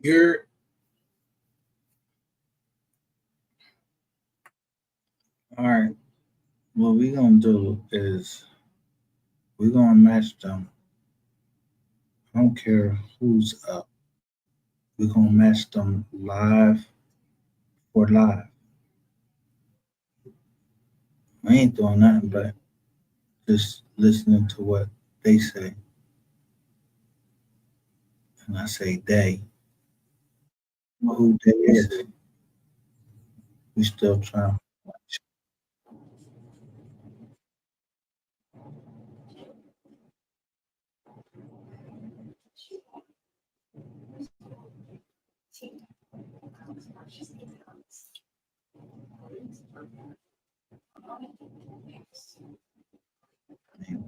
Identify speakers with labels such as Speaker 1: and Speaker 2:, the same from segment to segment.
Speaker 1: You're all right. What we gonna do is we're gonna match them. I don't care who's up. We're gonna match them live for live. I ain't doing nothing but just listening to what they say. And I say they. Who they is, we still trying.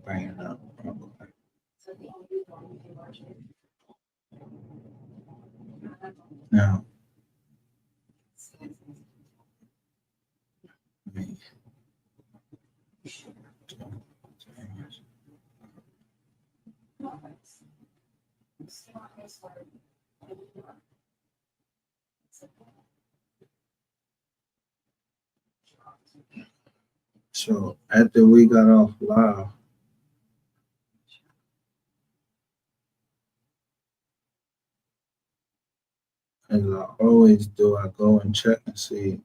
Speaker 1: Bring it up. Now, me. So after we got off live, as I always do, I go and check and see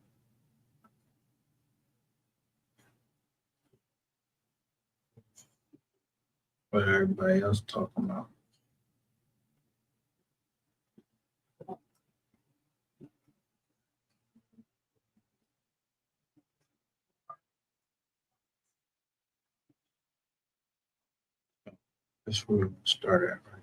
Speaker 1: what everybody else talking about. That's where we start at, right?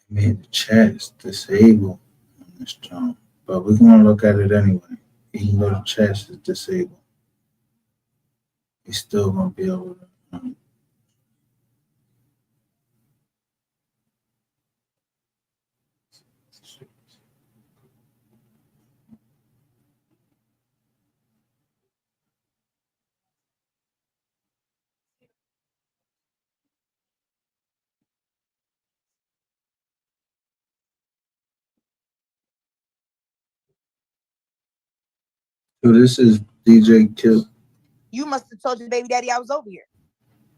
Speaker 1: Made the chat disabled on this jump, but we're gonna look at it anyway. Even though the chat is disabled, he's still gonna be able to. So this is DJ Kill.
Speaker 2: You must have told your baby daddy I was over here.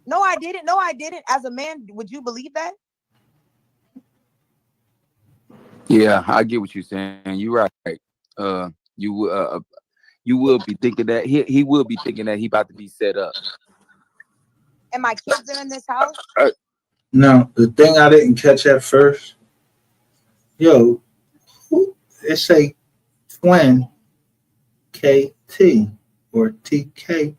Speaker 2: No, I didn't. No, I didn't. As a man, would you believe that?
Speaker 3: Yeah, I get what you're saying. You're right. Uh, you you will be thinking that he will be thinking that he about to be set up.
Speaker 2: And my kids are in this house.
Speaker 1: Now the thing I didn't catch at first, yo, who it say twin KT or TK?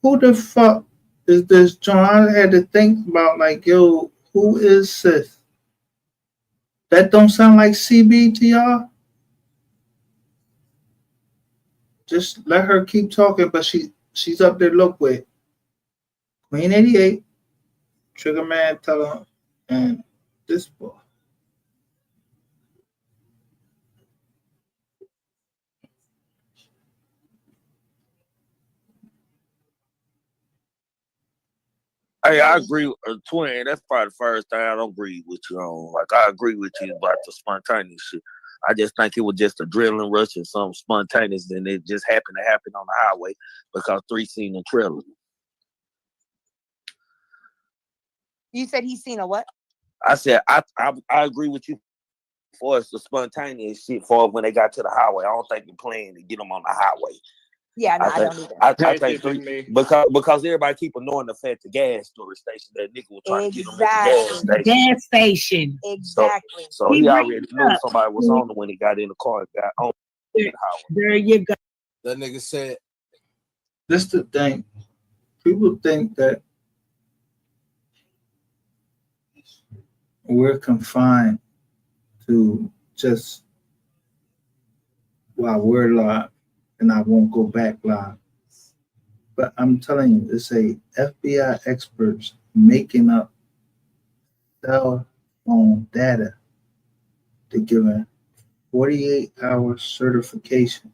Speaker 1: Who the fuck is this John? I had to think about like, yo, who is this? That don't sound like CB to y'all. Just let her keep talking, but she's up there. Look with Queen 88, Trigger Man, tell her, and this boy.
Speaker 4: Hey, I agree. Twin, that's probably the first thing I don't agree with you on. Like, I agree with you about the spontaneous shit. I just think it was just adrenaline rush and something spontaneous, and it just happened to happen on the highway because 3 seen the trailer.
Speaker 2: You said he's seen a what?
Speaker 4: I said I agree with you for it's the spontaneous shit for when they got to the highway. I don't think they're playing to get them on the highway.
Speaker 2: Yeah, no, I don't either.
Speaker 4: I think 3 because everybody keep ignoring the fact the gas storage station that nigga was trying to get them at the
Speaker 5: gas station.
Speaker 2: Exactly.
Speaker 4: So he already knew somebody was on him when he got in the car and got on the highway.
Speaker 5: There you go.
Speaker 6: That nigga said.
Speaker 1: This the thing. People think that we're confined to just while we're live and I won't go back live. But I'm telling you, it's a FBI experts making up cell phone data to give a 48-hour certification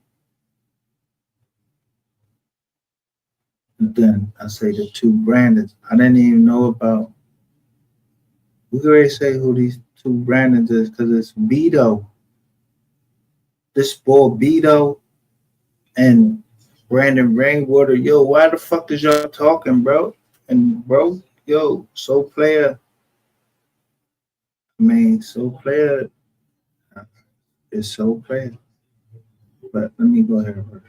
Speaker 1: But then I say the two Brandons. I didn't even know about. We already say who these two Brandons is because it's Beto. This boy Beto and Brandon Rainwater. Yo, why the fuck is y'all talking, bro? And bro, yo, so player. I mean, so player is so player. But let me go ahead first.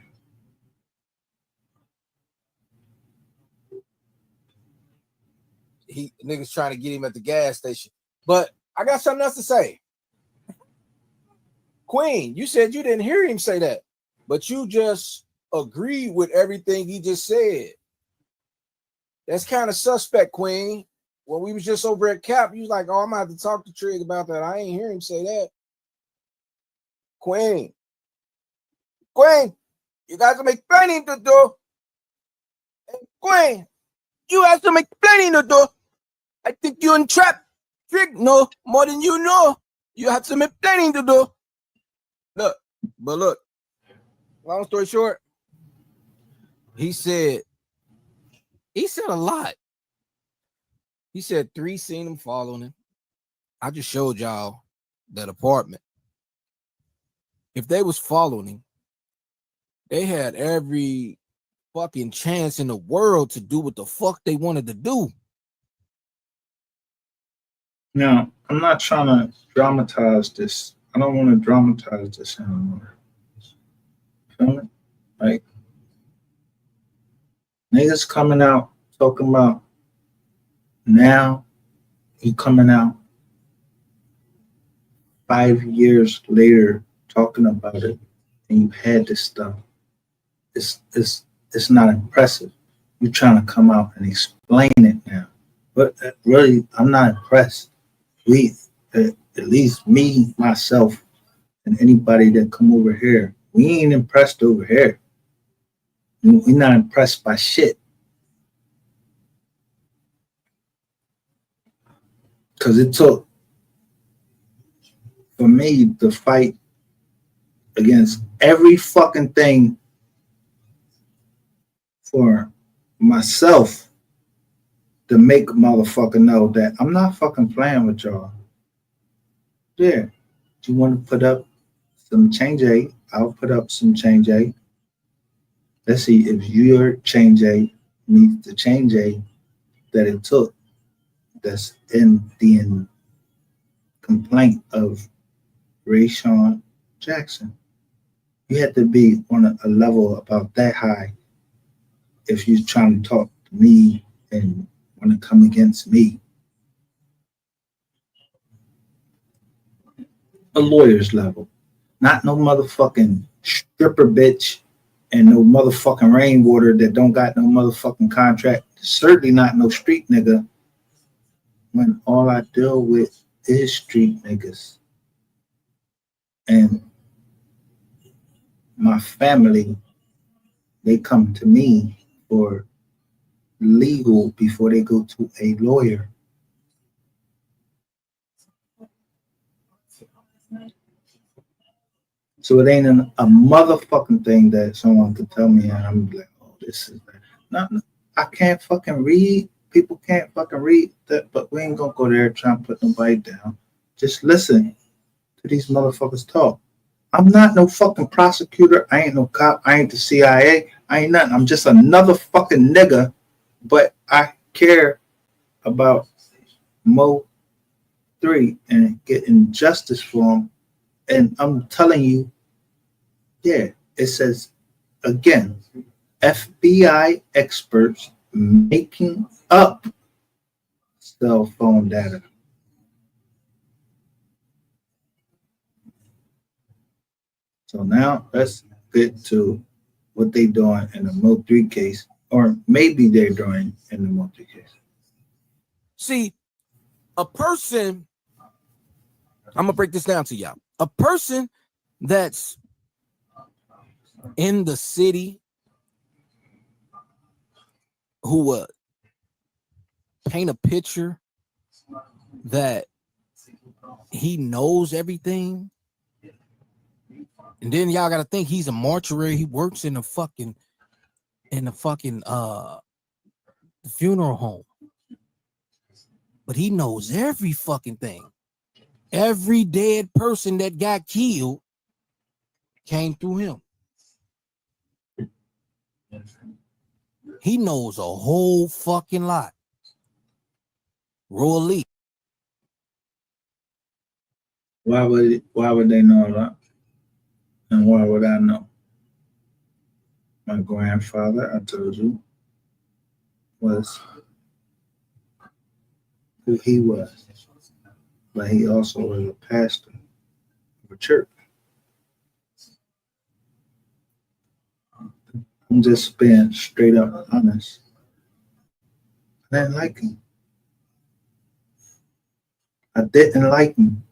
Speaker 5: He niggas trying to get him at the gas station. But I got something else to say. Queen, you said you didn't hear him say that, but you just agreed with everything he just said. That's kind of suspect, Queen. When we was just over at Cap, you was like, oh, I'm gonna have to talk to Trig about that. I ain't hear him say that. Queen, you got some explaining to do. Queen, you have some explaining to do. I think you entrapped Trig. No, more than you know. You have some explaining to do. Look, long story short, he said a lot. He said 3 seen him following him. I just showed y'all that apartment. If they was following him, they had every fucking chance in the world to do what the fuck they wanted to do.
Speaker 1: Now, I'm not trying to dramatize this. I don't want to dramatize this anymore. Feel me? Like, niggas coming out talking about now, you coming out 5 years later talking about it, and you had this stuff. It's not impressive. You're trying to come out and explain it now, but really, I'm not impressed. We, at least me, myself, and anybody that come over here, we ain't impressed over here. We're not impressed by shit. Because it took, for me, to fight against every fucking thing for myself to make a motherfucker know that I'm not fucking playing with y'all. Yeah. You want to put up some change aid? I'll put up some change aid. Let's see if your change aid meets the change aid that it took that's in the complaint of Rayshawn Jackson. You have to be on a level about that high if you're trying to talk to me and want to come against me. A lawyer's level, not no motherfucking stripper bitch and no motherfucking rainwater that don't got no motherfucking contract. Certainly not no street nigga when all I deal with is street niggas. And my family, they come to me for legal before they go to a lawyer. So it ain't a motherfucking thing that someone could tell me and I'm like, oh, this is that. No, I can't fucking read. People can't fucking read that, but we ain't gonna go there trying to put nobody down. Just listen to these motherfuckers talk. I'm not no fucking prosecutor. I ain't no cop. I ain't the CIA. I ain't nothing. I'm just another fucking nigga, but I care about MO3 and getting justice for him. And I'm telling you, yeah, it says again, FBI experts making up cell phone data. So now let's get to what they doing in the MO3 case, or maybe they're doing in the MO3 case.
Speaker 5: See, a person, I'm gonna break this down to y'all. A person that's in the city who would paint a picture that he knows everything, and then y'all gotta think he's a mortuary. He works in the fucking the funeral home. But he knows every fucking thing. Every dead person that got killed came through him. He knows a whole fucking lot. Roy Lee.
Speaker 1: Why would they know that? And why would I know? My grandfather, I told you, was who he was. But he also was a pastor of a church. I'm just being straight up honest. I didn't like him. I didn't like him.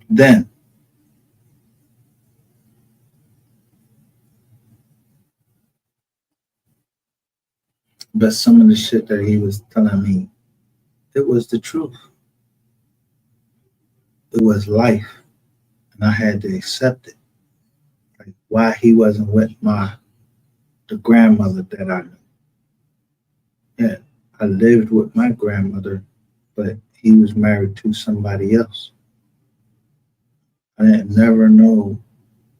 Speaker 1: Then. But some of the shit that he was telling me, it was the truth. It was life. And I had to accept it. Like why he wasn't with the grandmother that I knew. Yeah, I lived with my grandmother, but he was married to somebody else. I didn't never know.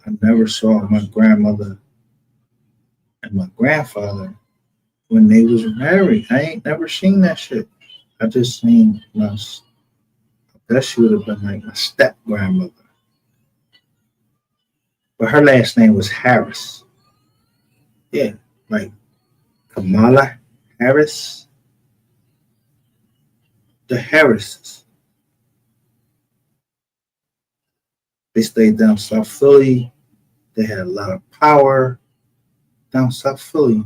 Speaker 1: I never saw my grandmother and my grandfather when they was married. I ain't never seen that shit. I just seen that she would have been like my step grandmother. But her last name was Harris. Yeah, like Kamala Harris. The Harrises. They stayed down South Philly. They had a lot of power down South Philly.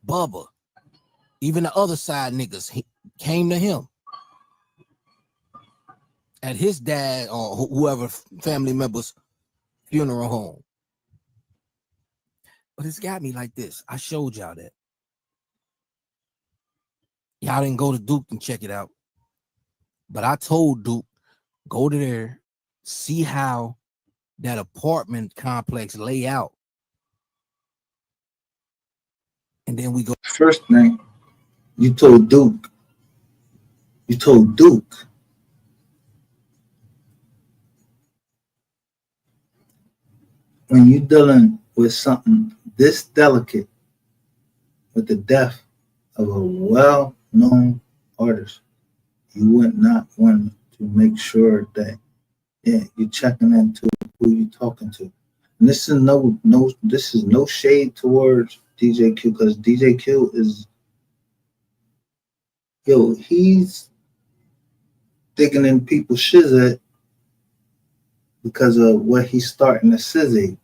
Speaker 5: Bubba, even the other side niggas came to him at his dad or whoever family members' funeral home. But it's got me like this. I showed y'all that. Y'all didn't go to Duke and check it out. But I told Duke, go to there, see how that apartment complex lay out. And then we go.
Speaker 1: First thing, you told Duke. When you're dealing with something this delicate, with the death of a well-known artist, you would not want to make sure that you're checking into who you're talking to. And this is no shade towards DJ Q because DJ Q is he's digging in people's shizit because of what he's starting to sizzy.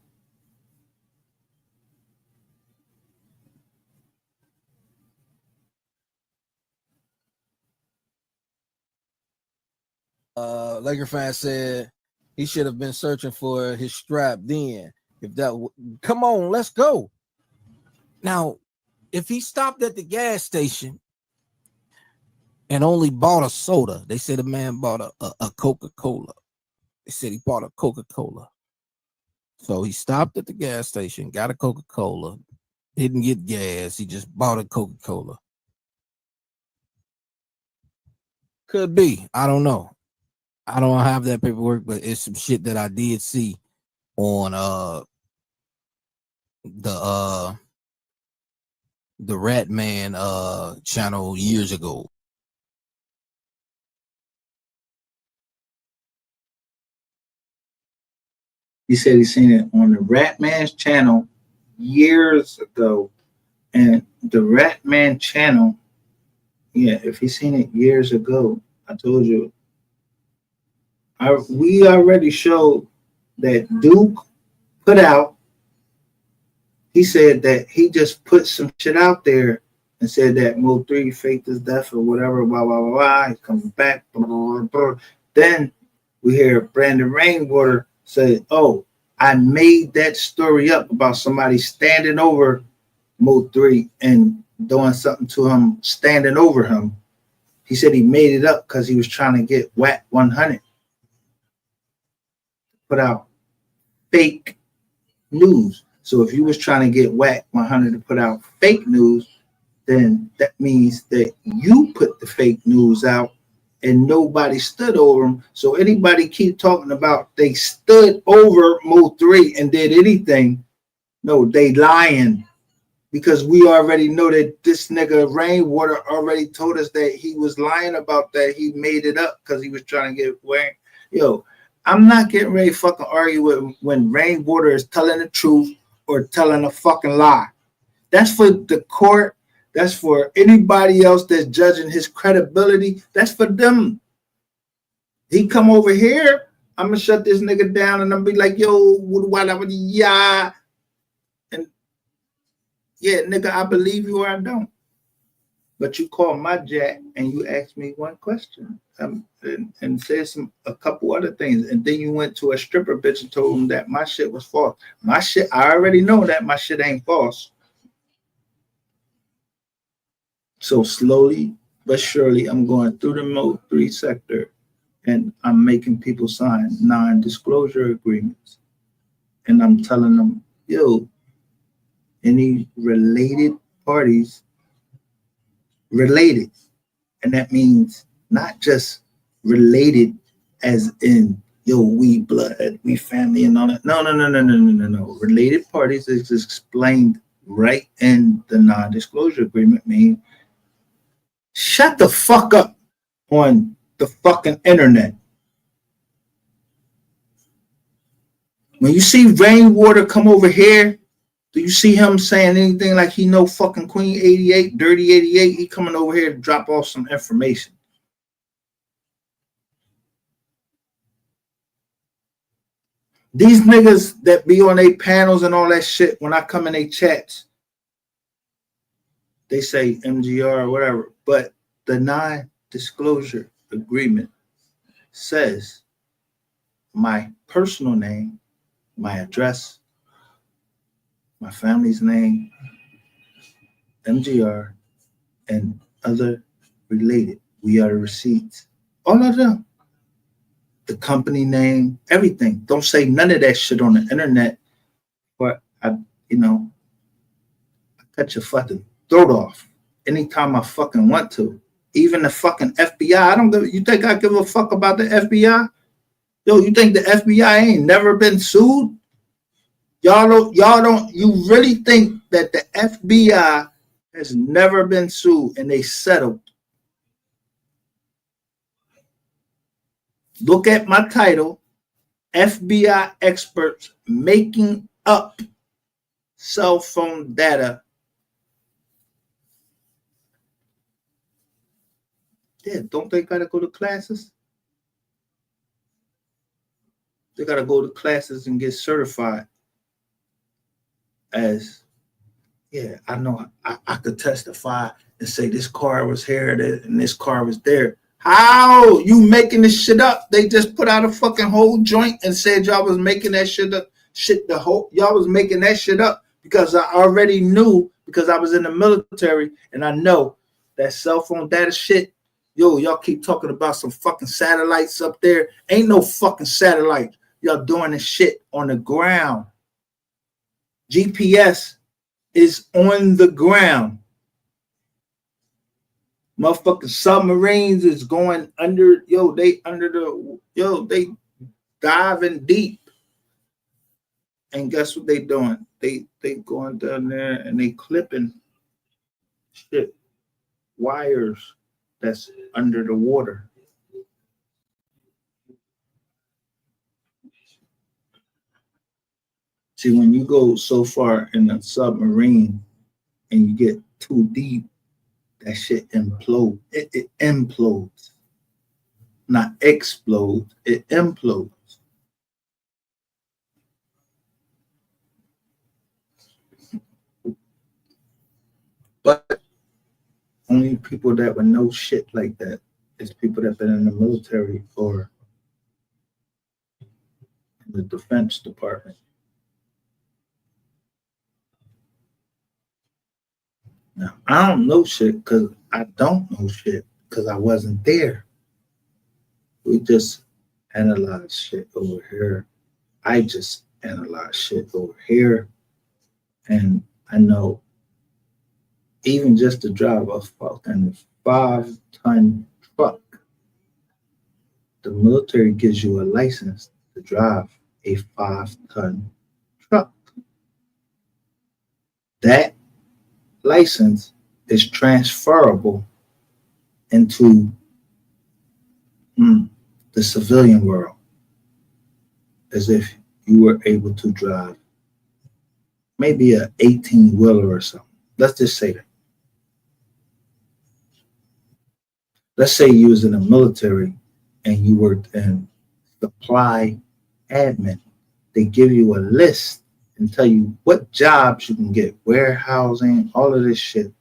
Speaker 5: Laker fan said he should have been searching for his strap then. If that come on, let's go. Now, if he stopped at the gas station and only bought a soda, they said the man bought a Coca-Cola. They said he bought a Coca-Cola. So he stopped at the gas station, got a Coca-Cola, didn't get gas, he just bought a Coca-Cola. Could be. I don't know. I don't have that paperwork, but it's some shit that I did see on the Rat Man channel years ago.
Speaker 1: He said he seen it on the Rat Man's channel years ago. And the Rat Man channel, if he seen it years ago, I told you, we already showed that Duke put out. He said that he just put some shit out there and said that MO3 faked his death or whatever, blah, blah, blah, blah. He's coming back, blah, blah, blah. Then we hear Brandon Rainwater say, oh, I made that story up about somebody standing over MO3 and doing something to him, standing over him. He said he made it up because he was trying to get WAC 100, put out fake news. So if you was trying to get WAC 100 to put out fake news, then that means that you put the fake news out and nobody stood over them. So anybody keep talking about they stood over Mo3 and did anything, no, they lying. Because we already know that this nigga Rainwater already told us that he was lying about that. He made it up because he was trying to get Wayne. Yo, I'm not getting ready to fucking argue with when Rainwater is telling the truth or telling a fucking lie. That's for the court. That's for anybody else that's judging his credibility. That's for them. He come over here, I'm gonna shut this nigga down and I'm be like, yo, yeah. And yeah, nigga, I believe you or I don't. But you call my jack and you asked me one question and said a couple other things. And then you went to a stripper bitch and told him that my shit was false. My shit, I already know that my shit ain't false. So slowly but surely, I'm going through the MO3 sector and I'm making people sign non-disclosure agreements. And I'm telling them, yo, any related parties, related. And that means not just related as in, yo, we blood, we family and all that. No. Related parties is explained right in the non-disclosure agreement mean shut the fuck up on the fucking internet. When you see Rainwater come over here, do you see him saying anything like he know fucking Queen 88, Dirty 88? He coming over here to drop off some information. These niggas that be on their panels and all that shit, when I come in their chats, they say MGR or whatever. But the non-disclosure agreement says my personal name, my address, my family's name, MGR, and other related. We are the receipts. All of them. The company name, everything. Don't say none of that shit on the internet. But I cut your fucking throat off anytime I fucking want to. Even the fucking FBI. I don't give. You think I give a fuck about the FBI? Yo, you think the FBI ain't never been sued? Y'all don't. You really think that the FBI has never been sued and they settled? Look at my title, FBI experts making up cell phone data. Yeah, don't they gotta go to classes? They gotta go to classes and get certified as, yeah, I know I could testify and say this car was here and this car was there. How you making this shit up? They just put out a fucking whole joint and said y'all was making that shit up. Y'all was making that shit up because I already knew, because I was in the military and I know that cell phone data shit. Yo, y'all keep talking about some fucking satellites up there. Ain't no fucking satellite. Y'all doing this shit on the ground. GPS is on the ground. Motherfucking submarines is going under, they diving deep. And guess what they doing? They going down there and they clipping shit, wires that's under the water. See, when you go so far in a submarine and you get too deep, that shit implodes. It implodes. Not explodes, it implodes. But only people that would know shit like that is people that have been in the military or in the Defense Department. Now, I don't know shit because I don't know shit because I wasn't there. We just analyze shit over here. I just analyze shit over here. And I know even just to drive a fucking 5-ton truck, the military gives you a license to drive a 5-ton truck. That license is transferable into the civilian world as if you were able to drive maybe a 18-wheeler or something. Let's just say that. Let's say you was in the military and you worked in supply admin. They give you a list and tell you what jobs you can get, warehousing, all of this shit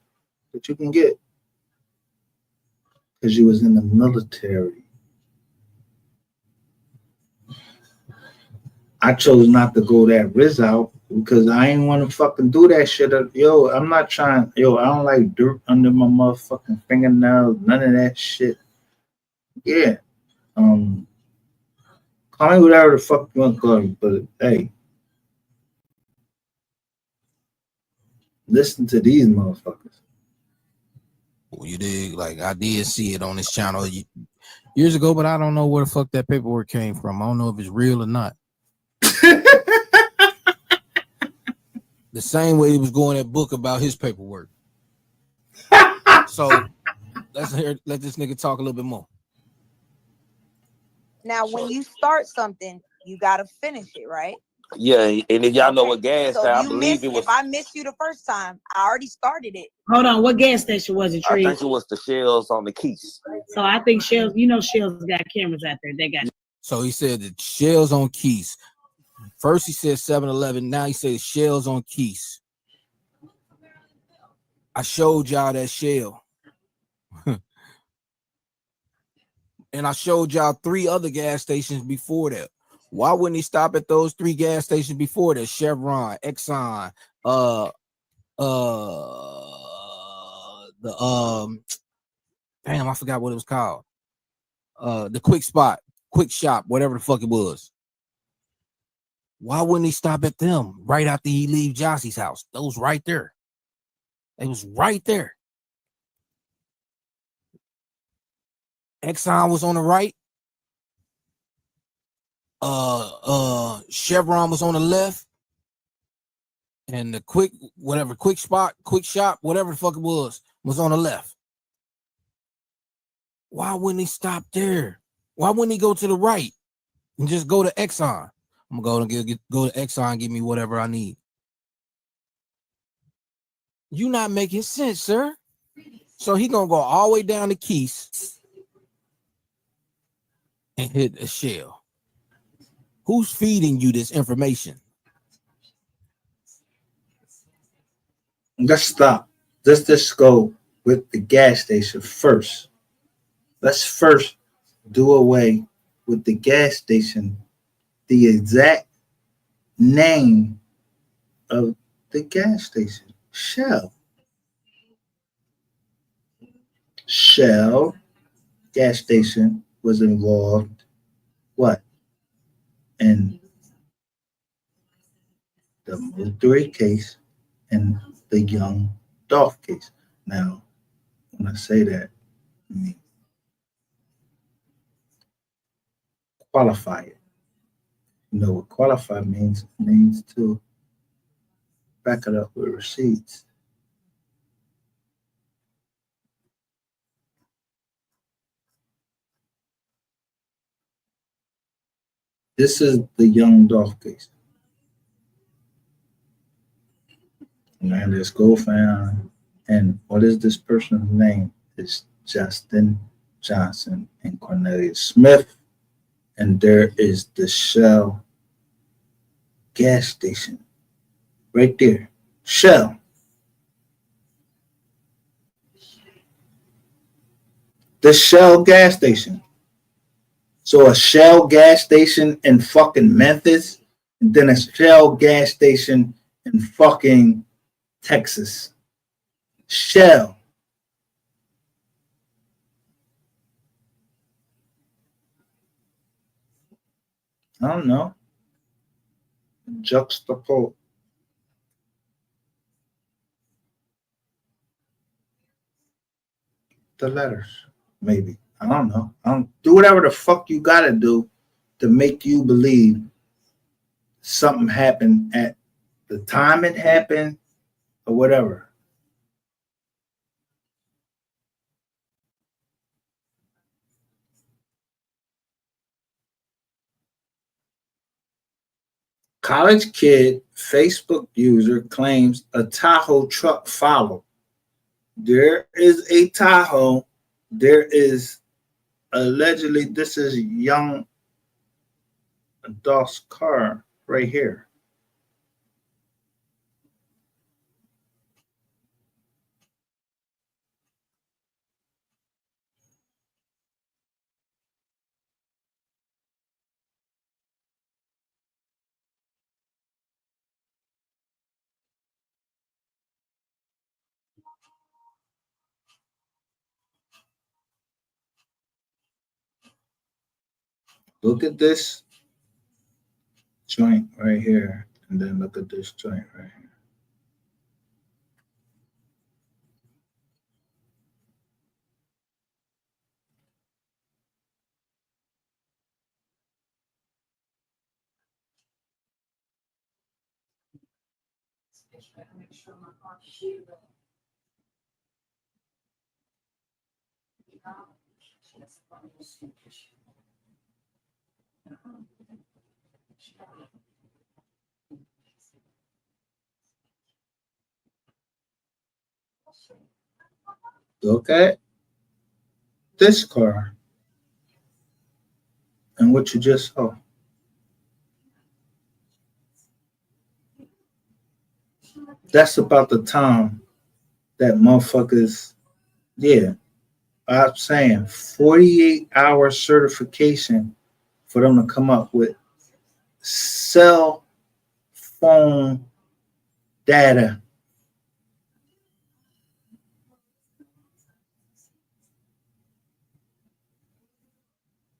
Speaker 1: that you can get because you was in the military. I chose not to go that route because I ain't want to fucking do that shit. Yo, I'm not trying. Yo, I don't like dirt under my motherfucking fingernails. None of that shit. Yeah. Call me whatever the fuck you want to call me, but hey, listen to these motherfuckers.
Speaker 5: You dig? Like I did see it on this channel years ago, but I don't know where the fuck that paperwork came from. I don't know if it's real or not. The same way he was going that book about his paperwork. So let this nigga talk a little bit more.
Speaker 2: Now, when you start something, you gotta finish it, right?
Speaker 4: Yeah, and if y'all know what gas
Speaker 2: So
Speaker 4: I
Speaker 2: you
Speaker 4: believe
Speaker 2: miss,
Speaker 4: it was.
Speaker 2: if I missed you the first time, I already started it.
Speaker 6: Hold on, what gas station was it,
Speaker 4: I
Speaker 6: Tree?
Speaker 4: think it was the shells on the keys.
Speaker 6: So I think Shells, you know, Shells got cameras out there. They got.
Speaker 5: So he said the shells on Keys. First he said 7-Eleven. Now he said shells on Keys. I showed y'all that shell. And I showed y'all 3 other gas stations before that. Why wouldn't he stop at those 3 gas stations before that? Chevron, Exxon, damn, I forgot what it was called. The Quick Shop, whatever the fuck it was. Why wouldn't he stop at them right after he leave Jossie's house? Those right there. It was right there. Exxon was on the right. Chevron was on the left. And the Quick Shop, whatever the fuck it was on the left. Why wouldn't he stop there? Why wouldn't he go to the right and just go to Exxon? I'm gonna go to Exxon and give me whatever I need. You not making sense, sir. So he gonna go all the way down to Keys and hit a shell. Who's feeding you this information?
Speaker 1: Let's stop. Let's just go with the gas station first. Let's first do away with the gas station, the exact name of the gas station, Shell. Shell gas station was involved what? In the MO3 case and the young Dolph case. Now, when I say that, I mean qualify it. You know what qualify means? It means to back it up with receipts. This is the young Dolph case. And let's go find. And what is this person's name? It's Justin Johnson and Cornelius Smith. And there is the Shell gas station right there. Shell. The Shell gas station. So a Shell gas station in fucking Memphis, and then a Shell gas station in fucking Texas. Shell. I don't know. Juxtapose the letters. Maybe. I don't know. I don't do whatever the fuck you gotta do to make you believe something happened at the time it happened or whatever. College kid Facebook user claims a Tahoe truck followed. There is a Tahoe. There is allegedly this is young adult's car right here. Look at this joint right here, and then look at this joint right here. Look at this car and what you just saw. That's about the time that motherfuckers, yeah, I'm saying 48-hour certification for them to come up with cell phone data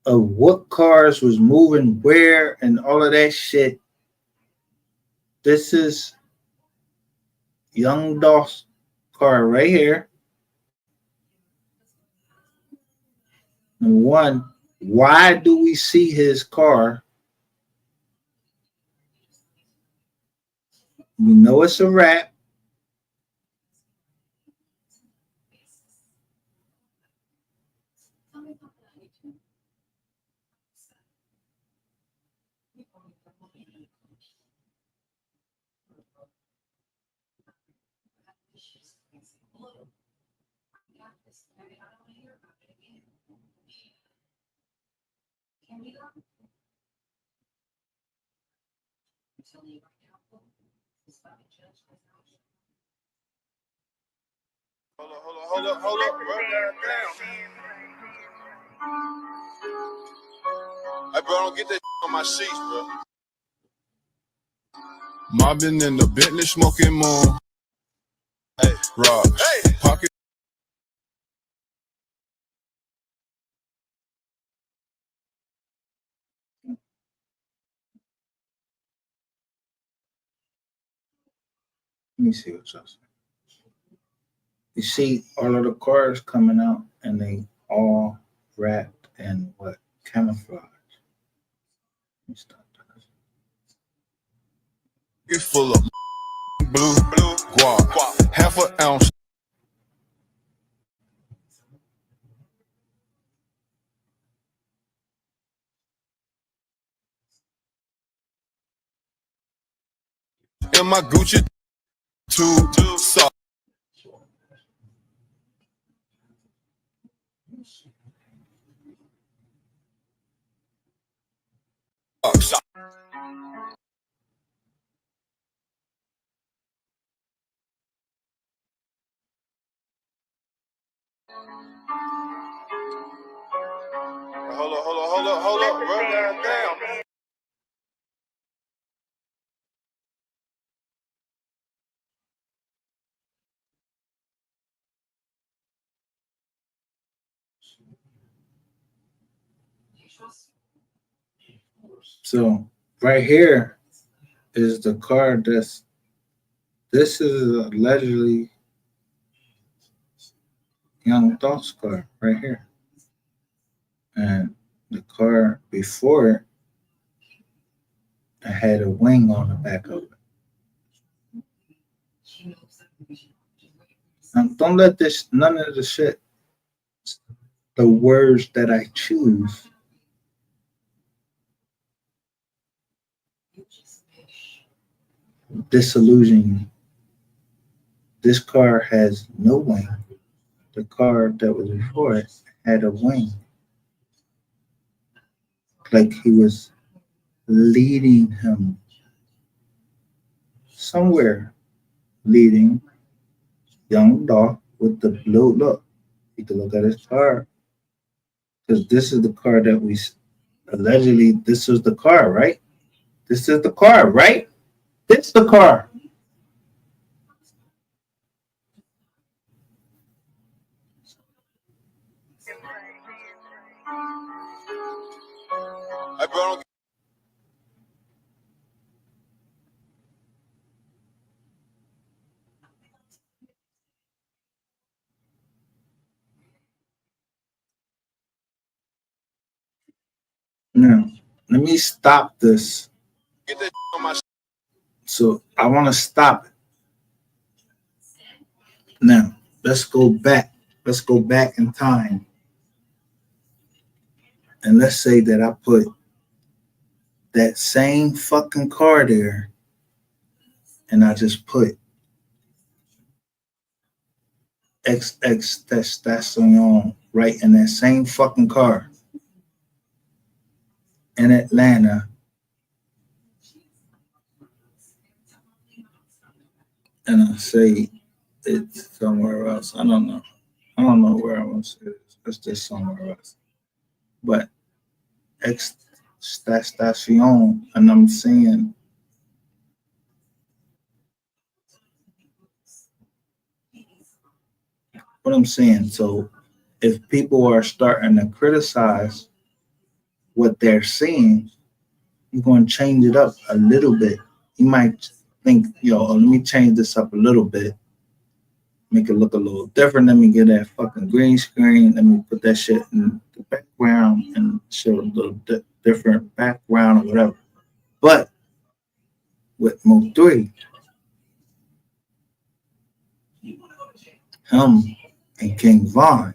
Speaker 1: of what cars was moving where and all of that shit. This is Young Dolph's car right here. Number one, why do we see his car? We know it's a wrap.
Speaker 7: Hold up, bro. Hey, bro, don't get that on my sheets, bro. Mobbing in the Bentley, smoking more. Hey, rock. Hey, pocket.
Speaker 1: Let me see what's else. You see all of the cars coming out and they all wrapped in what? Camouflage. Let me stop that.
Speaker 7: It's full of blue guap. Half an ounce. In my Gucci too soft. Hold up, bro. Damn.
Speaker 1: So right here is the car this is allegedly Young Thug's car right here. And the car before it had a wing on the back of it. Now, don't let none of the shit, the words that I choose, disillusion you. This car has no wing. The car that was before it had a wing. Like he was leading him somewhere, leading Young Dog with the blue look. You can look at his car. Because this is the car that we allegedly, this was the car, right? This is the car, right? This is the car.
Speaker 7: Hey, bro,
Speaker 1: Now, let me stop this.
Speaker 7: get that on my
Speaker 1: So I want to stop it. Now, let's go back. Let's go back in time. And let's say that I put that same fucking car there and I just put XX testosterone right in that same fucking car in Atlanta. And I say it's somewhere else. I don't know. I don't know where I want to say it. It's just somewhere else. But X testosterone, and I'm saying what I'm saying. So if people are starting to criticize what they're seeing, you're going to change it up a little bit. You might think, let me change this up a little bit, make it look a little different. Let me get that fucking green screen. Let me put that shit in the background and show a little different background or whatever. But with MO3, him and King Von,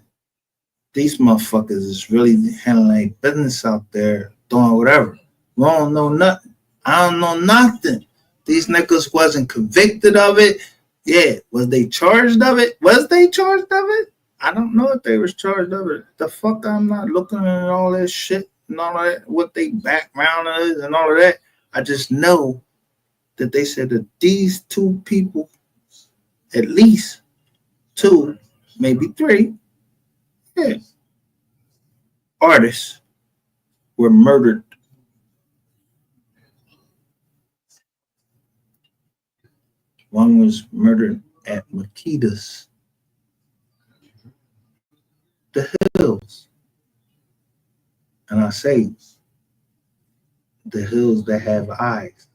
Speaker 1: these motherfuckers is really handling their business out there, doing whatever. We don't know nothing. I don't know nothing. These niggas wasn't convicted of it. Yeah, was they charged of it? Was they charged of it? I don't know if they was charged of it. The fuck, I'm not looking at all that shit and all that, what they background is and all of that. I just know that they said that these two people, at least two, maybe three, yeah, artists were murdered. One was murdered at Makita's, the hills. And I say, the hills that have eyes.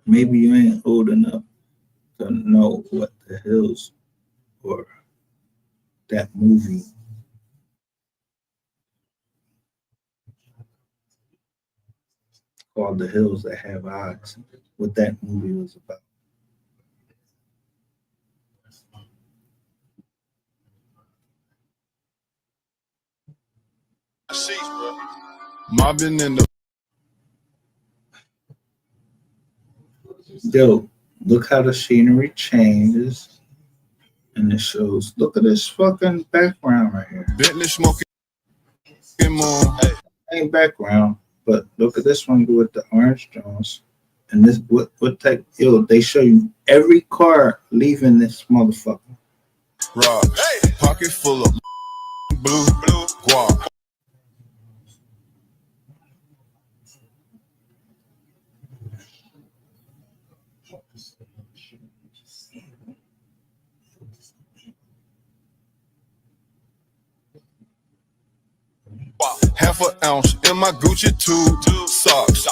Speaker 1: Maybe you ain't old enough to know what the hills or that movie called The Hills That Have Eyes, what that movie was about.
Speaker 7: sheets, bro. Mobbing in the
Speaker 1: Yo, look how the scenery changes and it shows. Look at this fucking background right here.
Speaker 7: Bentley smoking more. Hey,
Speaker 1: Same background, but look at this one with the orange Jones. And this what type? Yo, they show you every car leaving this motherfucker.
Speaker 7: rock. Hey, pocket full of blue guap. half an ounce in my Gucci tube socks.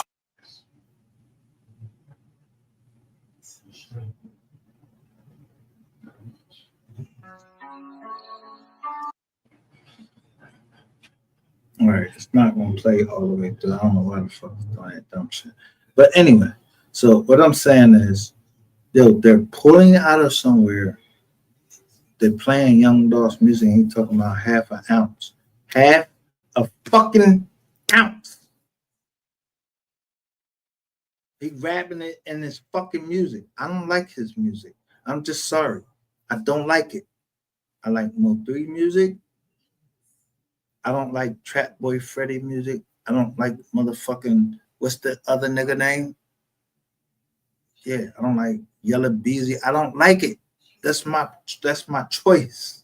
Speaker 1: All right, it's not gonna play all the way through. I don't know why the fuck it's doing that dumb shit. But anyway, so what I'm saying is, yo, they're pulling out of somewhere. They're playing Young Dolph's music. And he's talking about half an ounce, half a fucking ounce. He rapping it in his fucking music. I don't like his music. I'm just sorry. I don't like it. I like MO3 music. I don't like Trap Boy Freddy music. I don't like motherfucking, what's the other nigga name? Yeah, I don't like Yellow Beezy. I don't like it. That's my choice.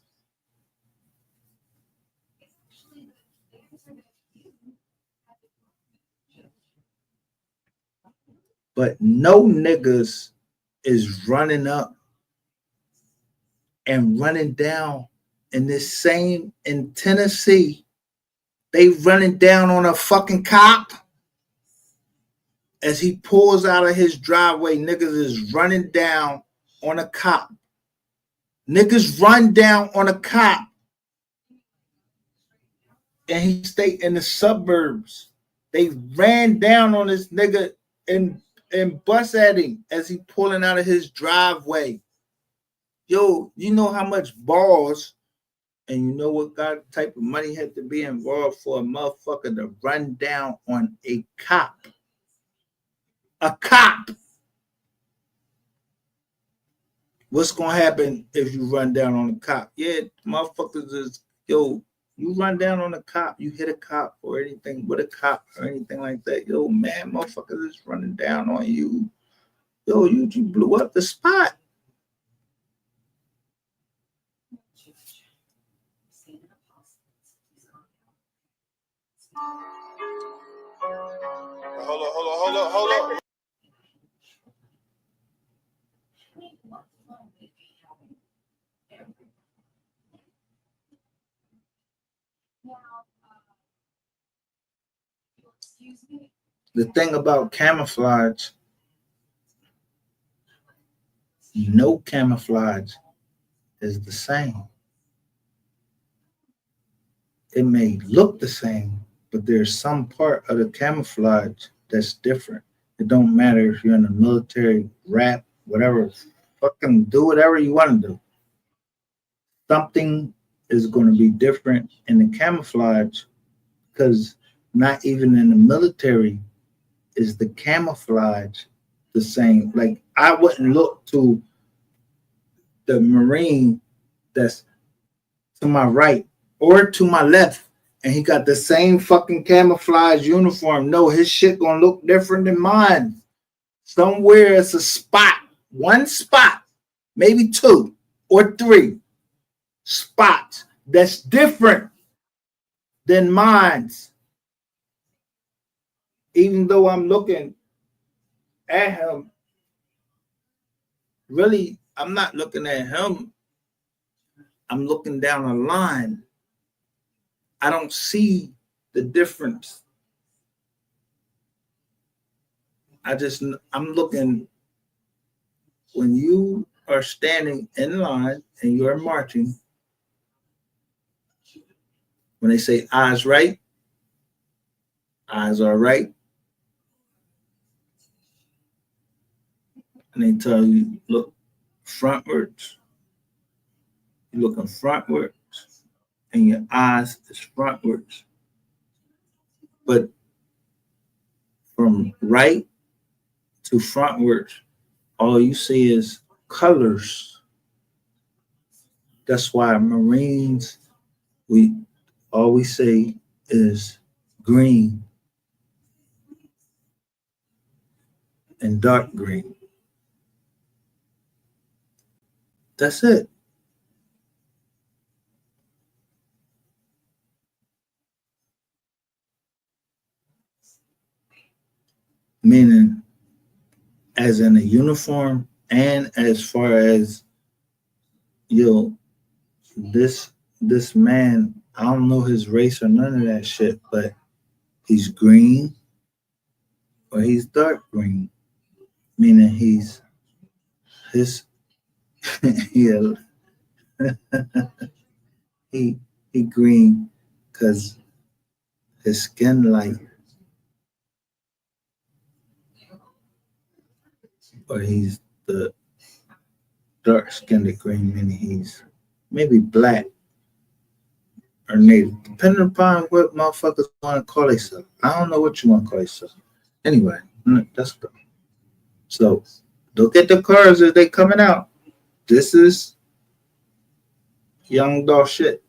Speaker 1: But no niggas is running up and running down in Tennessee. They running down on a fucking cop as he pulls out of his driveway. Niggas is running down on a cop. Niggas run down on a cop, and he stayed in the suburbs. They ran down on this nigga and bust at him as he pulling out of his driveway. Yo, you know how much balls and you know what kind of type of money had to be involved for a motherfucker to run down on a cop? A cop. What's gonna happen if you run down on a cop? Yeah, motherfuckers is, yo, you run down on a cop, you hit a cop or anything with a cop or anything like that. Yo, man, motherfuckers is running down on you. Yo, you blew up the spot.
Speaker 7: Hold up.
Speaker 1: The thing about camouflage, no camouflage is the same. It may look the same, but there's some part of the camouflage that's different. It don't matter if you're in the military, rap, whatever, fucking do whatever you want to do. Something is going to be different in the camouflage because not even in the military is the camouflage the same. Like, I wouldn't look to the Marine that's to my right or to my left and he got the same fucking camouflage uniform. No, his shit gonna look different than mine. Somewhere it's a spot, one spot, maybe two or three spots that's different than mine's. Even though I'm looking at him, really, I'm not looking at him. I'm looking down a line. I don't see the difference. I'm looking, when you are standing in line and you are marching, when they say eyes right, eyes are right. And they tell you, look frontwards. You're looking frontwards and your eyes is frontwards. But from right to frontwards, all you see is colors. That's why Marines, all we say is green and dark green. That's it. Meaning, as in a uniform and as far as, this this man, I don't know his race or none of that shit, but he's green or he's dark green, meaning he's his yeah, he he green because his skin light, or he's the dark skinned green, meaning he's maybe black or native, depending upon what motherfuckers want to call themselves. I don't know what you want to call yourself. Anyway, that's good. So look at the cars as they coming out. This is young dog shit.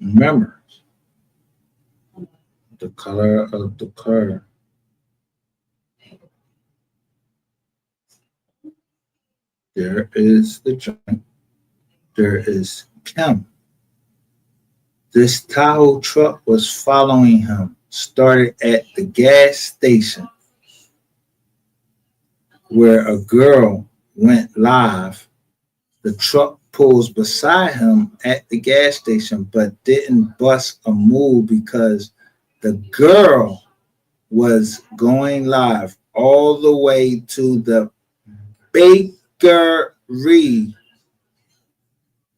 Speaker 1: Remember, the color of the car. There is the joint. There is Kim. This Tahoe truck was following him. Started at the gas station where a girl went live. The truck pulls beside him at the gas station, but didn't bust a move because the girl was going live all the way to the bakery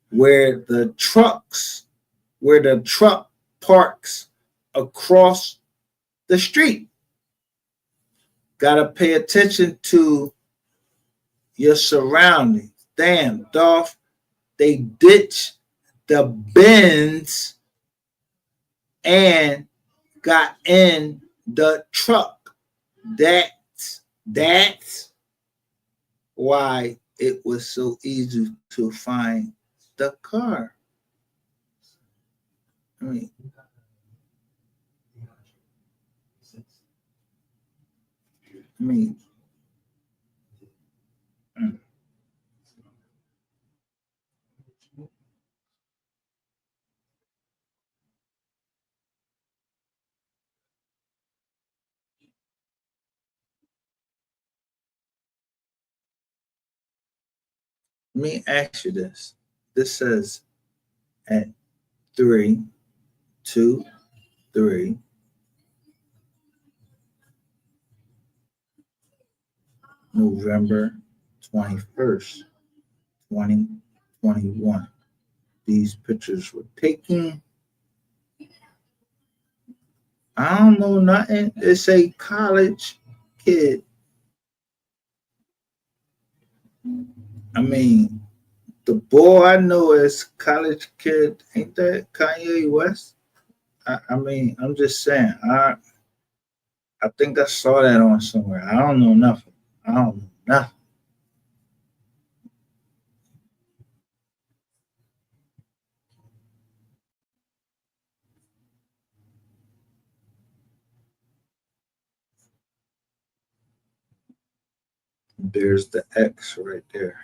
Speaker 1: where the truck parks across the street. Gotta pay attention to your surroundings. Damn, Dolph, they ditched the Benz and got in the truck. That's why it was so easy to find the car. I mean, mm. Let me ask you this. This says at 3/2/3 November 21st, 2021. These pictures were taken. I don't know nothing. It's a college kid. I mean, the boy I know is college kid. Ain't that Kanye West? I mean, I'm just saying. I think I saw that on somewhere. I don't know nothing. I don't know nothing. There's the X right there.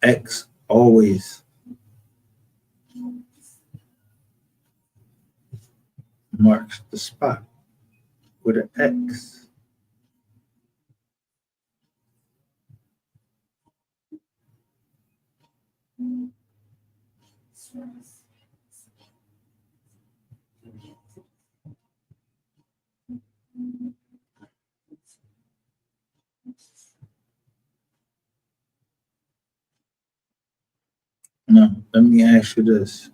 Speaker 1: X always marks the spot with an X. Now, let me ask you this.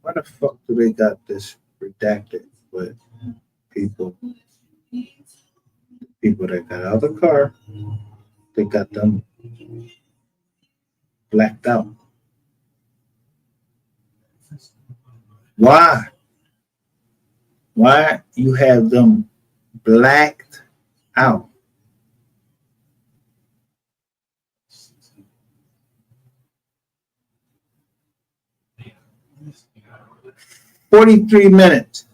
Speaker 1: Why the fuck do they got this redacted with people people that got out of the car, they got them blacked out? Why? Why you have them blacked out. $43.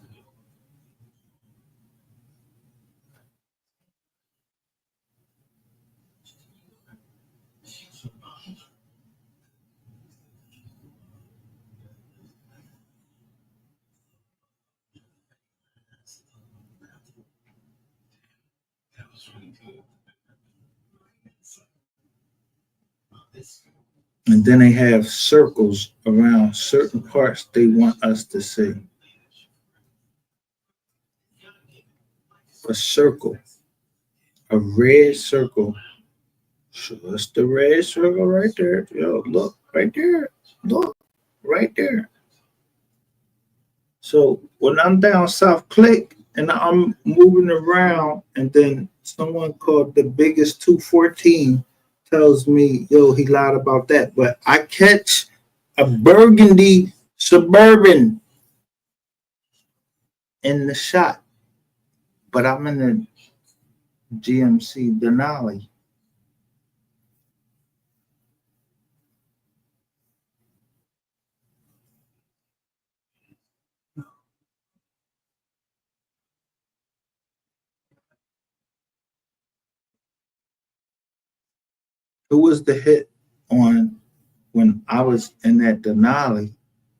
Speaker 1: And then they have circles around certain parts they want us to see. A circle, a red circle. Show us the red circle right there. Yo, look right there. Look right there. So when I'm down South Click and I'm moving around, and then someone called the biggest 214 tells me, yo, he lied about that. But I catch a burgundy suburban in the shot, but I'm in the GMC Denali. Who was the hit on when I was in that Denali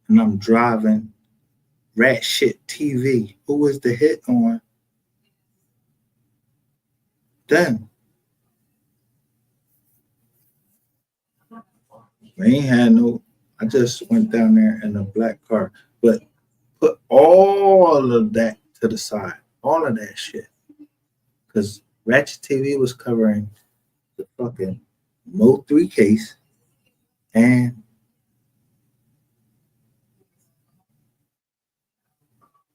Speaker 1: and I'm driving Rat Shit TV? Who was the hit on then? We ain't had no. I just went down there in a black car, but put all of that to the side, all of that shit, because Ratchet TV was covering the fucking MO3 case and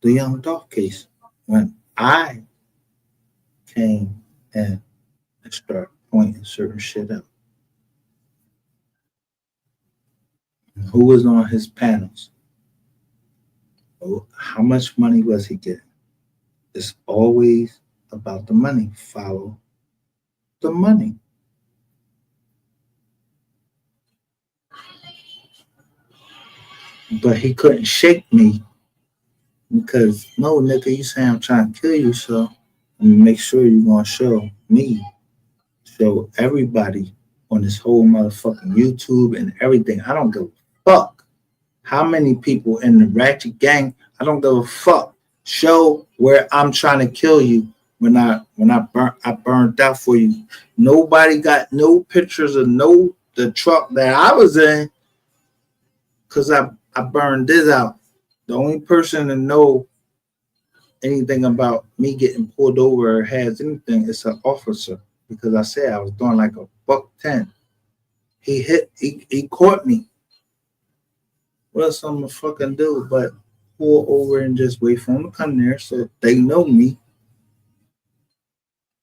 Speaker 1: the Young Dolph case. When I came in and started pointing certain shit out, who was on his panels? How much money was he getting? It's always about the money. Follow the money. But he couldn't shake me because, no, nigga, you say I'm trying to kill you, so make sure you're gonna show me, show everybody on this whole motherfucking YouTube and everything. I don't give a fuck how many people in the Ratchet gang. I don't give a fuck. Show where I'm trying to kill you. When I burned out for you. Nobody got no pictures of the truck that I was in because I burned this out. The only person to know anything about me getting pulled over or has anything is an officer, because I said I was doing like a $110. He caught me. What else I'm gonna fucking do but pull over and just wait for him to come there so they know me,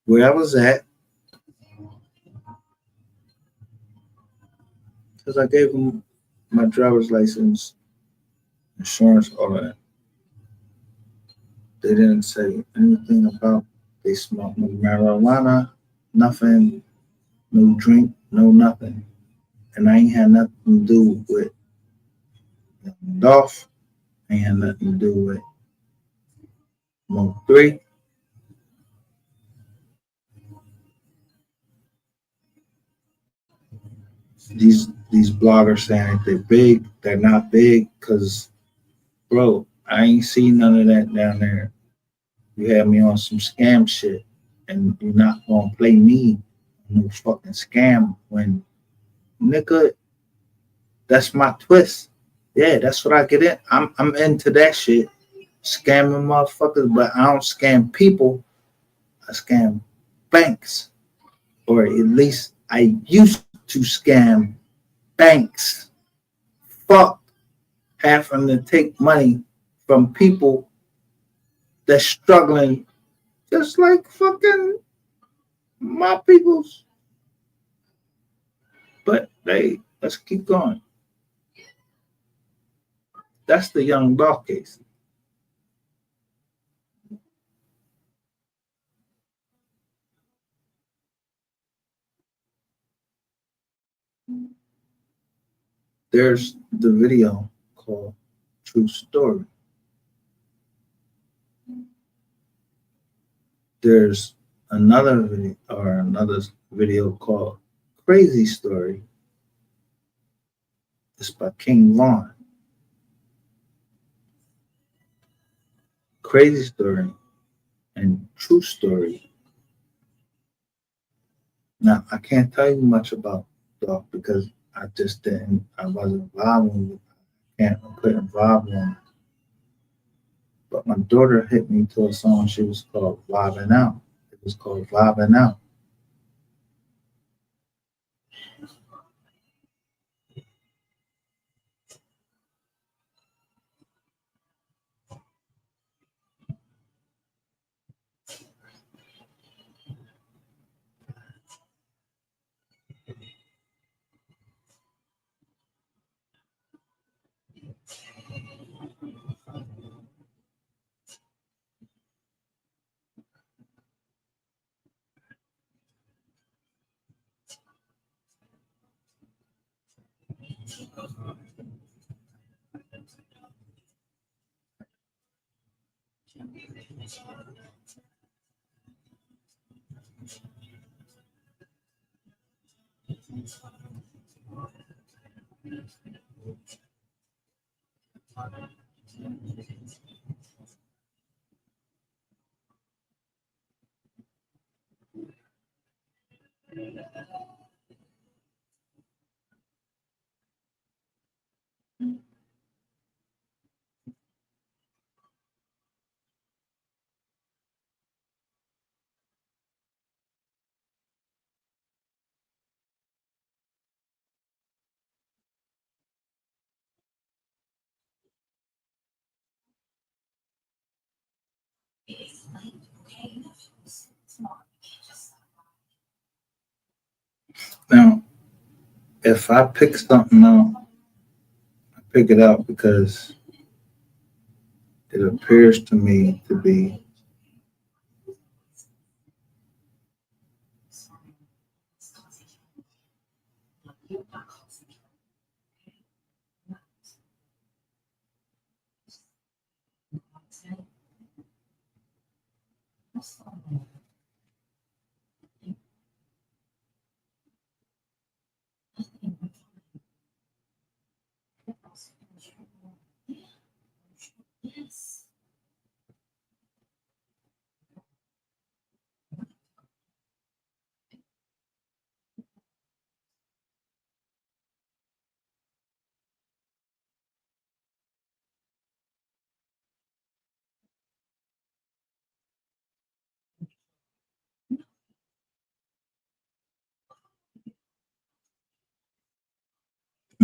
Speaker 1: where I was at, because I gave them my driver's license, insurance, all of that. They didn't say anything about they smoked no marijuana, nothing, no drink, no nothing. And I ain't had nothing to do with Dolph. I ain't had nothing to do with MO3. These bloggers saying that they're big, they're not big, because bro, I ain't seen none of that down there. You had me on some scam shit, and you're not gonna play me no fucking scam when, nigga, that's my twist. Yeah, that's what I get in. I'm into that shit. Scamming motherfuckers, but I don't scam people. I scam banks. Or at least I used to scam banks. Fuck having to take money from people that's struggling just like fucking my peoples. But let's keep going. That's the Young Dolph case. There's the video called True Story. There's another video called Crazy Story. It's by King Von. Crazy Story and True Story. Now I can't tell you much about Dog because I wasn't vibing with I couldn't vibe on. But my daughter hit me to a song she was called Vibing Out. It was called Vibing Out. Now, if I pick something out, I pick it out because it appears to me to be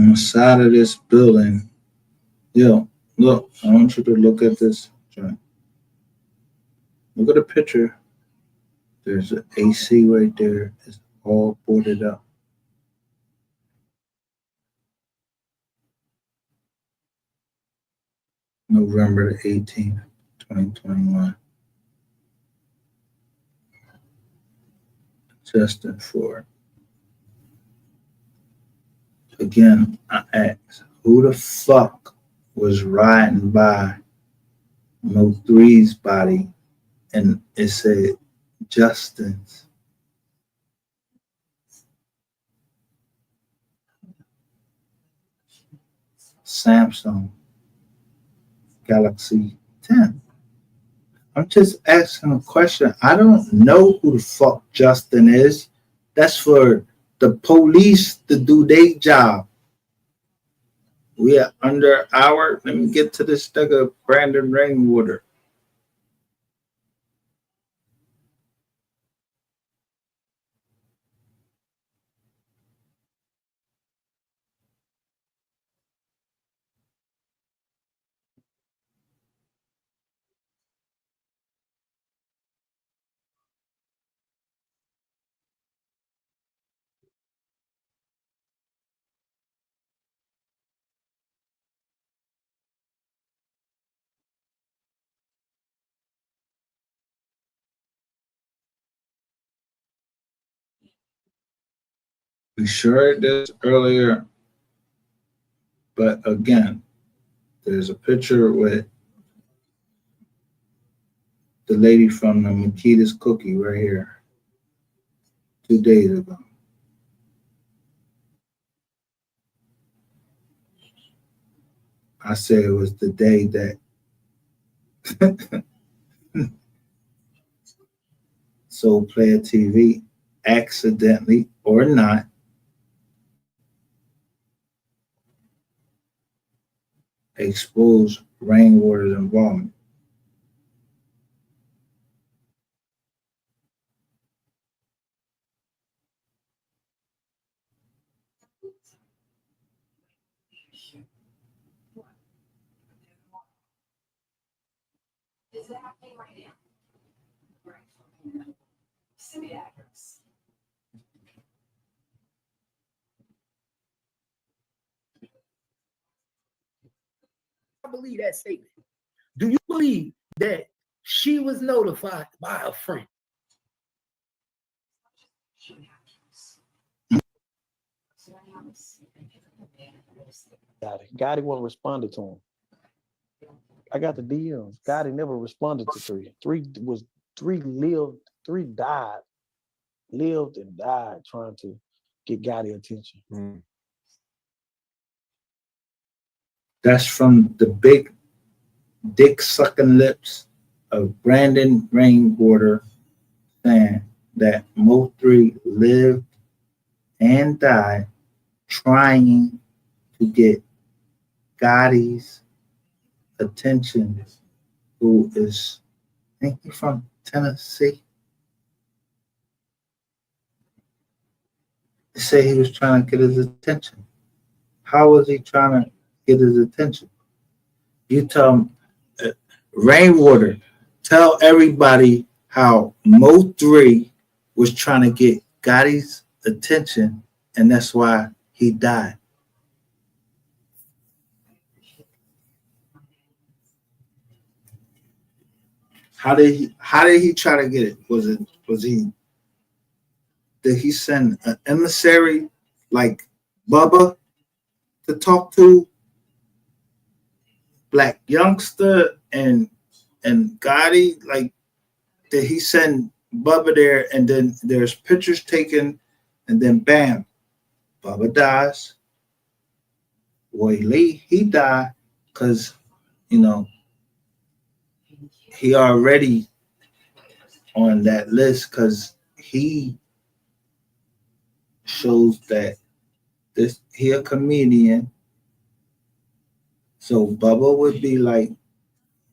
Speaker 1: on the side of this building. Yo, look, I want you to look at this joint. Look at the picture. There's an AC right there. It's all boarded up. November the 18th, 2021. Justin Ford. Again, I ask, who the fuck was riding by MO3's body and it said Justin's Samsung Galaxy 10? I'm just asking a question. I don't know who the fuck Justin is. That's for the police to do their job. We are under hour. Let me get to this nigga Brandon Rainwater. We shared this earlier, but again, there's a picture with the lady from the Makita's cookie right here 2 days ago. I said it was the day that Soul Player TV accidentally or not exposed Rainwater's involvement.
Speaker 8: I believe that statement. Do you believe that she was notified by a friend?
Speaker 9: Gotti wasn't responded to him. I got the DMs. Gotti never responded to three. Three lived, three died, lived and died trying to get Gotti attention.
Speaker 1: That's from the big dick sucking lips of Brandon Rainwater saying that MO3 lived and died trying to get Gotti's attention, who is, I think he's from Tennessee. They say he was trying to get his attention. How was he trying to get his attention? You tell him, Rainwater, tell everybody how MO3 was trying to get Gotti's attention, and that's why he died. How did he try to get it? Did he send an emissary like Bubba to talk to Black Youngster and Gotti? Like, did he send Bubba there and then there's pictures taken and then bam, Bubba dies. Roy Lee, he died because, he already on that list because he shows that he a comedian. So Bubba would be like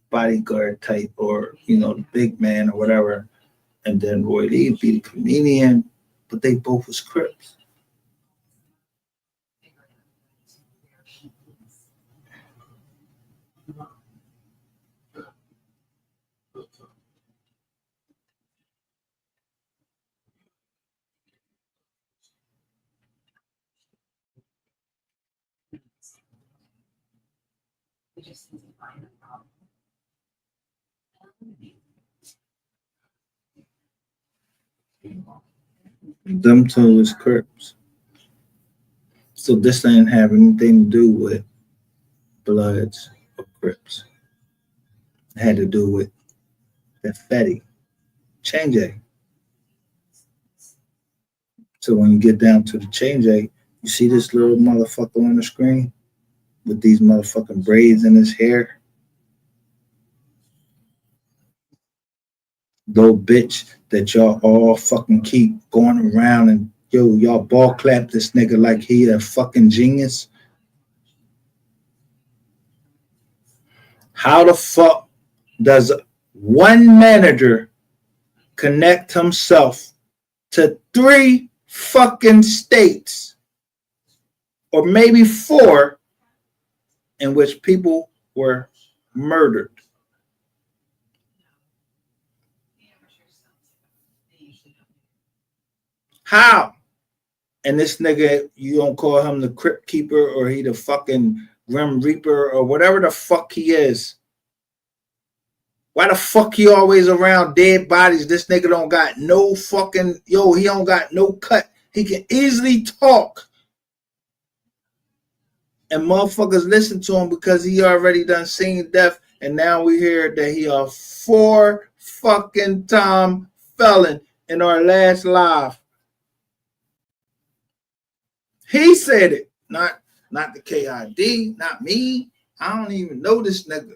Speaker 1: bodyguard type or, the big man or whatever. And then Roy Lee would be the comedian, but they both was Crips. Them two is Crips. So this didn't have anything to do with Bloods or Crips. It had to do with the Fetty. Change A. So when you get down to the Change A, you see this little motherfucker on the screen with these motherfucking braids in his hair? Little bitch that y'all all fucking keep going around and y'all ball clap this nigga like he a fucking genius. How the fuck does one manager connect himself to 3 fucking states or maybe 4 in which people were murdered? How? And this nigga, you don't call him the Crypt Keeper or he the fucking Grim Reaper or whatever the fuck he is. Why the fuck he always around dead bodies? This nigga don't got no fucking, he don't got no cut. He can easily talk, and motherfuckers listen to him because he already done seen death, and now we hear that he a 4 fucking time felon in our last live. He said it, not the KID, not me. I don't even know this nigga.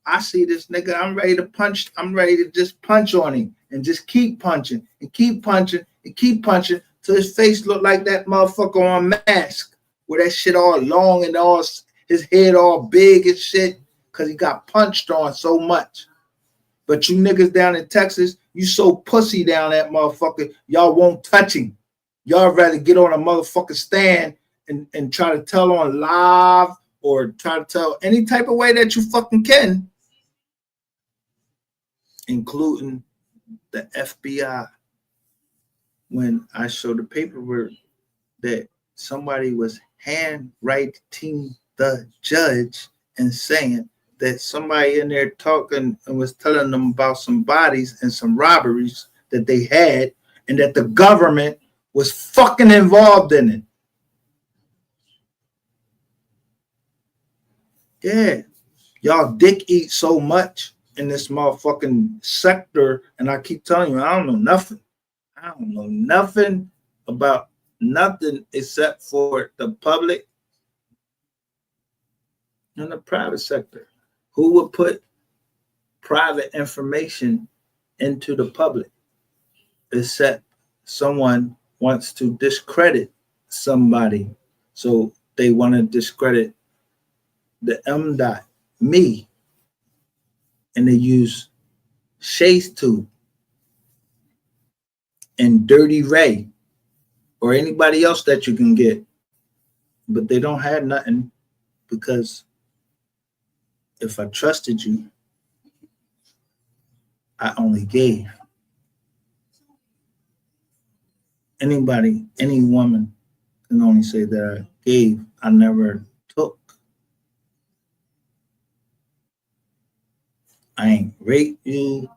Speaker 1: I see this nigga, I'm ready to punch. I'm ready to just punch on him and just keep punching and keep punching and keep punching till his face look like that motherfucker on Mask, where that shit all long and all his head all big and shit, because he got punched on so much. But you niggas down in Texas, you so pussy down that motherfucker, y'all won't touch him. Y'all rather get on a motherfucking stand and try to tell on live or try to tell any type of way that you fucking can, including the FBI. When I showed the paperwork that somebody was handwriting the judge and saying that somebody in there talking and was telling them about some bodies and some robberies that they had, and that the government was fucking involved in it. Yeah, y'all dick eat so much in this motherfucking sector, and I keep telling you, I don't know nothing. I don't know nothing about nothing except for the public and the private sector. Who would put private information into the public except someone wants to discredit somebody? So they want to discredit the M dot, me, and they use Shay's Tube and Dirty Ray or anybody else that you can get, but they don't have nothing, because if I trusted you, I only gave. Anybody, any woman can only say that I gave, I never took. I ain't raped you,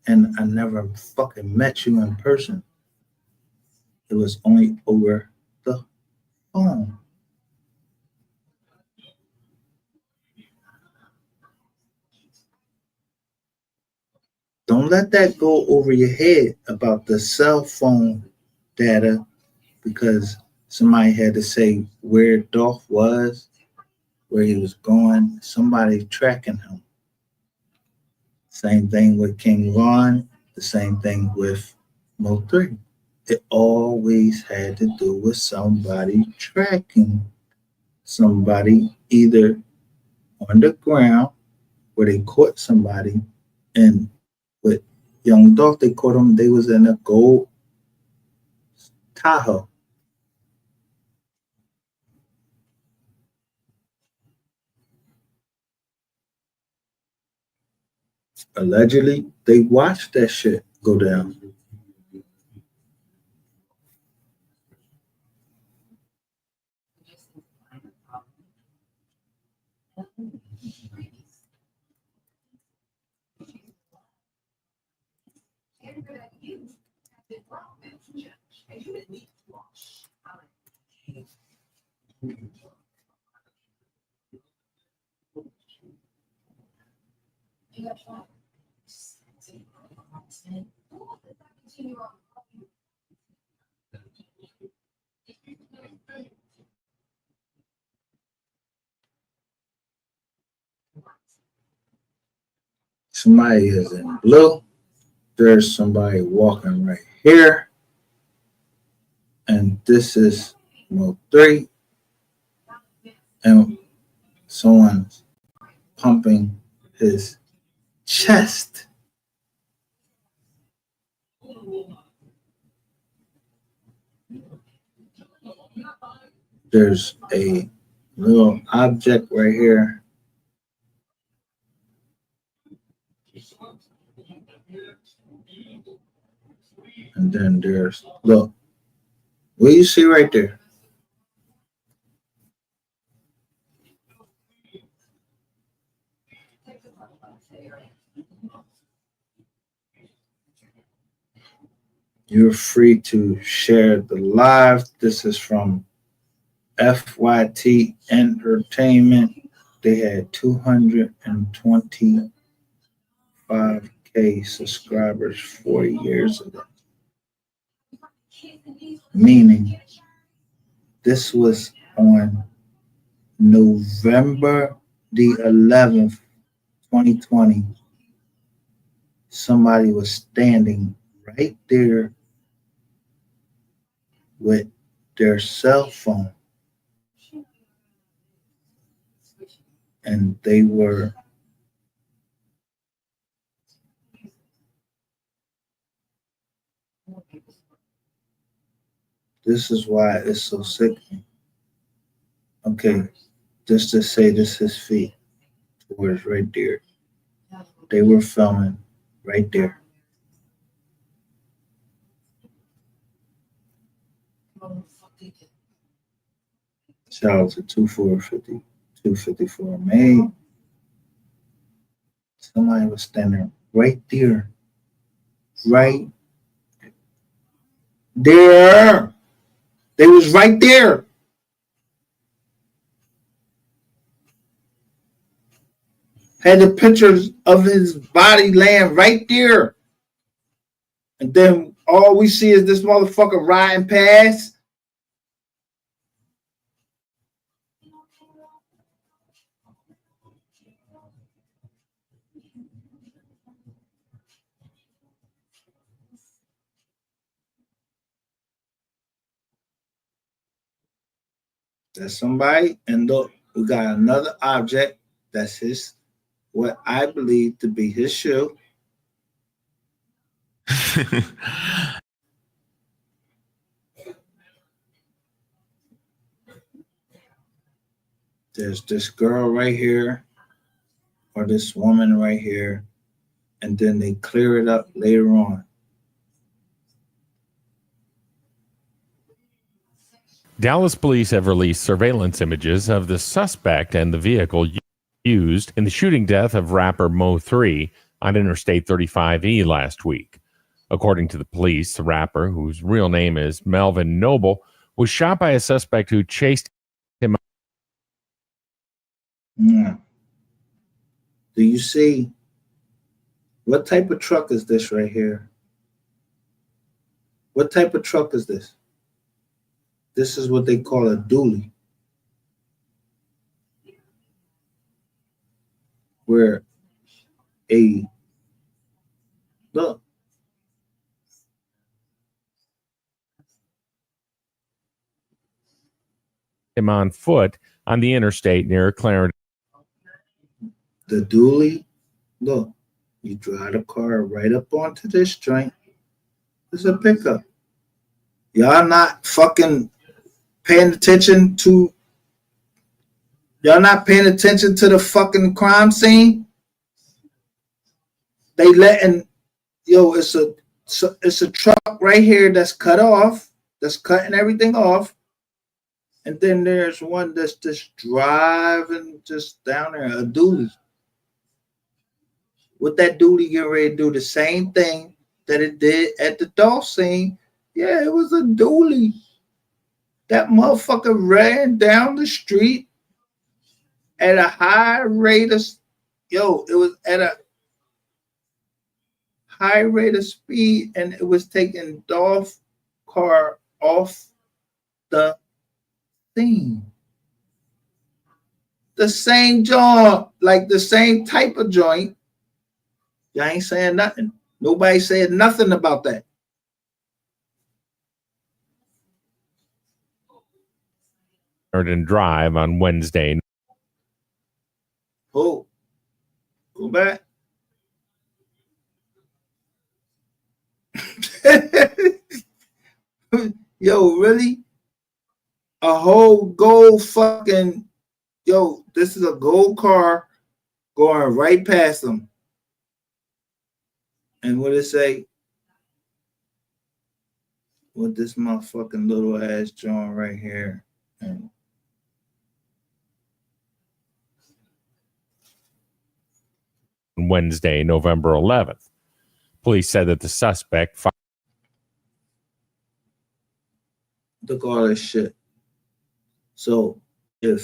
Speaker 1: and I never fucking met you in person. It was only over the phone. Don't let that go over your head about the cell phone data, because somebody had to say where Dolph was, where he was going, somebody tracking him. Same thing with King Von, the same thing with MO3. It always had to do with somebody tracking somebody, either on the ground where they caught somebody, and with Young Dolph, they caught him, they was in a gold Tahoe. Allegedly, they watched that shit go down. Somebody is in blue. There's somebody walking right here. And this is MO3. And someone's pumping his chest. There's a little object right here. And then there's, look, what you see right there? You're free to share the live. This is from FYT Entertainment. They had 225K subscribers 4 years ago. Meaning, this was on November the 11th, 2020. Somebody was standing right there with their cell phone, and they were this is why it's so sickening. Okay, just to say this is feet towards right there. They were filming right there. Shout out to 254 May. Somebody was standing right there. Right there. They was right there. Had the pictures of his body laying right there. And then all we see is this motherfucker riding past. That's somebody. And look, we got another object. That's his, what I believe to be his shoe. There's this girl right here, or this woman right here, and then they clear it up later on.
Speaker 10: Dallas police have released surveillance images of the suspect and the vehicle used in the shooting death of rapper MO3 on Interstate 35E last week. According to the police, the rapper, whose real name is Melvin Noble, was shot by a suspect who chased him.
Speaker 1: Yeah. Do you see what type of truck is this right here? What type of truck is this? This is what they call a dually. Where look.
Speaker 10: Him on foot on the interstate near Clarendon.
Speaker 1: The dually, look, you drive the car right up onto this joint. It's a pickup. Y'all not fucking paying attention to, y'all not paying attention to the fucking crime scene? They letting, it's a truck right here that's cut off, that's cutting everything off. And then there's one that's just driving just down there, a dually. What that dually get ready to do? The same thing that it did at the Dolph scene. Yeah, it was a dually. That motherfucker ran down the street at a high rate of, it was at a high rate of speed, and it was taking Dolph car off the scene. The same joint, like the same type of joint. Y'all ain't saying nothing. Nobody said nothing about that.
Speaker 10: Drive on Wednesday.
Speaker 1: Oh, go back. Yo, really? A whole gold fucking, this is a gold car going right past them. And what it say? With this motherfucking little ass joint right here. And
Speaker 10: Wednesday, November 11th. Police said that the suspect
Speaker 1: Look all this shit. So do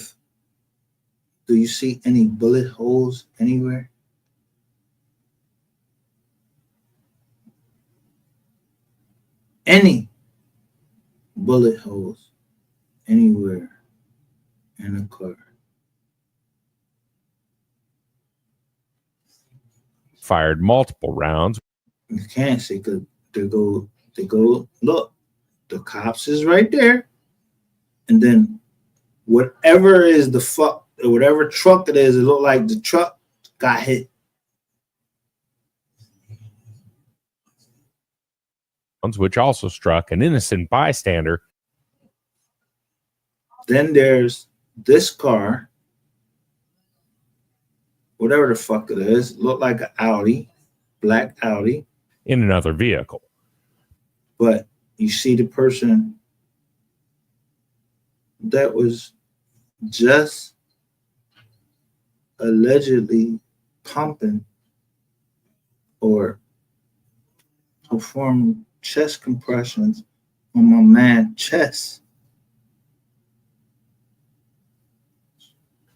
Speaker 1: you see any bullet holes anywhere? Any bullet holes anywhere in the car?
Speaker 10: Fired multiple rounds.
Speaker 1: You can't see because they go, look, the cops is right there. And then whatever is whatever truck it is, it looked like the truck got hit.
Speaker 10: Which also struck an innocent bystander.
Speaker 1: Then there's this car, whatever the fuck it is, looked like an Audi, black Audi.
Speaker 10: In another vehicle.
Speaker 1: But you see the person that was just allegedly pumping or performing chest compressions on my man's chest.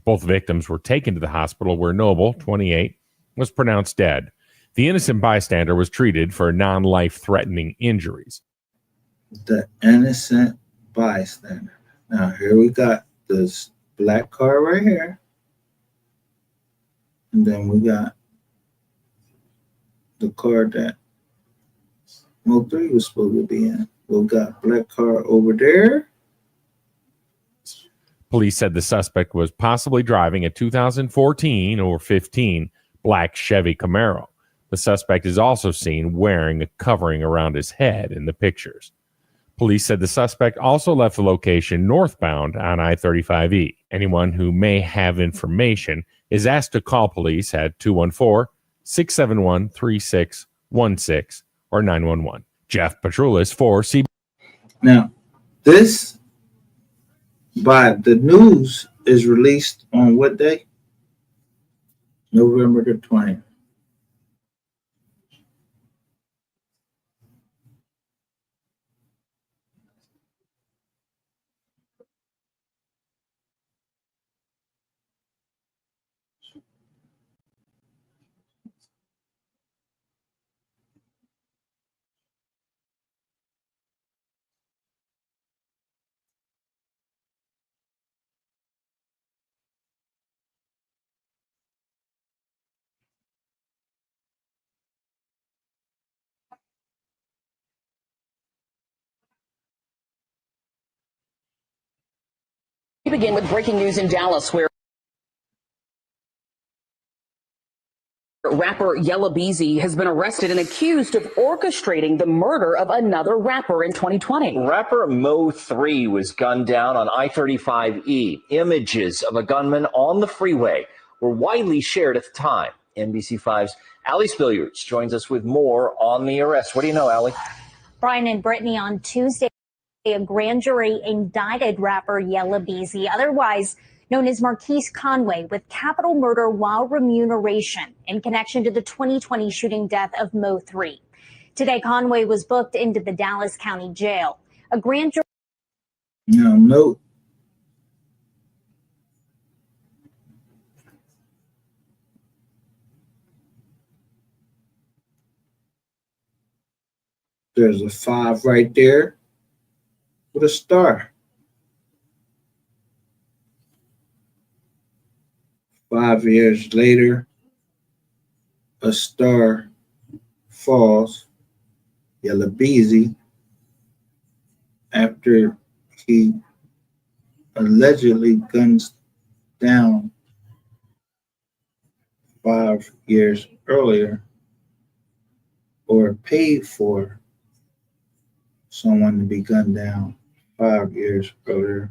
Speaker 10: Both victims were taken to the hospital where Noble, 28, was pronounced dead. The innocent bystander was treated for non-life-threatening injuries.
Speaker 1: The innocent bystander. Now here we got this black car right here. And then we got the car that MO3 was supposed to be in. We got black car over there.
Speaker 10: Police said the suspect was possibly driving a 2014 or 15 black Chevy Camaro. The suspect is also seen wearing a covering around his head in the pictures. Police said the suspect also left the location northbound on I-35E. Anyone who may have information is asked to call police at 214-671-3616 or 911. Jeff Petroulis for CB.
Speaker 1: Now, this by the news is released on what day? November the 20th.
Speaker 11: We begin with breaking news in Dallas, where rapper Yella Beezy has been arrested and accused of orchestrating the murder of another rapper in 2020.
Speaker 12: Rapper MO3 was gunned down on I-35E. Images of a gunman on the freeway were widely shared at the time. NBC5's Allie Spilliards joins us with more on the arrest. What do you know, Allie?
Speaker 13: Brian and Brittany, on Tuesday, a grand jury indicted rapper Yella Beezy, otherwise known as Marquise Conway, with capital murder while remuneration in connection to the 2020 shooting death of MO3. Today, Conway was booked into the Dallas County Jail. A grand jury.
Speaker 1: Now, note there's a 5 right there with a star. 5 years later, a star falls. Yella Beezy, after he allegedly guns down 5 years earlier, or paid for someone to be gunned down 5 years earlier,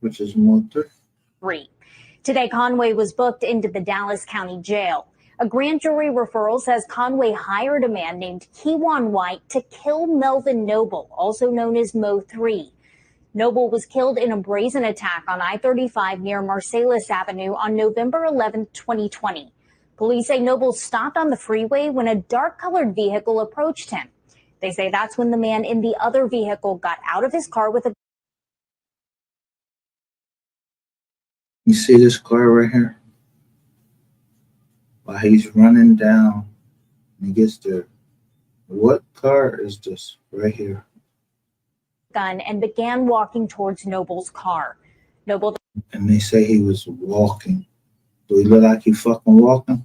Speaker 1: which is MO3.
Speaker 13: Today, Conway was booked into the Dallas County Jail. A grand jury referral says Conway hired a man named Kewan White to kill Melvin Noble, also known as Mo3. Noble was killed in a brazen attack on I-35 near Marsalis Avenue on November 11, 2020. Police say Noble stopped on the freeway when a dark-colored vehicle approached him. They say that's when the man in the other vehicle got out of his car with a
Speaker 1: You see this car right here? While he's running down and he gets there. What car is this right here?
Speaker 13: Gun and began walking towards Noble's car. Noble.
Speaker 1: And they say he was walking. Do he look like he fucking walking?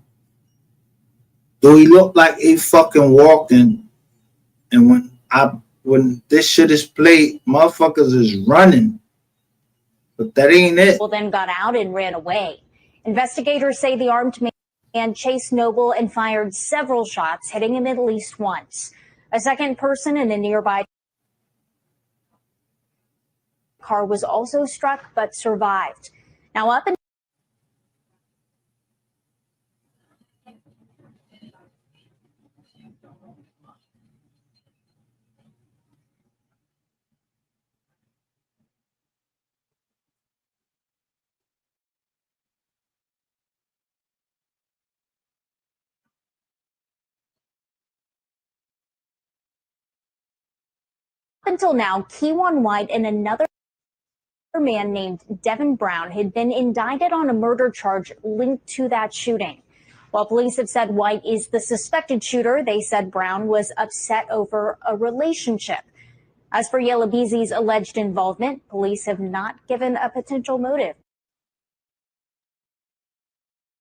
Speaker 1: Do he look like he fucking walking? And when this shit is played, motherfuckers is running. But that ain't it.
Speaker 13: Noble then got out and ran away. Investigators say the armed man chased Noble and fired several shots, hitting him at least once. A second person in a nearby car was also struck but survived. Now up until now, Keywan White and another man named Devin Brown had been indicted on a murder charge linked to that shooting. While police have said White is the suspected shooter, they said Brown was upset over a relationship. As for Yelabeezy's alleged involvement, police have not given a potential motive.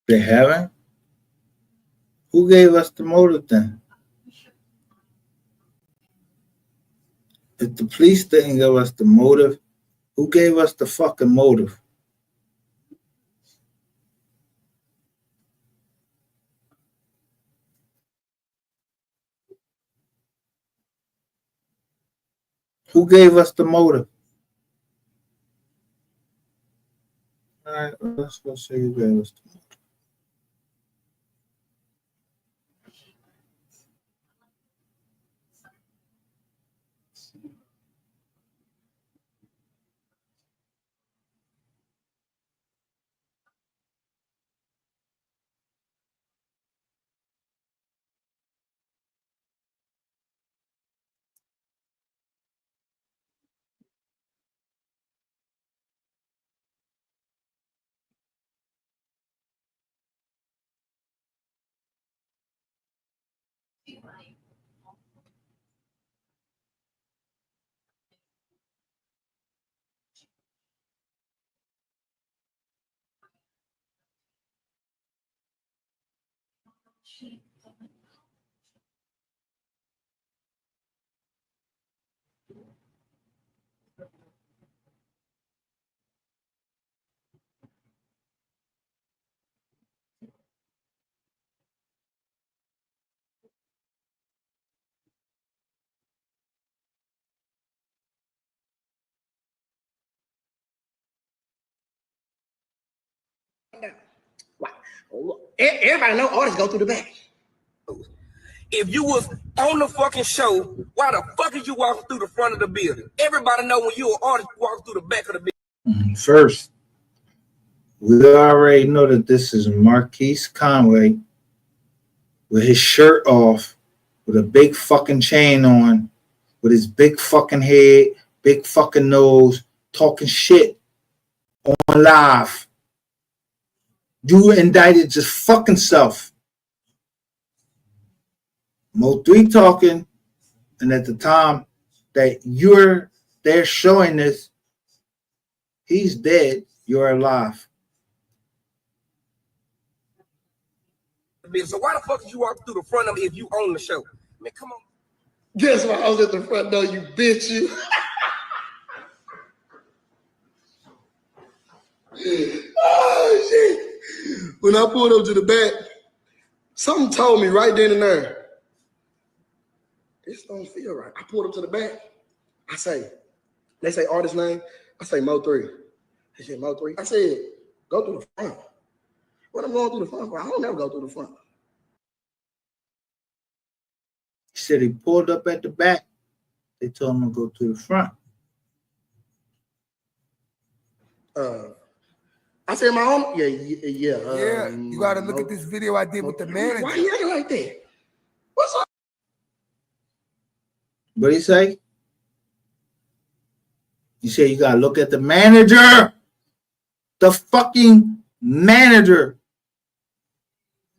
Speaker 1: They haven't? Who gave us the motive then? If the police didn't give us the motive, who gave us the fucking motive? Who gave us the motive? All right, let's go see who gave us the motive.
Speaker 14: Everybody know artists go through the back. If you was on the fucking show, why the fuck is you walking through the front of the building? Everybody know when you an artist, you walk through the back of the building.
Speaker 1: First, we already know that this is Marquise Conway with his shirt off, with a big fucking chain on, with his big fucking head, big fucking nose, talking shit on live. You indicted your fucking self. MO3 talking, and at the time that they're showing this, he's dead, you're alive.
Speaker 14: So why the fuck is you walking through the front of it if you own the show? Man, come on.
Speaker 8: Guess why I was at the front door, you bitch, you. Oh, shit. When I pulled up to the back, something told me right then and there, this don't feel right. I pulled up to the back. They say artist name. I say MO3. They said MO3. I said, go through the front. What I'm going through the front for? I don't never go through the front.
Speaker 1: He said he pulled up at the back. They told him to go to the front.
Speaker 8: I said my own. Yeah.
Speaker 14: You gotta look at this video I did with the manager.
Speaker 8: Why you acting like that? What's up?
Speaker 1: What'd he say? You said you gotta look at the manager. The fucking manager.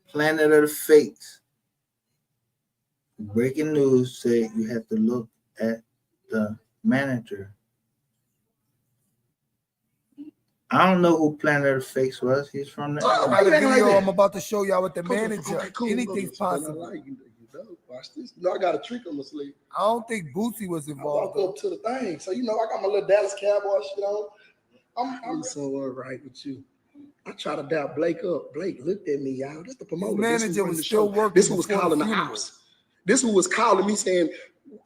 Speaker 1: Planet of the Fakes. Breaking news said you have to look at the manager. I don't know who Planet of the Fakes was. He's from the.
Speaker 8: Why you acting like
Speaker 15: video
Speaker 8: that?
Speaker 15: I'm about to show y'all with the
Speaker 8: Okay,
Speaker 15: manager.
Speaker 8: okay, cool.
Speaker 15: Anything's
Speaker 8: Look, I
Speaker 15: possible.
Speaker 8: like you. Watch this. I got a trick on my sleeve.
Speaker 15: I don't think Bootsy was
Speaker 8: I
Speaker 15: involved.
Speaker 8: walk up to the thing, so I got my little Dallas Cowboy shit on. I'm so all right with you. I try to doubt Blake up. Blake looked at me, y'all. This the promoter.
Speaker 15: His manager was still working.
Speaker 8: This who was
Speaker 15: before
Speaker 8: calling the
Speaker 15: funeral.
Speaker 8: house. This who was calling me saying,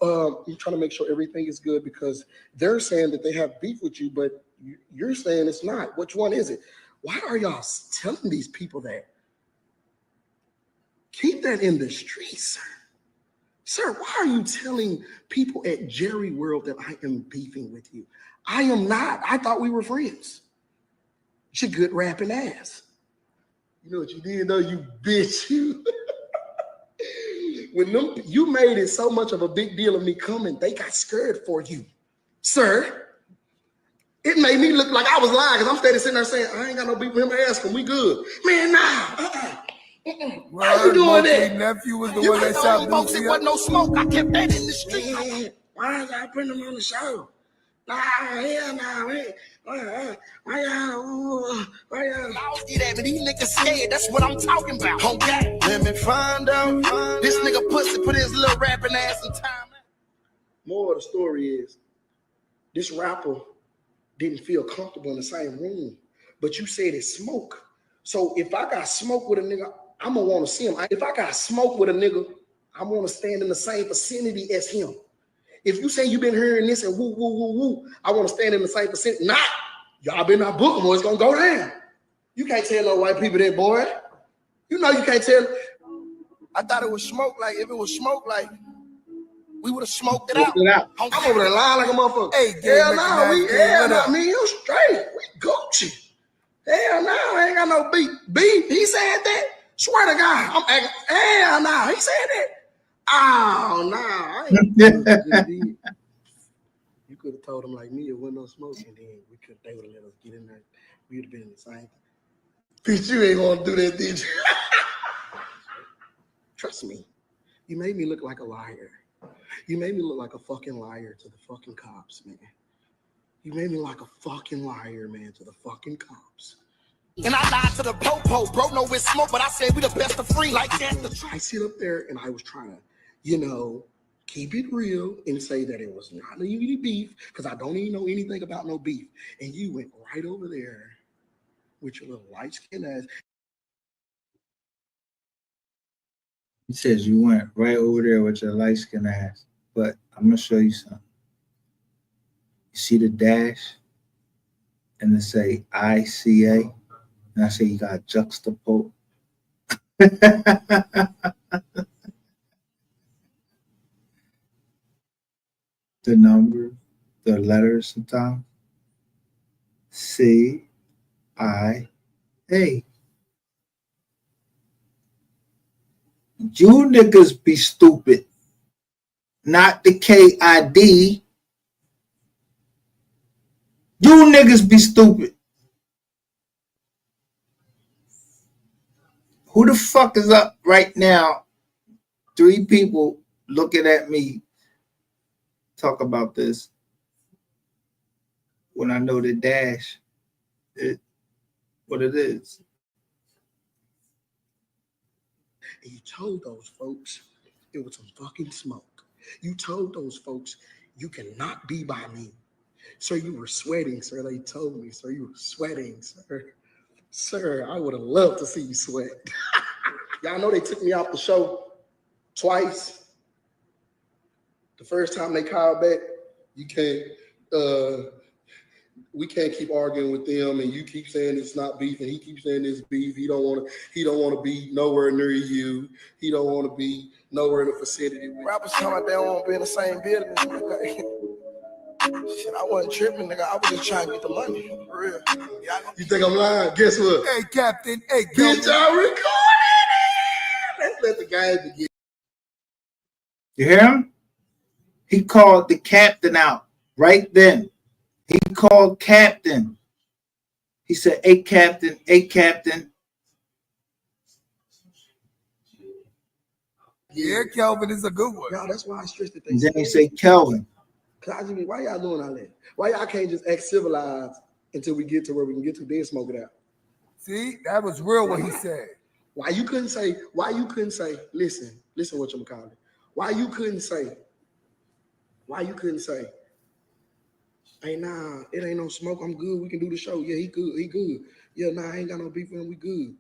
Speaker 8: I'm trying to make sure everything is good because they're saying that they have beef with you, but you're saying it's not. Which one is it? Why are y'all telling these people that? Keep that in the streets, sir. Sir, why are you telling people at Jerry World that I am beefing with you? I am not. I thought we were friends. You're good rapping ass. You know what you did though, you bitch, you. When you made it so much of a big deal of me coming, they got scared for you, sir. It made me look like I was lying because I'm steady sitting there saying, I ain't got no beef with him. Ask him, we good. Man, nah. Why you doing that?
Speaker 15: Nephew was the
Speaker 8: You
Speaker 15: one that shot
Speaker 8: folks, it
Speaker 15: Bootsy
Speaker 8: wasn't
Speaker 15: up.
Speaker 8: no smoke. I kept that in the street. Man, why y'all putting them on the show? Nah, hell nah, man. Why y'all lost it at me? These niggas scared. That's what I'm talking about. Okay. Let me find out. This nigga pussy put his little rapping ass in time. More of the story is this rapper didn't feel comfortable in the same room, but you said it's smoke. So if I got smoke with a nigga, I'm gonna want to see him. If I got smoke with a nigga, I want to stand in the same vicinity as him. If you say you've been hearing this and woo, woo, woo, woo, I want to stand in the same vicinity. Nah, y'all been not booking, boy. It's gonna go down. You can't tell no white people that, boy. You know you can't tell. I thought it was smoke. Like if it was smoke, like we would have smoked it out. I'm over there lying like a motherfucker.
Speaker 15: Hey,
Speaker 8: hell no, hell no. Me and you straight. We Gucci. Hell no, I ain't got no beef. Beef? He said that? Swear to God. I'm acting. Hell no, he said that. Oh no, I ain't. You could have told him like me, it wasn't no smoke, and then they would have let us get in there. We would have been in the same thing. Bitch, you ain't gonna do that, did you? Trust me, you made me look like a liar. You made me look like a fucking liar to the fucking cops, man. You made me like a fucking liar, man, to the fucking cops. And I lied to the po-po, bro, no it's smoke, but I said we the best of free, like that. I sit up there and I was trying to, keep it real and say that it was not any beef, because I don't even know anything about no beef. And you went right over there with your little light-skinned ass.
Speaker 1: He says you went right over there with your light skin ass. But I'm gonna show you something. You see the dash? And it say ICA. And I say you got juxtapose. The number, the letters sometimes. CIA. You niggas be stupid. Not the KID. You niggas be stupid. Who the fuck is up right now? 3 people looking at me talk about this when I know the dash, what it is.
Speaker 8: And you told those folks it was some fucking smoke. You told those folks you cannot be by me. Sir, you were sweating, sir. They told me, sir, you were sweating, sir. Sir, I would have loved to see you sweat. Y'all know they took me off the show twice. The first time they called back, we can't keep arguing with them, and you keep saying it's not beef, and he keeps saying it's beef. He don't want to be nowhere near you. He don't want to be nowhere in the vicinity. Rappers talking about they don't want to be in the same building. Shit, I wasn't tripping, nigga. I was just trying to get the money. For real. You think I'm lying? Guess what?
Speaker 15: Hey, Captain. Hey,
Speaker 8: Bitch, I recorded it. Let's let the game begin.
Speaker 1: You hear him? He called the captain out right then. He called captain. He said, "Hey, Captain, hey, Captain."
Speaker 15: Yeah, Kelvin is a good one.
Speaker 8: Y'all, that's why I stress that they
Speaker 1: And then he say, "Kelvin."
Speaker 8: Why y'all doing all that? Why y'all can't just act civilized until we get to where we can get to, then smoke it out?
Speaker 15: See, that was real what he said.
Speaker 8: Why you couldn't say, listen what you're calling it. Why you couldn't say, hey, nah, it ain't no smoke, I'm good, we can do the show. Yeah, he good. Yeah, nah, I ain't got no beef with him, we good.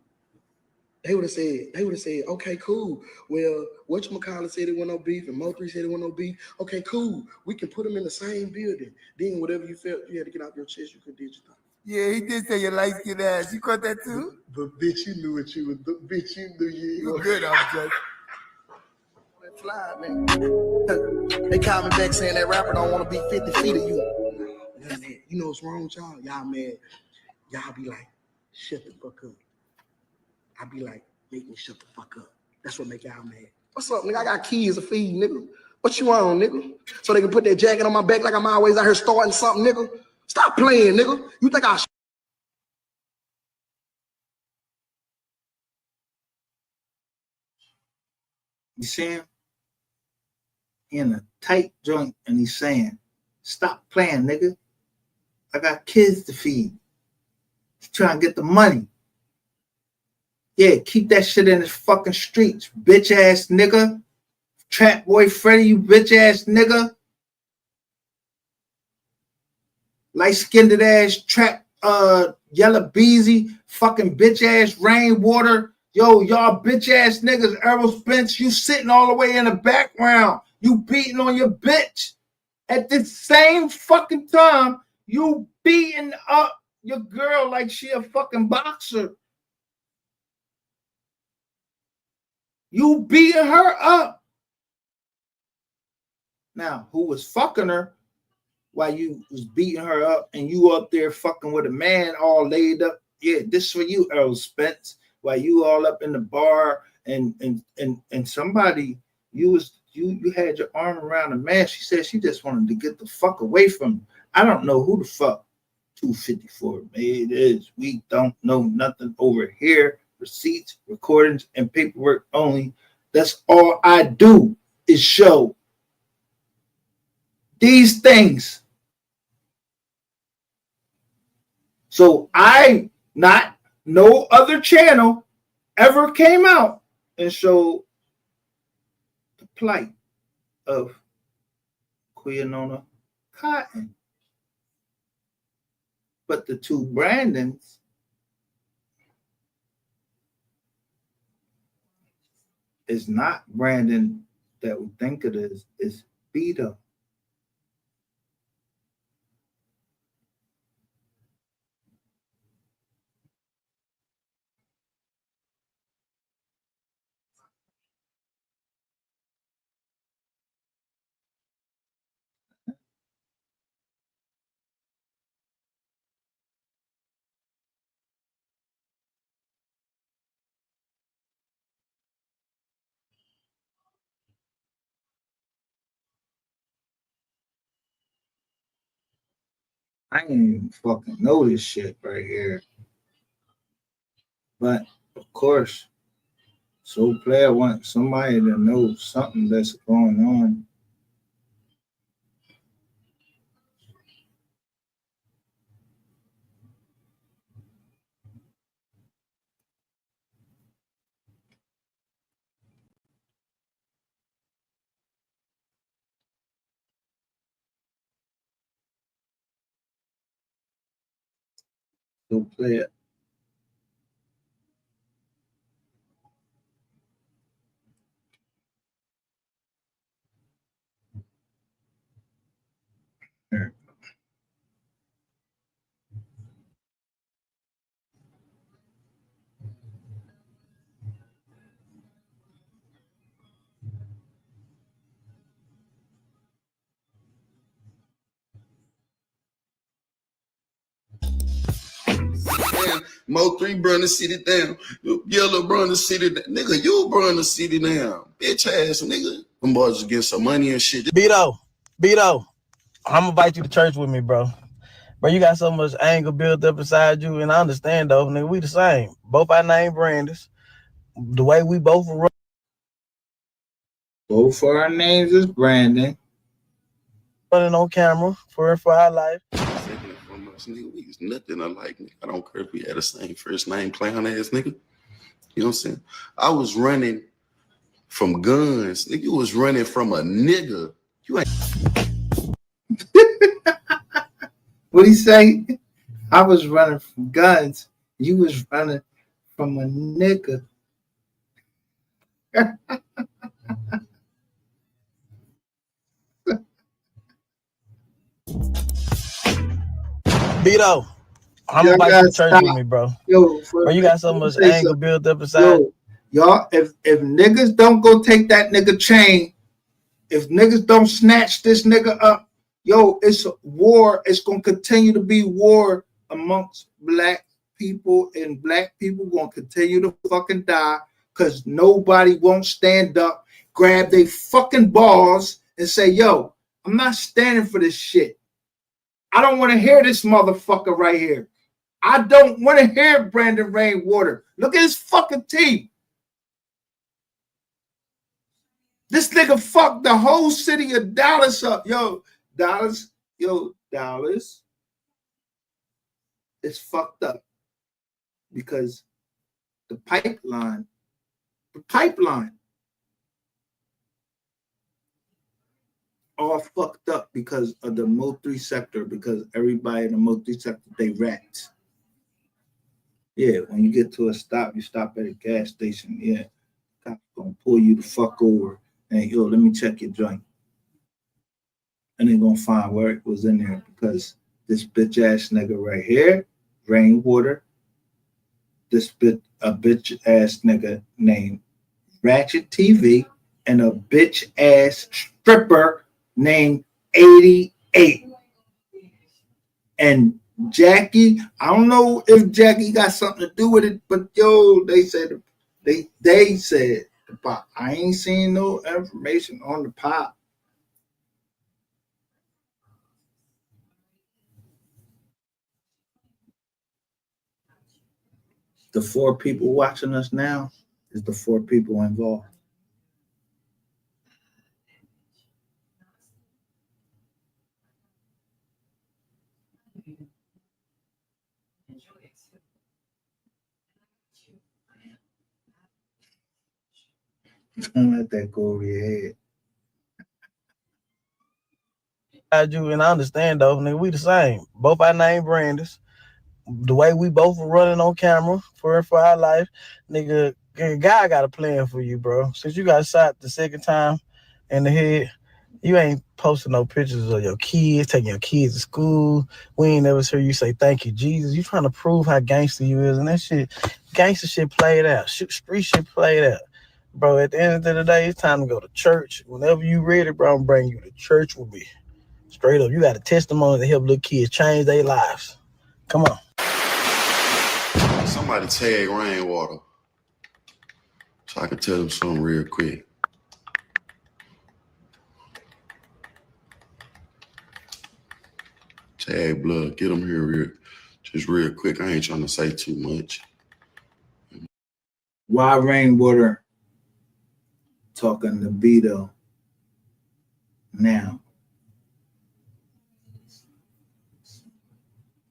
Speaker 8: They would have said, okay, cool. Well, whatchamacallit said it wasn't no beef, and MO3 said it wasn't no beef. Okay, cool. We can put them in the same building. Then whatever you felt you had to get out your chest, you could do your thing.
Speaker 15: Yeah, he did say your light-skinned ass. You caught that too?
Speaker 8: But bitch, you knew what you was doing. Bitch, you knew
Speaker 15: you good, I'm just.
Speaker 8: Fly, man. They call me back saying that rapper don't want to be 50 feet of you. You know what's wrong with y'all? Y'all mad. Y'all be like, shut the fuck up. I be like, make me shut the fuck up. That's what make y'all mad. What's up, nigga? I got kids to feed, nigga. What you on, nigga? So they can put that jacket on my back like I'm always out here starting something, nigga. Stop playing, nigga. You think I
Speaker 1: You see him in a tight joint, and he's saying, "Stop playing, nigga. I got kids to feed." He's trying to get the money. Yeah, keep that shit in the fucking streets, bitch ass nigga. Trap boy Freddy, you bitch ass nigga. Light skinned ass trap yellow beezy, fucking bitch ass rainwater. Yo, y'all bitch ass niggas, Errol Spence, you sitting all the way in the background. You beating on your bitch. At the same fucking time, you beating up your girl like she a fucking boxer. You beating her up. Now, who was fucking her while you was beating her up and you up there fucking with a man all laid up? Yeah, this for you, Errol Spence. While you all up in the bar and somebody, you had your arm around a man. She said she just wanted to get the fuck away from you. I don't know who the fuck 254 made is. We don't know nothing over here. Receipts, recordings, and paperwork only. That's all I do is show these things. So no other channel ever came out and showed the plight of Quianona Cotton. But the two Brandons is not Brandon that we think it is. It's Beto. I didn't even fucking know this shit right here. But of course, Soul Player wants somebody to know something that's going on. Soul Player.
Speaker 7: MO3 burn the city down. Yellow burn the city down. Nigga, you burn the city down. Bitch ass nigga. Them boys just get some money and shit.
Speaker 14: Beto, I'm gonna invite you to church with me, bro.
Speaker 16: Bro, you got so much anger built up inside you, and I understand though, nigga. We the same. Both our name Brandis. The way we both run.
Speaker 1: Both of our names is Brandon.
Speaker 16: Running on camera for our life.
Speaker 7: Nigga, we is nothing alike. Nigga. I don't care if we had the same first name, clown ass nigga. You know what I'm saying? I was running from guns. Nigga, you was running from a nigga. You ain't.
Speaker 1: What he say? I was running from guns. You was running from a nigga.
Speaker 16: Beto, I'm
Speaker 1: Y'all
Speaker 16: invite you
Speaker 1: gotta
Speaker 16: to church
Speaker 1: stop.
Speaker 16: with me, bro.
Speaker 1: Yo,
Speaker 16: Bro, you got so much
Speaker 1: say
Speaker 16: anger
Speaker 1: something.
Speaker 16: built up inside.
Speaker 1: Yo, y'all, if niggas don't go take that nigga chain, if niggas don't snatch this nigga up, yo, it's a war. It's gonna continue to be war amongst black people, and black people gonna continue to fucking die because nobody won't stand up, grab they fucking balls, and say, yo, I'm not standing for this shit. I don't want to hear this motherfucker right here. I don't want to hear Brandon Rainwater. Look at his fucking teeth. This nigga fucked the whole city of Dallas up. Dallas is fucked up because the pipeline all fucked up because of the MO3 sector, because everybody in the MO3 sector, they rats. Yeah, when you get to a stop, you stop at a gas station. Yeah, cops gonna pull you the fuck over and yo, let me check your joint. And they're gonna find where it was in there because this bitch ass nigga right here, Rainwater, a bitch ass nigga named Ratchet TV, and a bitch ass stripper named 88. And Jackie, I don't know if Jackie got something to do with it, but yo, they said the pop. I ain't seen no information on the pop. The 4 people watching us now is the 4 people involved. Don't let that go over your head.
Speaker 16: You, and I understand though, nigga. We the same. Both our name Brandis. The way we both were running on camera for our life, nigga. God got a plan for you, bro. Since you got shot the second time in the head, you ain't posting no pictures of your kids, taking your kids to school. We ain't never heard you say thank you, Jesus. You trying to prove how gangster you is, and that shit, gangster shit played out. Street shit played out. Bro, at the end of the day, it's time to go to church. Whenever you ready, bro, I'm bringing you to church with me. Straight up, you got a testimony to help little kids change their lives. Come on.
Speaker 7: Somebody tag Rainwater so I can tell him something real quick. Tag Blood, get him here real quick. I ain't trying to say too much.
Speaker 1: Why Rainwater talking to Beto now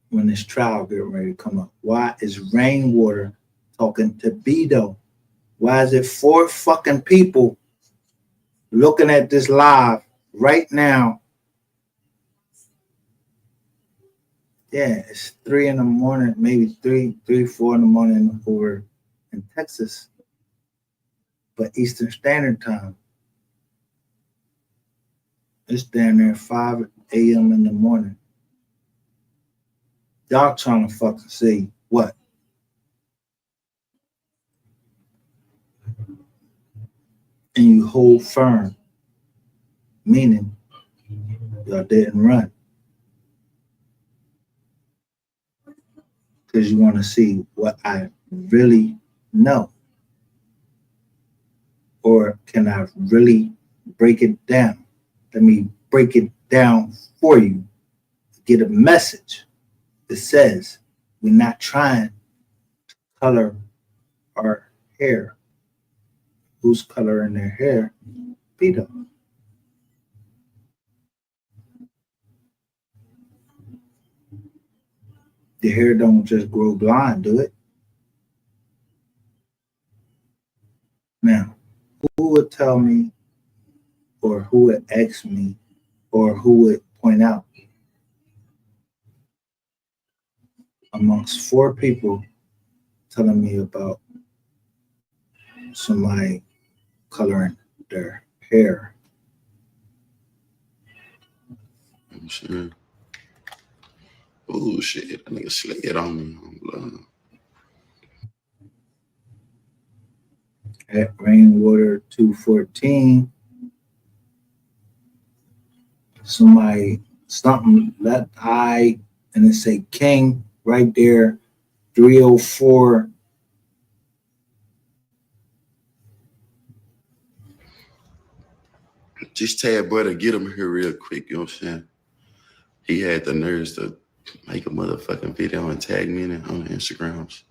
Speaker 1: when this trial getting ready to come up? Why is Rainwater talking to Beto? Why is it 4 fucking people looking at this live right now? Yeah, it's 3 in the morning, maybe 3, 4 in the morning over in Texas, but Eastern Standard Time. It's down there 5 a.m. in the morning. Y'all trying to fucking see what? And you hold firm, meaning y'all didn't run. Because you want to see what I really know. Or can I really break it down? Let me break it down for you. Get a message. It says we're not trying to color our hair. Who's coloring their hair? Peter. The hair don't just grow blonde, do it? Now, who would tell me, or who would ask me, or who would point out amongst 4 people telling me about somebody coloring their hair?
Speaker 7: I'm sure. Oh shit, that nigga slid on me.
Speaker 1: At Rainwater 214, somebody something left eye and it say King right there, 304.
Speaker 7: Just tag brother, get him here real quick, you know what I'm saying? He had the nerves to make a motherfucking video and tag me in it on the Instagrams.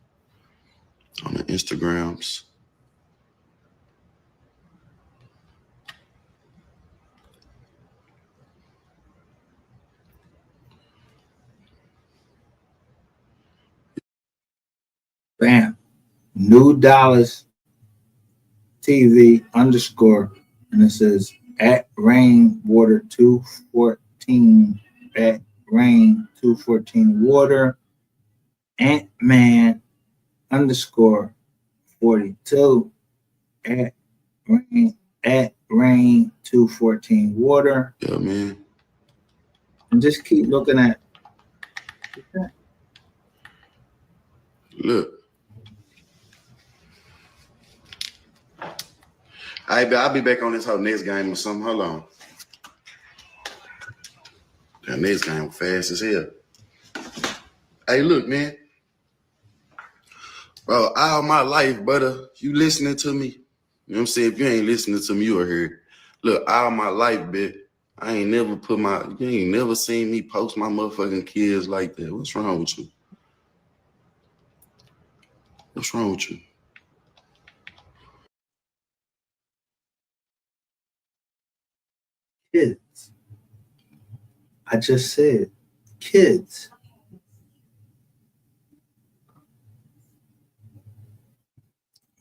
Speaker 1: Bam. New Dallas TV underscore, and it says at Rainwater 214, at Rain 214 Water, Ant-Man underscore 42, at Rain 214 Water.
Speaker 7: Yeah, man.
Speaker 1: And just keep looking at.
Speaker 7: Look. I'll be back on this whole next game or something. Hold on. That next game was fast as hell. Hey, look, man. Bro, all my life, brother, you listening to me? You know what I'm saying? If you ain't listening to me, you are here. Look, all my life, bitch, you ain't never seen me post my motherfucking kids like that. What's wrong with you? What's wrong with you?
Speaker 1: Kids. I just said kids.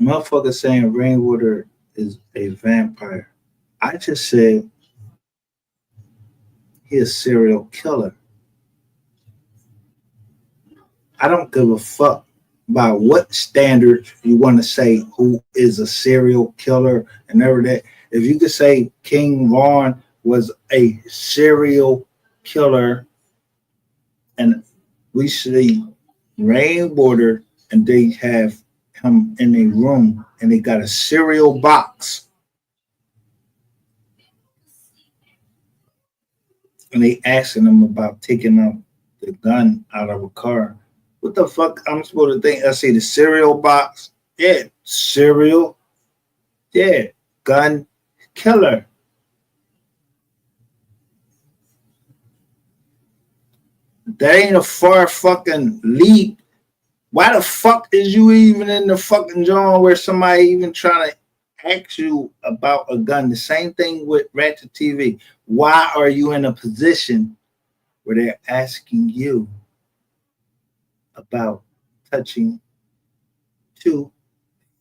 Speaker 1: Motherfucker saying Rainwater is a vampire. I just said he's a serial killer. I don't give a fuck by what standards you want to say who is a serial killer and everything. If you could say King Vaughn was a serial killer and we see Rainwater and they have him in a room and they got a cereal box and they asking him about taking out the gun out of a car. What the fuck I'm supposed to think? I see the cereal box. Yeah, cereal. Yeah, gun killer. That ain't a far fucking leap. Why the fuck is you even in the fucking zone where somebody even trying to ask you about a gun? The same thing with Ratchet TV. Why are you in a position where they're asking you about touching 2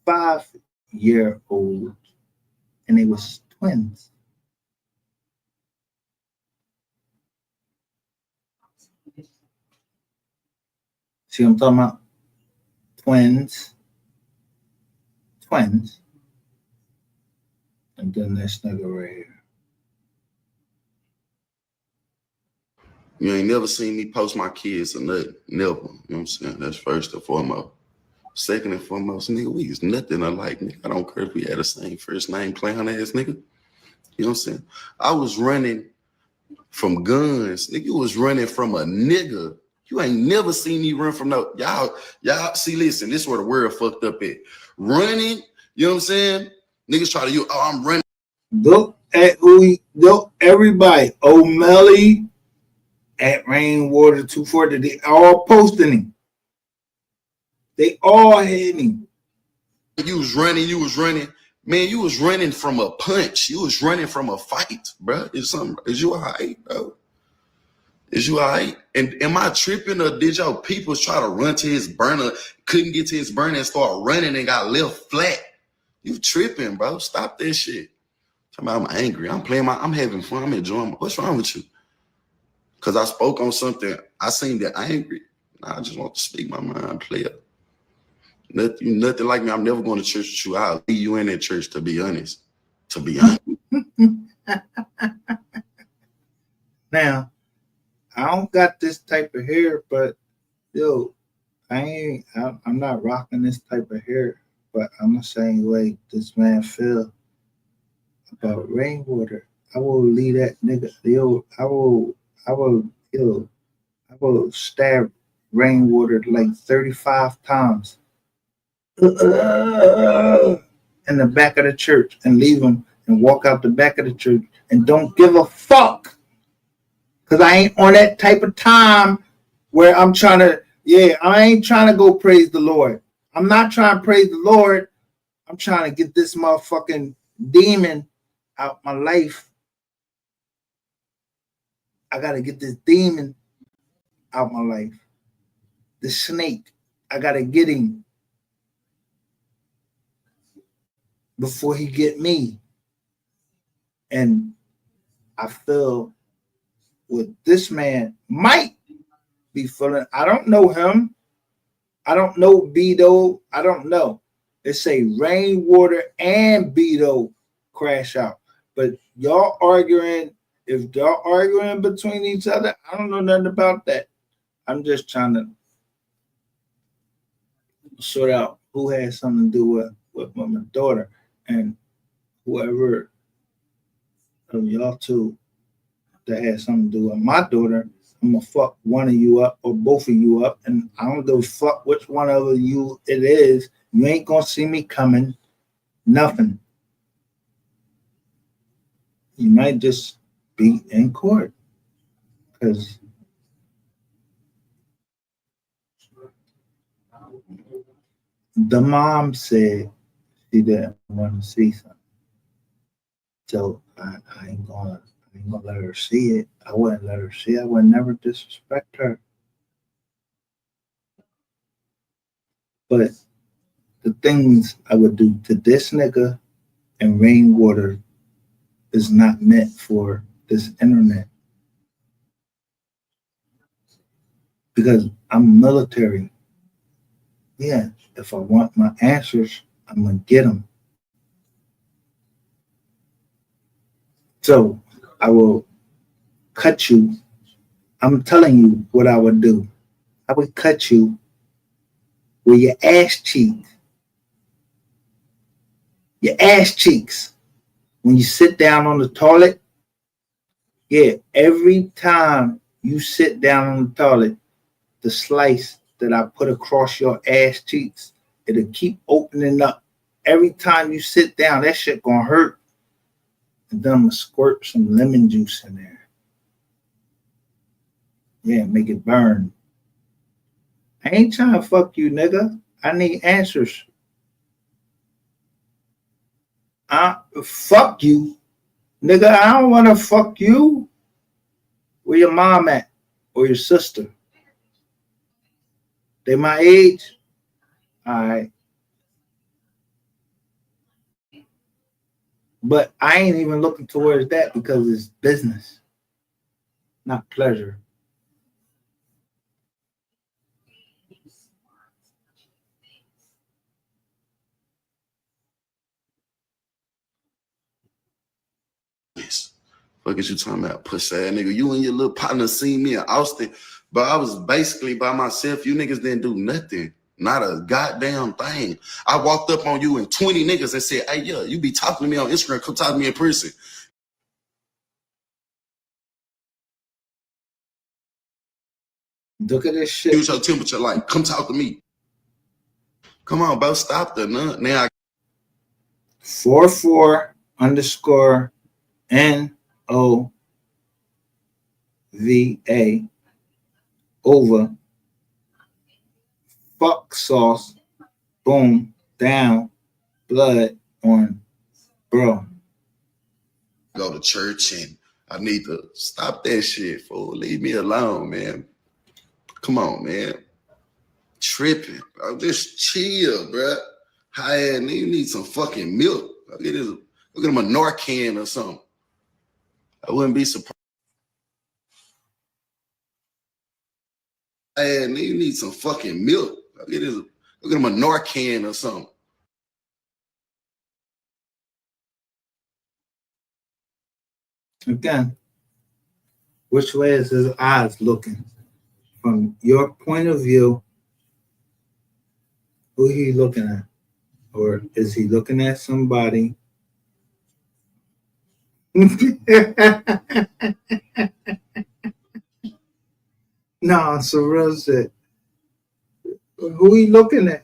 Speaker 1: 5-year-olds and they was twins? See what I'm talking about? Twins. And then this nigga right here.
Speaker 7: You ain't never seen me post my kids or nothing. Never. You know what I'm saying? That's first and foremost. Second and foremost, nigga, we is nothing alike, nigga. I don't care if we had the same first name, clown ass nigga. You know what I'm saying? I was running from guns. Nigga, you was running from a nigga. You ain't never seen me run from no y'all. See, listen, this is where the world fucked up at. Running, you know what I'm saying? Niggas try to I'm running.
Speaker 1: Look at everybody. O'Malley, at Rainwater 240. They all posting him. They all hitting him.
Speaker 7: You was running. Man, you was running from a punch. You was running from a fight, bro. Is you all right, bro? Is you all right? And am I tripping, or did y'all people try to run to his burner, couldn't get to his burner and start running and got left flat? You tripping, bro. Stop that shit. I'm angry. I'm having fun. I'm enjoying what's wrong with you? Because I spoke on something. I seemed that angry. Nah, I just want to speak my mind, player. Nothing like me. I'm never going to church with you. I'll leave you in that church, to be honest.
Speaker 1: Now, I don't got this type of hair, but yo, I'm not rocking this type of hair, but I'm the same way this man feel about Rainwater. I will leave that nigga. Yo, I will stab Rainwater like 35 times in the back of the church and leave him and walk out the back of the church and don't give a fuck. Cause I ain't on that type of time where I'm trying to, I ain't trying to go praise the Lord. I'm not trying to praise the Lord. I'm trying to get this motherfucking demon out my life. I gotta get this demon out my life. The snake, I gotta get him before he get me. And I feel what this man might be feeling. I don't know him. I don't know Beto. I don't know. It say Rainwater and Beto crash out. But y'all arguing, if y'all arguing between each other, I don't know nothing about that. I'm just trying to sort out who has something to do with my daughter. And whoever of y'all two that has something to do with my daughter, I'm gonna fuck one of you up or both of you up, and I don't give a fuck which one of you it is. You ain't gonna see me coming. Nothing. You might just be in court because the mom said she didn't want to see something. So I ain't gonna let her see it. I wouldn't let her see it. I would never disrespect her. But the things I would do to this nigga and Rainwater is not meant for this internet. Because I'm military. Yeah, if I want my answers, I'm gonna get them. So I will cut you. I'm telling you what I would do. I would cut you with your ass cheeks. Your ass cheeks. When you sit down on the toilet, every time you sit down on the toilet, the slice that I put across your ass cheeks, it'll keep opening up. Every time you sit down, that shit gonna hurt. And then I'm gonna squirt some lemon juice in there. Yeah, make it burn. I ain't trying to fuck you, nigga. I need answers. Fuck you. Nigga, I don't want to fuck you. Where your mom at? Or your sister? They my age? All right. But I ain't even looking towards that because it's business, not pleasure.
Speaker 7: Fuck is you talking about, pussy ass nigga? You and your little partner seen me in Austin, but I was basically by myself. You niggas didn't do nothing. Not a goddamn thing. I walked up on you and 20 niggas and said, hey, you be talking to me on Instagram, come talk to me in person.
Speaker 1: Look at this shit.
Speaker 7: Use your temperature like, come talk to me. Come on, bro, stop the nut. Now
Speaker 1: 44_NO VA over fuck sauce, boom, down, blood on bro.
Speaker 7: Go to church and I need to stop that shit, fool. Leave me alone, man. Come on, man. Tripping, bro. Just chill, bro. High ass nigga, you need some fucking milk. Go get him a Narcan or something. I wouldn't be surprised. High ass nigga, you need some fucking milk. Go get him a Narcan or something.
Speaker 1: Again, which way is his eyes looking? From your point of view, who he looking at? Or is he looking at somebody? No, it's a real shit. Who he looking at?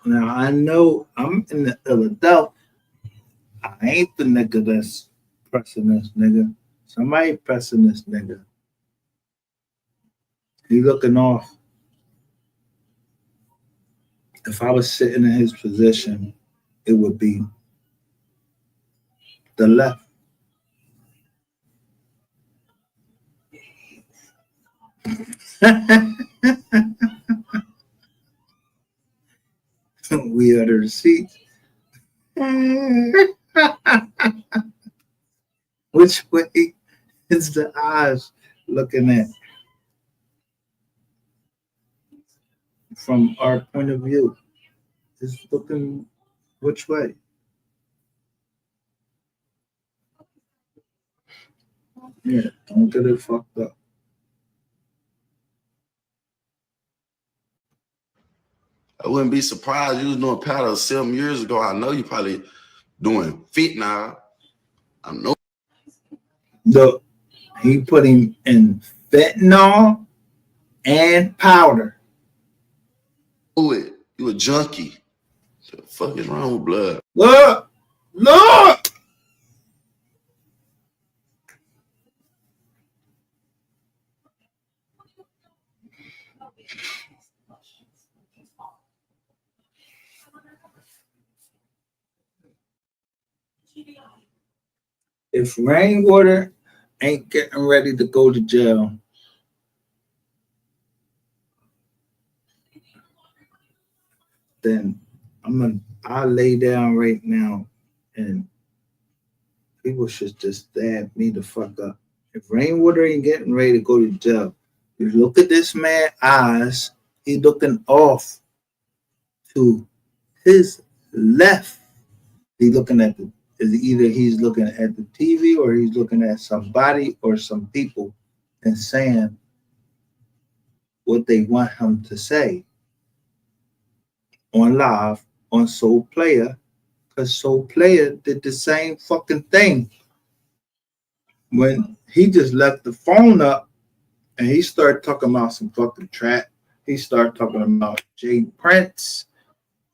Speaker 1: Now I know I'm in the Philadelphia. I ain't the nigga that's pressing this nigga. Somebody pressing this nigga. He looking off. If I was sitting in his position, it would be the left. We are the receipts. Which way is the eyes looking at? From our point of view, it's looking which way? Yeah, don't get it fucked up.
Speaker 7: I wouldn't be surprised you was doing powder 7 years ago. I know you probably doing fit now. I know.
Speaker 1: Look, he put him in fentanyl and powder.
Speaker 7: It. You a junkie. What the fuck is wrong with blood?
Speaker 1: Look! Look! If Rainwater ain't getting ready to go to jail, then I'll lay down right now and people should just stab me the fuck up. If Rainwater ain't getting ready to go to jail, you look at this man's eyes, he looking off to his left. He looking at either he's looking at the TV or he's looking at somebody or some people and saying what they want him to say on live on Soul Player, because Soul Player did the same fucking thing when he just left the phone up and he started talking about some fucking trap. He started talking about Jay Prince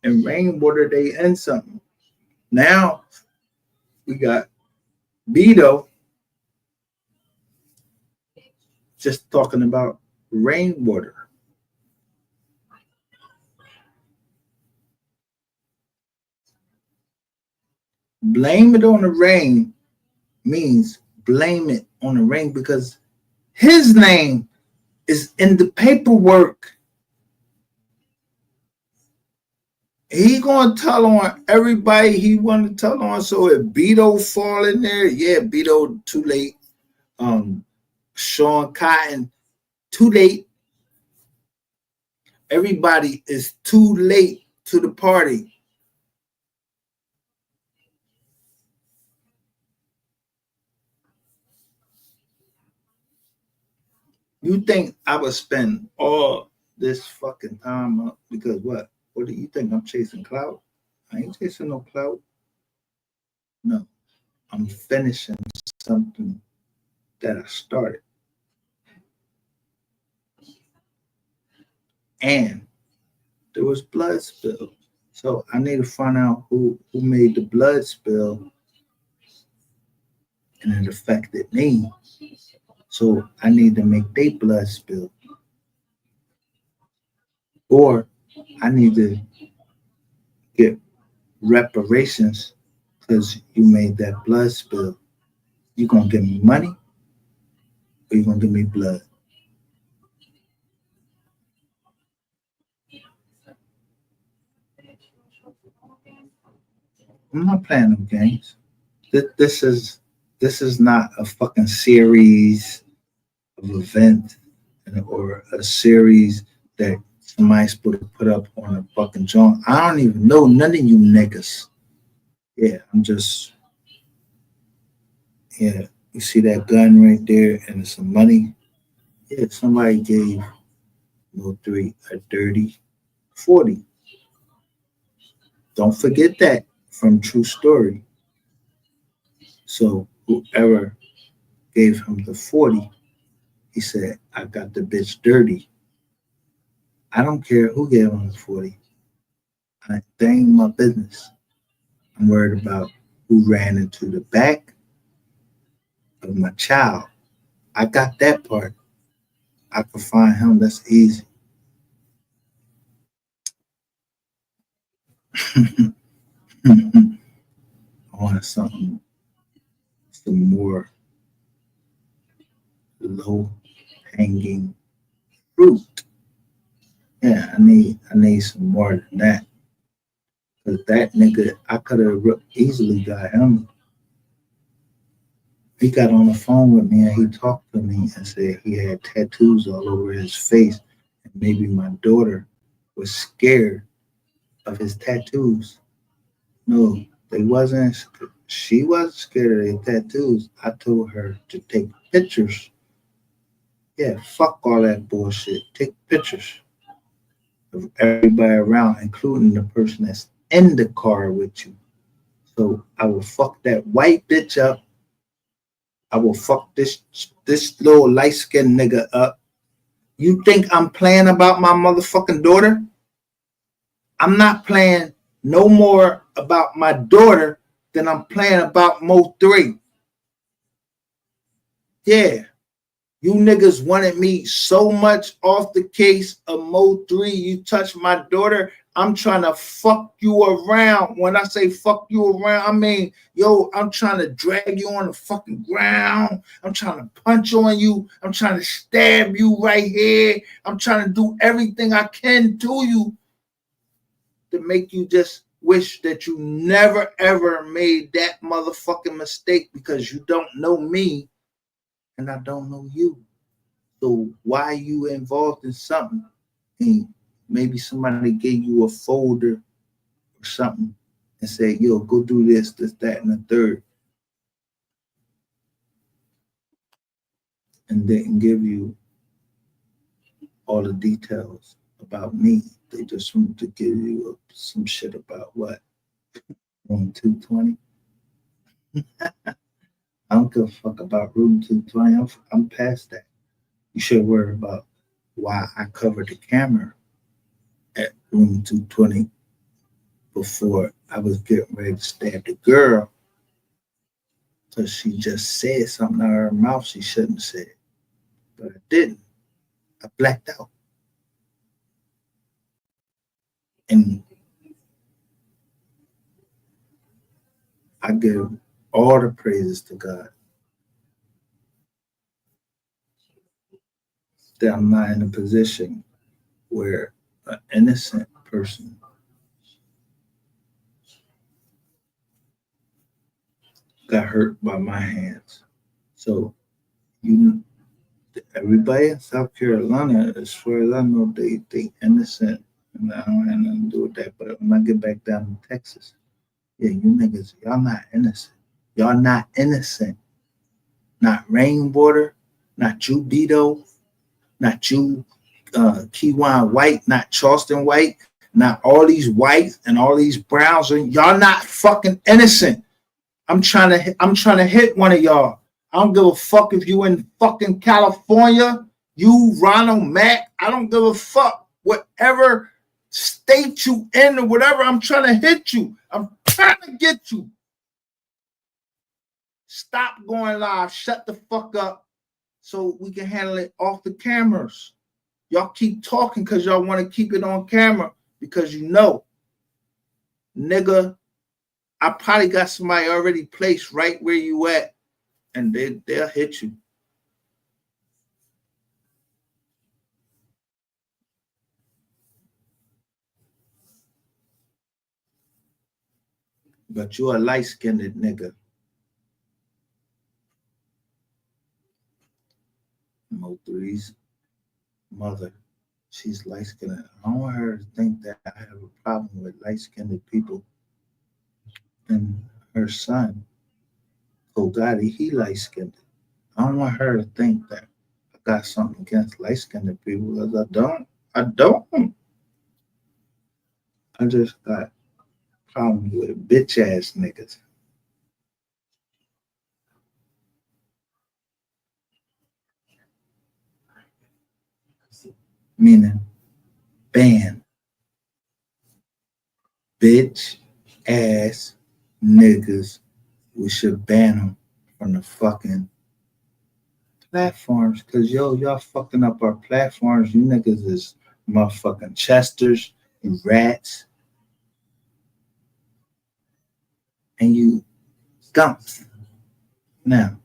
Speaker 1: and Rainwater. They in something. Now we got Beto just talking about Rainwater. Blame it on the rain means blame it on the rain because his name is in the paperwork. He gonna tell on everybody he want to tell on. So if Beto fall in there, yeah, Beto too late. Sean Cotton, too late. Everybody is too late to the party. You think I would spend all this fucking time up because what? What do you think? I'm chasing clout? I ain't chasing no clout. No, I'm finishing something that I started. And there was blood spilled. So I need to find out who made the blood spill and it affected me. So I need to make their blood spill. Or I need to get reparations because you made that blood spill. You gonna give me money or you gonna give me blood? I'm not playing no games. This is not a fucking series of events or a series that somebody's supposed to put up on a fucking joint. I don't even know none of you niggas. Yeah, I'm just, yeah, you see that gun right there and some money? Yeah, somebody gave MO3 a dirty 40. Don't forget that from True Story. So whoever gave him the 40, he said, I got the bitch dirty. I don't care who gave him the 40. That ain't my business. I'm worried about who ran into the back of my child. I got that part. I can find him. That's easy. I want some more low hanging fruit. Yeah, I need some more than that. Cause that nigga, I could have easily got him. He got on the phone with me and he talked to me and said he had tattoos all over his face. And maybe my daughter was scared of his tattoos. No, they wasn't. She wasn't scared of their tattoos. I told her to take pictures. Yeah, fuck all that bullshit. Take pictures of everybody around, including the person that's in the car with you. So I will fuck that white bitch up. I will fuck this little light skinned nigga up. You think I'm playing about my motherfucking daughter? I'm not playing no more about my daughter than I'm playing about MO3. Yeah. You niggas wanted me so much off the case of MO3. You touch my daughter, I'm trying to fuck you around. When I say fuck you around, I mean, yo, I'm trying to drag you on the fucking ground. I'm trying to punch on you. I'm trying to stab you right here. I'm trying to do everything I can to you to make you just wish that you never ever made that motherfucking mistake because you don't know me and I don't know you. So why are you involved in something? And maybe somebody gave you a folder or something and said, yo, go do this, that, and the third. And didn't give you all the details about me. They just wanted to give you some shit about what? Room 220? I don't give a fuck about room 220. I'm past that. You should worry about why I covered the camera at room 220 before I was getting ready to stab the girl because she just said something out of her mouth she shouldn't have said. But I didn't. I blacked out. And I give all the praises to God that I'm not in a position where an innocent person got hurt by my hands. So everybody in South Carolina, as far as I know, they innocent, and I don't have nothing to do with that. But when I get back down to Texas, yeah, you niggas, y'all not innocent. Y'all not innocent. Not Rainwater, not you, Beto, not you, Keywan White, not Charleston White, not all these whites and all these browns. Y'all not fucking innocent. I'm trying to hit one of y'all. I don't give a fuck if you in fucking California, you, Ronald, Mac. I don't give a fuck. Whatever state you in or whatever. I'm trying to hit you. I'm trying to get you. Stop going live. Shut the fuck up so we can handle it off the cameras. Y'all keep talking because y'all want to keep it on camera because you know, nigga, I probably got somebody already placed right where you at and they'll hit you. But you're a light-skinned nigga. MO3's mother, she's light-skinned. I don't want her to think that I have a problem with light-skinned people. And her son, Gotti, he light-skinned. I don't want her to think that I got something against light-skinned people because I don't. I don't. I just got problems with bitch-ass niggas. Meaning, ban. Bitch-ass niggas. We should ban them from the fucking platforms because y'all fucking up our platforms. You niggas is motherfucking chesters and rats and you gumps. Now,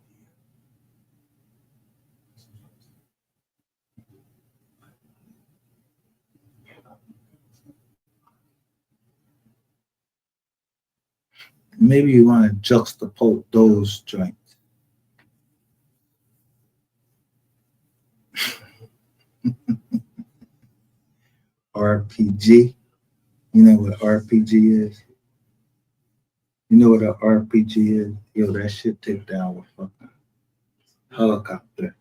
Speaker 1: maybe you want to juxtapose those joints. RPG. You know what RPG is? You know what an RPG is? Yo, that shit take down with fucking helicopter.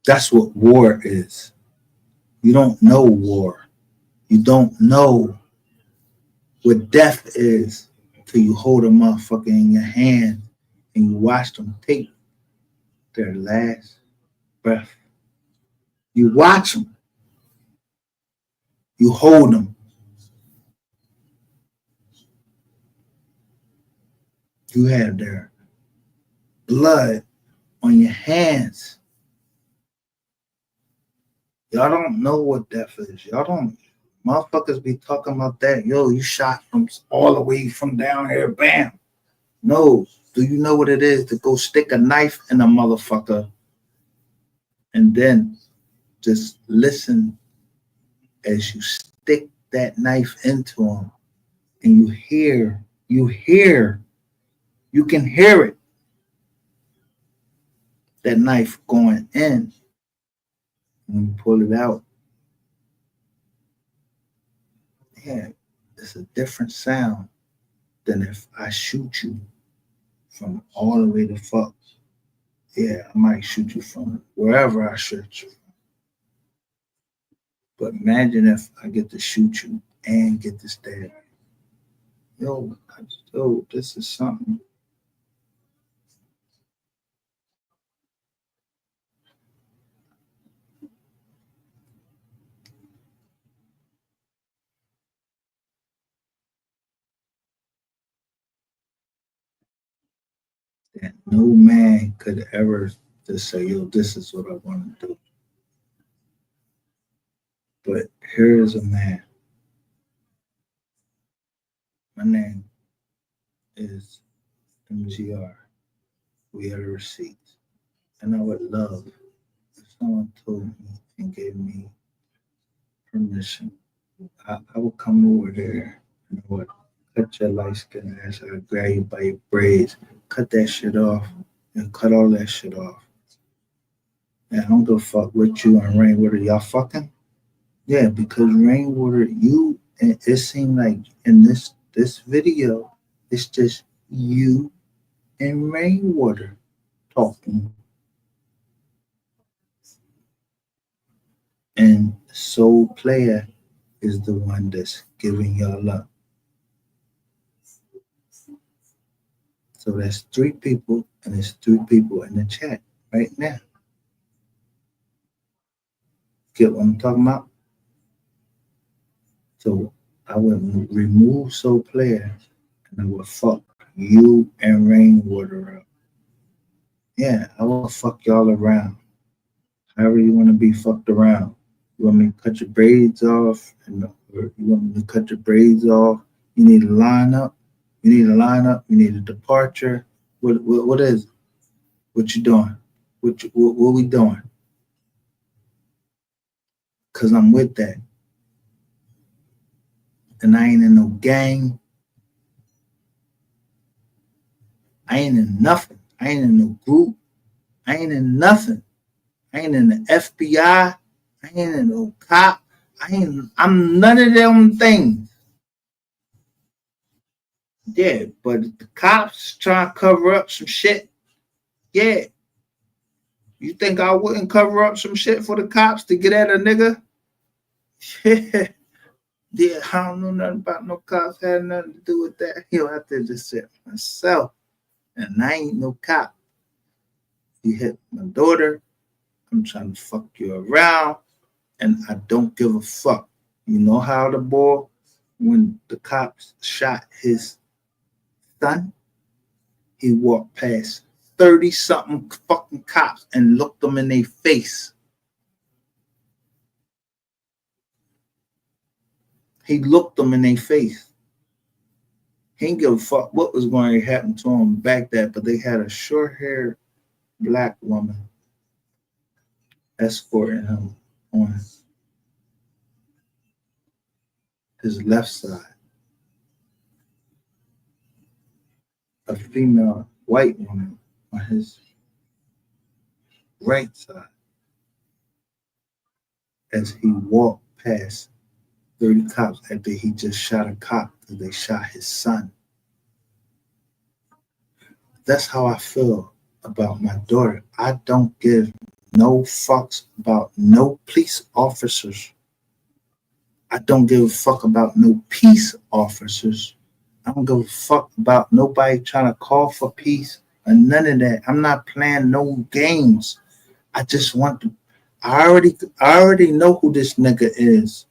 Speaker 1: That's what war is. You don't know war. You don't know what death is till you hold a motherfucker in your hand and you watch them take their last breath. You watch them. You hold them. You have their blood on your hands. Y'all don't know what death is. Y'all don't. Motherfuckers be talking about that. Yo, you shot from all the way from down here. Bam. No. Do you know what it is to go stick a knife in a motherfucker and then just listen as you stick that knife into him and you can hear it. That knife going in. When you pull it out, yeah, it's a different sound than if I shoot you from all the way to fuck. Yeah, I might shoot you from wherever I shoot you. But imagine if I get to shoot you and get to stab you. Yo, this is something. That no man could ever just say, yo, this is what I want to do. But here is a man. My name is MGR. We are the receipts. And I would love if someone told me and gave me permission. I would come over there and I would cut your light skin ass. I would grab you by your braids, cut that shit off, and cut all that shit off. And I don't give a fuck with you and Rainwater. Y'all fucking? Yeah, because Rainwater, you, and it seemed like in this video, it's just you and Rainwater talking. And Soul Player is the one that's giving y'all up. So that's 3 people, and there's 3 people in the chat right now. Get what I'm talking about? So I would remove Soul Player, and I would fuck you and Rainwater up. Yeah, I will fuck y'all around. However you want to be fucked around. You want me to cut your braids off, or you want me to cut your braids off? You need a lineup. You need a lineup. You need a departure. What is it? What you doing? What we doing? Cause I'm with that, and I ain't in no gang. I ain't in nothing. I ain't in no group. I ain't in nothing. I ain't in the FBI. I ain't in no cop. I'm none of them things. Yeah, but if the cops trying to cover up some shit, yeah. You think I wouldn't cover up some shit for the cops to get at a nigga? Yeah. Yeah, I don't know nothing about no cops. Had nothing to do with that. He'll have to just say myself. And I ain't no cop. You hit my daughter. I'm trying to fuck you around. And I don't give a fuck. You know how the boy, when the cops shot his son, he walked past 30-something fucking cops and looked them in their face. He looked them in their face. He didn't give a fuck what was going to happen to him back then, but they had a short-haired black woman escorting him on his left side. A female white woman on his right side as he walked past 30 cops after he just shot a cop because they shot his son. That's how I feel about my daughter. I don't give no fucks about no police officers. I don't give a fuck about no peace officers. I don't give a fuck about nobody trying to call for peace or none of that. I'm not playing no games. I just want to. I already know who this nigga is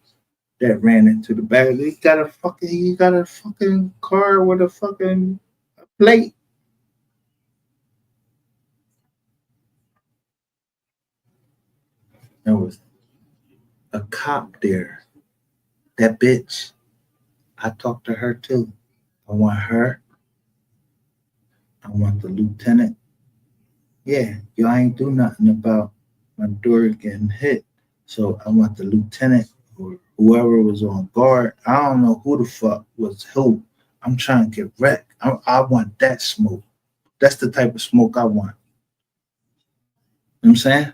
Speaker 1: that ran into the back. He got a fucking car with a fucking plate. There was a cop there. That bitch. I talked to her too. I want her. I want the lieutenant. Yeah, y'all ain't do nothing about my daughter getting hit. So I want the lieutenant or whoever was on guard. I don't know who the fuck was who. I'm trying to get wrecked. I want that smoke. That's the type of smoke I want. You know what I'm saying?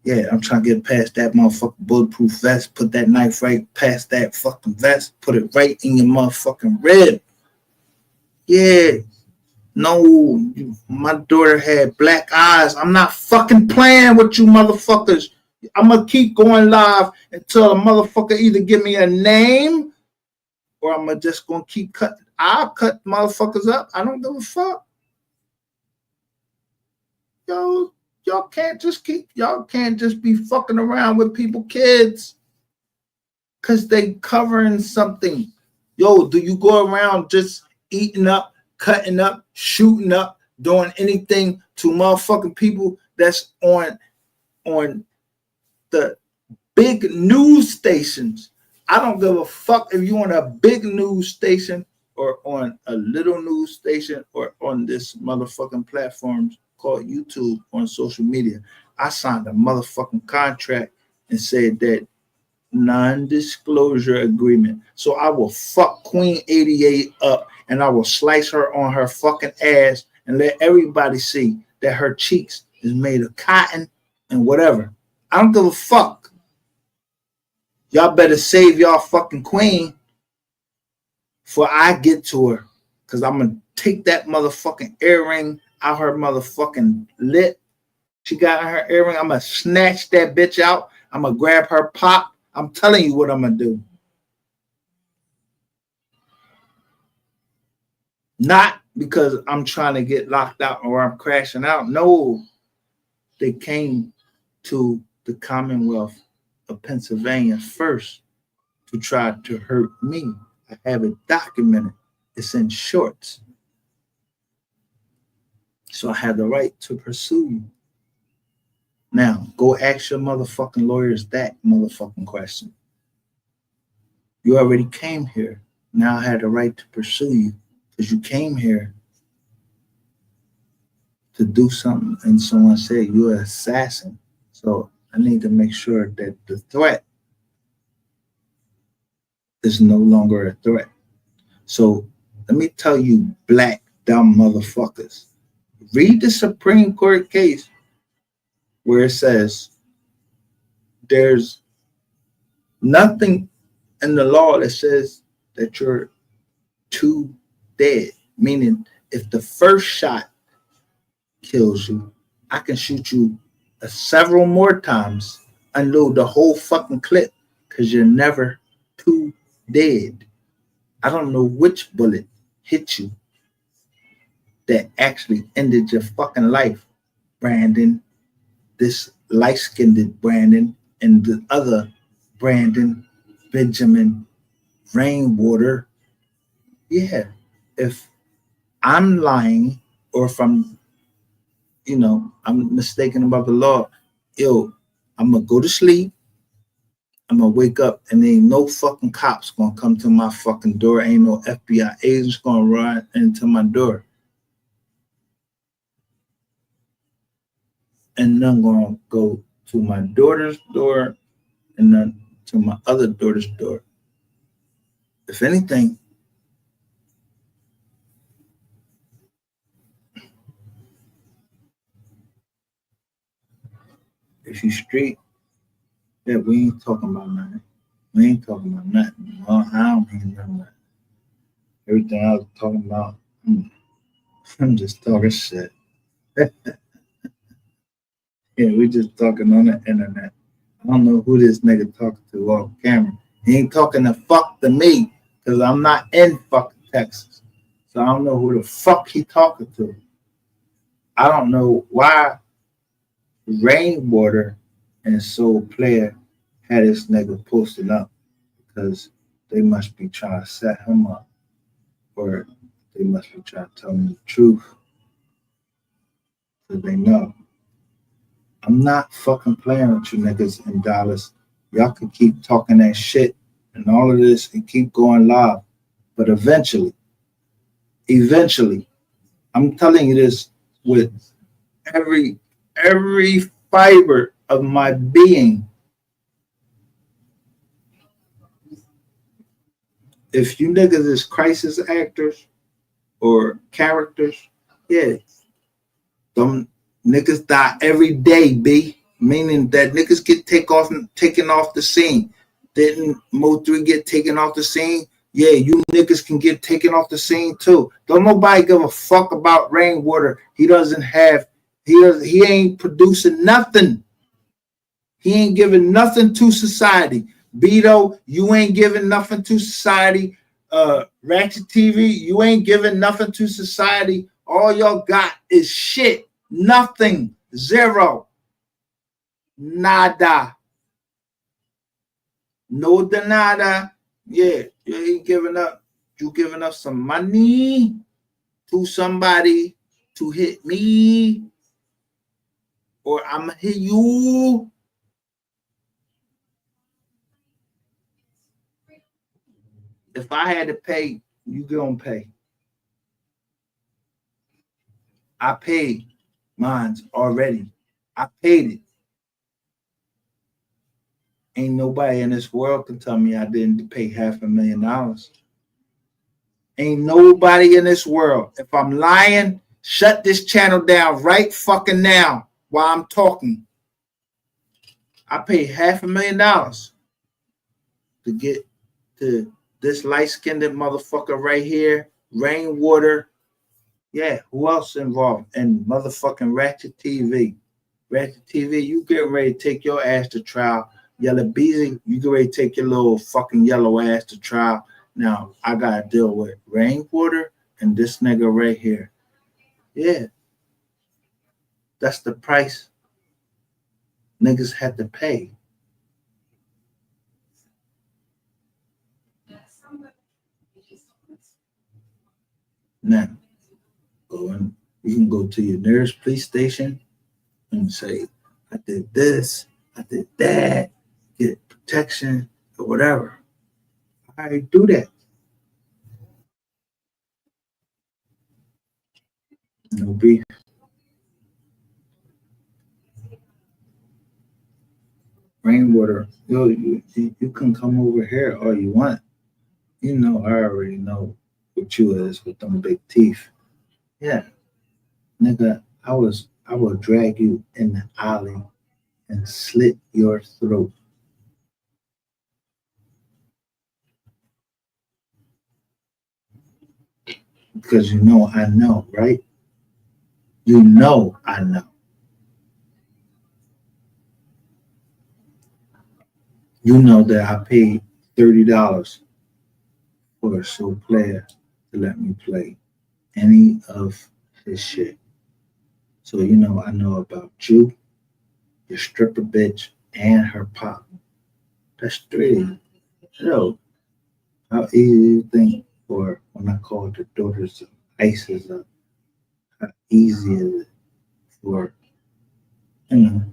Speaker 1: Yeah, I'm trying to get past that motherfucking bulletproof vest, put that knife right past that fucking vest, put it right in your motherfucking rib. Yeah. No, my daughter had black eyes. I'm not fucking playing with you motherfuckers. I'm going to keep going live until a motherfucker either give me a name or I'm just going to keep cutting. I'll cut motherfuckers up. I don't give a fuck. Y'all can't just be fucking around with people, kids, because they covering something. Yo, do you go around just eating up, cutting up, shooting up, doing anything to motherfucking people that's on the big news stations? I don't give a fuck if you're on a big news station or on a little news station or on this motherfucking platform called YouTube on social media. I signed a motherfucking contract and said that non-disclosure agreement. So I will fuck Queen 88 up and I will slice her on her fucking ass and let everybody see that her cheeks is made of cotton and whatever. I don't give a fuck. Y'all better save y'all fucking queen before I get to her. Cause I'm gonna take that motherfucking earring out her motherfucking lip. She got her earring. I'm gonna snatch that bitch out. I'm gonna grab her pop. I'm telling you what I'm gonna do. Not because I'm trying to get locked out or I'm crashing out. No, they came to the Commonwealth of Pennsylvania first to try to hurt me. I have it documented. It's in shorts. So I have the right to pursue you. Now, go ask your motherfucking lawyers that motherfucking question. You already came here. Now I had the right to pursue you because you came here to do something and someone said you're an assassin. So I need to make sure that the threat is no longer a threat. So let me tell you, black dumb motherfuckers, read the Supreme Court case where it says there's nothing in the law that says that you're too dead. Meaning, if the first shot kills you, I can shoot you several more times, unload the whole fucking clip, because you're never too dead. I don't know which bullet hit you that actually ended your fucking life, Brandon. This light-skinned Brandon and the other Brandon Benjamin Rainwater. Yeah, if I'm lying or if I'm mistaken about the law, I'm gonna go to sleep. I'm gonna wake up and ain't no fucking cops gonna come to my fucking door. Ain't no FBI agents gonna run into my door. And none gonna go to my daughter's door and none to my other daughter's door. If anything, if you street, yeah, we ain't talking about nothing. We ain't talking about nothing. Well, I don't mean nothing. Everything I was talking about, I'm just talking shit. Yeah, we just talking on the internet. I don't know who this nigga talking to off camera. He ain't talking to me, because I'm not in fucking Texas. So I don't know who the fuck he talking to. I don't know why Rainwater and Soul Player had this nigga posted up, because they must be trying to set him up, or they must be trying to tell me the truth, because they know. I'm not fucking playing with you niggas in Dallas. Y'all can keep talking that shit and all of this and keep going live. But eventually, I'm telling you this with every fiber of my being. If you niggas is crisis actors or characters, yeah, them niggas die every day, B. Meaning that niggas get taken off the scene. Didn't MO3 get taken off the scene? Yeah, you niggas can get taken off the scene too. Don't nobody give a fuck about Rainwater. He ain't producing nothing. He ain't giving nothing to society. Beto, you ain't giving nothing to society. Ratchet TV, you ain't giving nothing to society. All y'all got is shit. Nothing. Zero. Nada. No de nada. Yeah, you ain't giving up. You giving up some money to somebody to hit me, or I'ma hit you. If I had to pay, you gonna pay. I paid mine already. I paid it. Ain't nobody in this world can tell me I didn't pay $500,000. Ain't nobody in this world. If I'm lying, shut this channel down right fucking now while I'm talking. I paid $500,000 to get to this light-skinned motherfucker right here, Rainwater. Yeah, who else involved? And motherfucking Ratchet TV. Ratchet TV, you getting ready to take your ass to trial. Yellow Beezy, you get ready to take your little fucking yellow ass to trial. Now, I got to deal with Rainwater and this nigga right here. Yeah, that's the price niggas had to pay. Now, you can go to your nearest police station and say, I did this, I did that, get protection or whatever. I do that. No beef. Rainwater, you can come over here all you want. You know, I already know what you is with them big teeth. Yeah, nigga, I will drag you in the alley and slit your throat. Because you know I know, right? You know I know. You know that I paid $30 for a show player to let me play any of his shit. So you know I know about you, your stripper bitch, and her pop. That's three. Yo, how easy you think for when I called the daughters of ISIS up? How easy is it for, you know,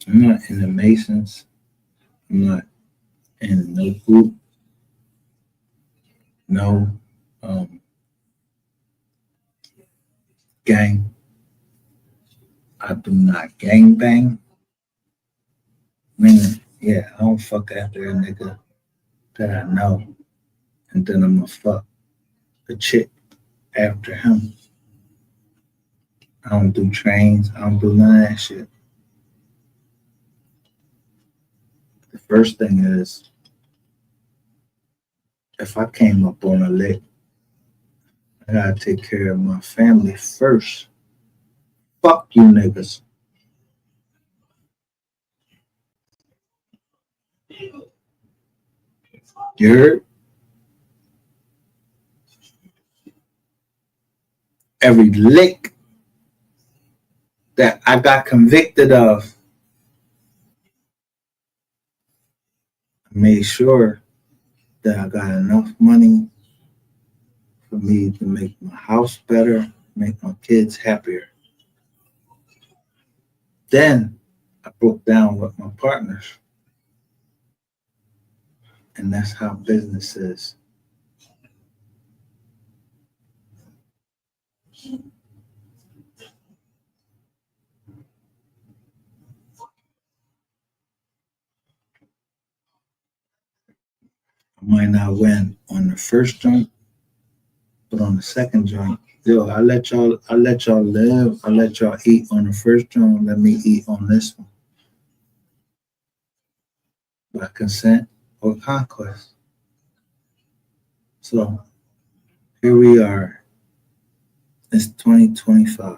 Speaker 1: I'm not in the Masons. I'm not in no group, no gang. I do not gang bang. Meaning, yeah, I don't fuck after a nigga that I know, and then I'm gonna fuck a chick after him. I don't do trains. I don't do none of that shit. The first thing is, if I came up on a lick, I gotta take care of my family first. Fuck you niggas. You heard? Every lick that I got convicted of, I made sure that I got enough money for me to make my house better, make my kids happier. Then I broke down with my partners, and that's how business is. I might not win on the first joint, but on the second joint, yo, I let y'all live. I let y'all eat on the first joint. Let me eat on this one by consent or conquest. So here we are. It's 2025.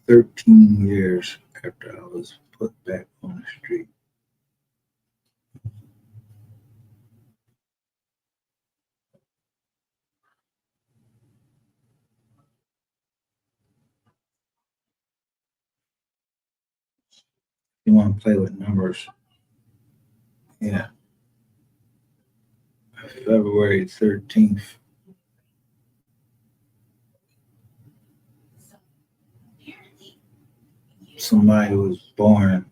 Speaker 1: $13 years after I was put back on the street. You want to play with numbers? Yeah. February 13th. Somebody was born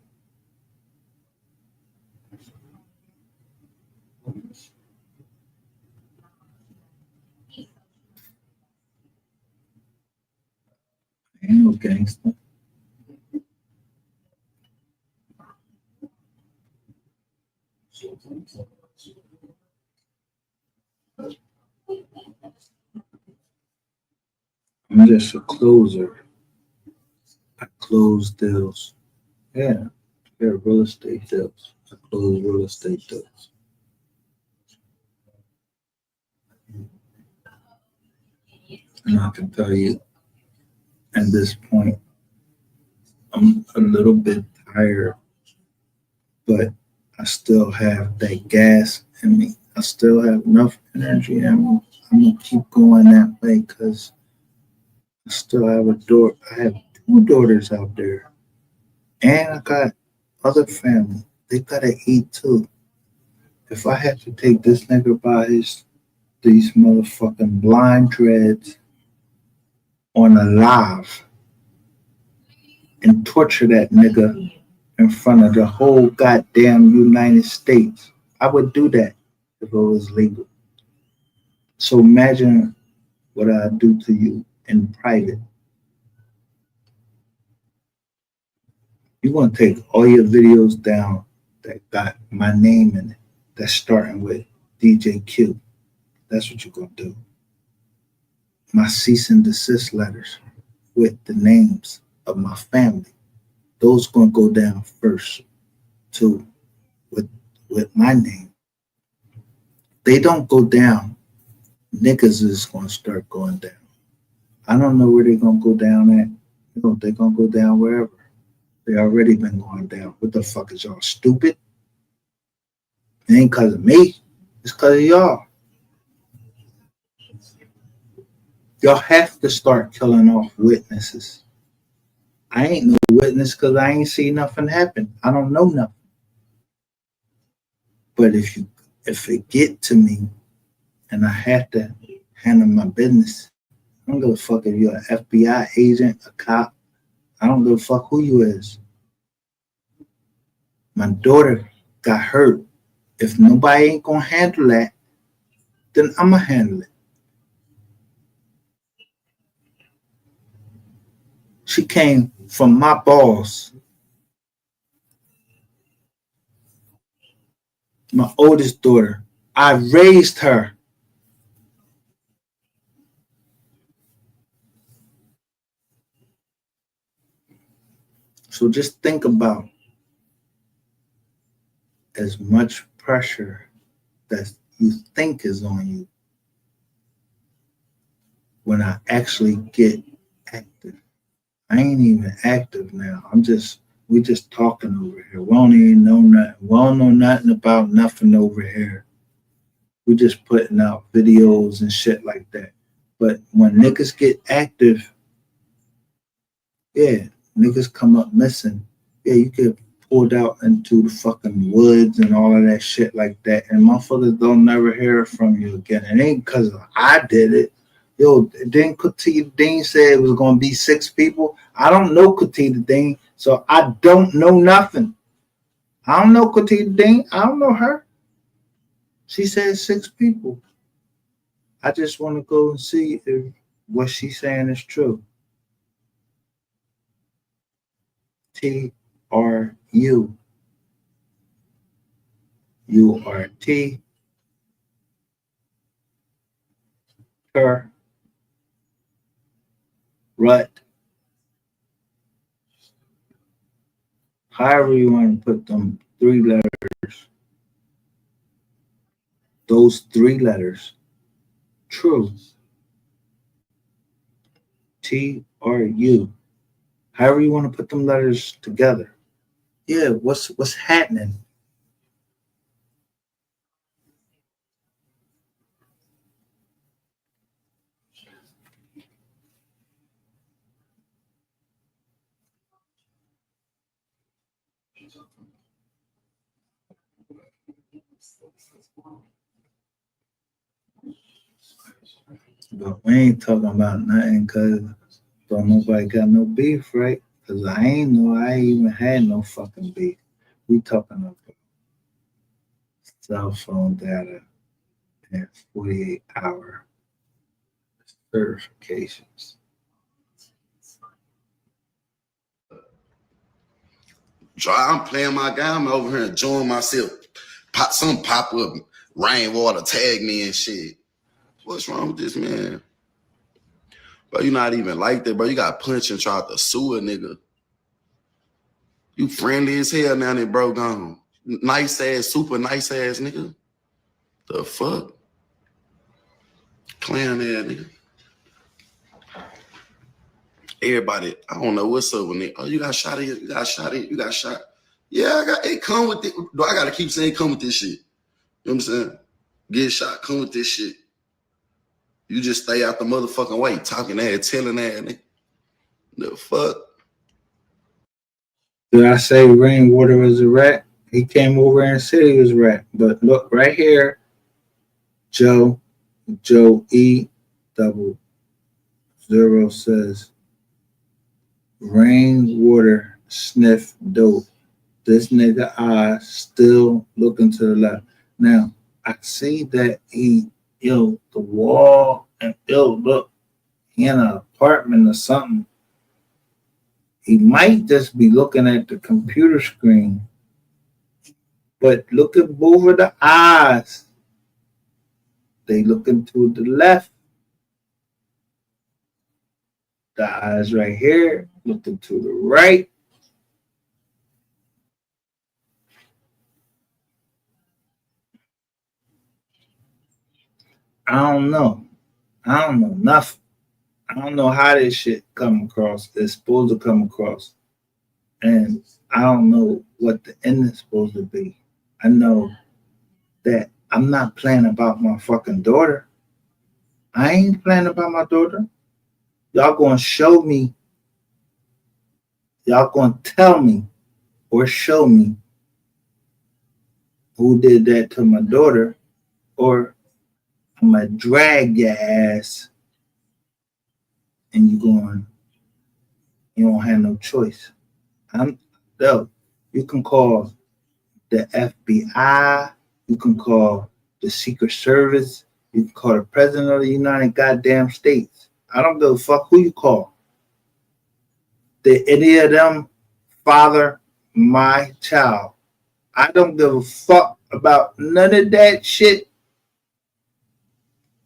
Speaker 1: ain't no gangster. I'm just a closer. I close deals. Yeah, they're real estate deals. I closed real estate deals. And I can tell you, at this point, I'm a little bit tired, but I still have that gas in me. I still have enough energy, and I'm gonna keep going that way because I still have I have 2 daughters out there, and I got other family. They gotta eat too. If I had to take this nigga by these motherfucking blind dreads on a live and torture that nigga in front of the whole goddamn United States, I would do that if it was legal. So imagine what I do to you in private. You're gonna take all your videos down that got my name in it, that's starting with DJ Q. That's what you're gonna do. My cease and desist letters with the names of my family, those gonna go down first too, with my name. They don't go down, niggas is gonna start going down. I don't know where they're gonna go down at. You know, they're gonna go down wherever. They already been going down. What the fuck is y'all stupid? It ain't cause of me. It's cause of y'all. Y'all have to start killing off witnesses. I ain't no witness because I ain't seen nothing happen. I don't know nothing. But if it get to me and I have to handle my business, I don't give a fuck if you're an FBI agent, a cop. I don't give a fuck who you is. My daughter got hurt. If nobody ain't gonna handle that, then I'ma handle it. She came from my boss, my oldest daughter. I raised her. So just think about as much pressure that you think is on you when I actually get active. I ain't even active now. We just talking over here. We don't even know nothing. We don't know nothing about nothing over here. We just putting out videos and shit like that. But when niggas get active, yeah, niggas come up missing. Yeah, you get pulled out into the fucking woods and all of that shit like that. And motherfuckers don't never hear from you again. It ain't because I did it. Yo, didn't Katita Dean say it was going to be 6 people? I don't know Katita Dean, so I don't know nothing. I don't know Katita Dean. I don't know her. She said 6 people. I just want to go and see if what she's saying is true. TRU. URT. Her. Rut. However you want to put them 3 letters. Those 3 letters. True. TRU. However you want to put them letters together. Yeah, what's happening? But we ain't talking about nothing because don't nobody got no beef, right? Because I ain't even had no fucking beef. We talking about cell phone data and 48-hour certifications.
Speaker 7: I'm playing my guy. I'm over here enjoying myself. Pop up, rainwater, tag me and shit. What's wrong with this man? Bro, you not even like that, bro. You got punched and tried to sue a nigga. You friendly as hell now that bro gone. nice ass, super nice ass nigga. The fuck? Clown ass nigga. Everybody, I don't know what's up with it. Oh, you got shot at, you got shot at, you got shot. Yeah, I got it. Come with it. Do I gotta keep saying come with this shit? You know what I'm saying? Get shot, come with this shit. You just stay out the motherfucking way, talking ass, telling ass, nigga. The fuck?
Speaker 1: Did I say Rainwater was a rat? He came over and said he was a rat. But look right here, Joe E double 0 says Rainwater sniff dope. This nigga eyes still looking to the left. Now I see that the wall and look, he in an apartment or something. He might just be looking at the computer screen. But look at both of the eyes. They looking to the left. The eyes right here looking to the right. I don't know. I don't know nothing. I don't know how this shit come across. It's supposed to come across. And I don't know what the end is supposed to be. I know that I'm not playing about my fucking daughter. I ain't playing about my daughter. Y'all gonna show me. Y'all gonna tell me or show me who did that to my daughter, or I'm gonna drag your ass and you don't have no choice. You can call the FBI, you can call the Secret Service, you can call the President of the United goddamn States. I don't give a fuck who you call. Did any of them father my child? I don't give a fuck about none of that shit.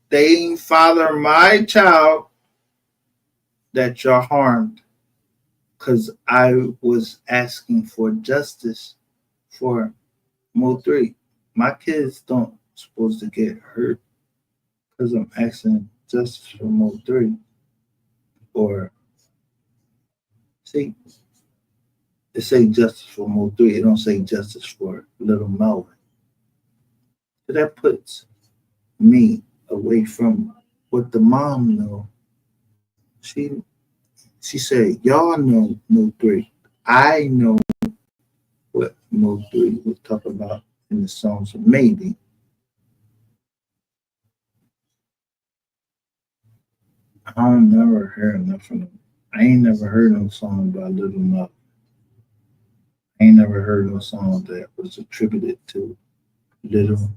Speaker 1: They ain't father my child that you're harmed. Because I was asking for justice for MO3. My kids don't supposed to get hurt because I'm asking justice for MO3. Or see, it say justice for MO3. It don't say justice for little Melvin. So that puts me away from what the mom know. She said, y'all know MO3. I know what MO3 was talking about in the song. So maybe I don't never heard nothing. I ain't never heard no song by Little Mel. I ain't never heard no song that was attributed to Little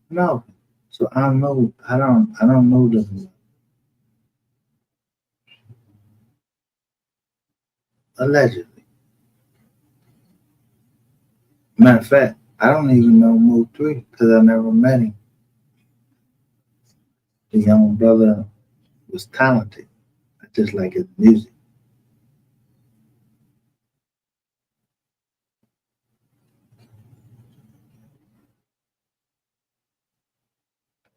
Speaker 1: Mel. So I don't know. I don't know them. Allegedly. Matter of fact, I don't even know Mo3 because I never met him. The young brother was talented. I just like his music.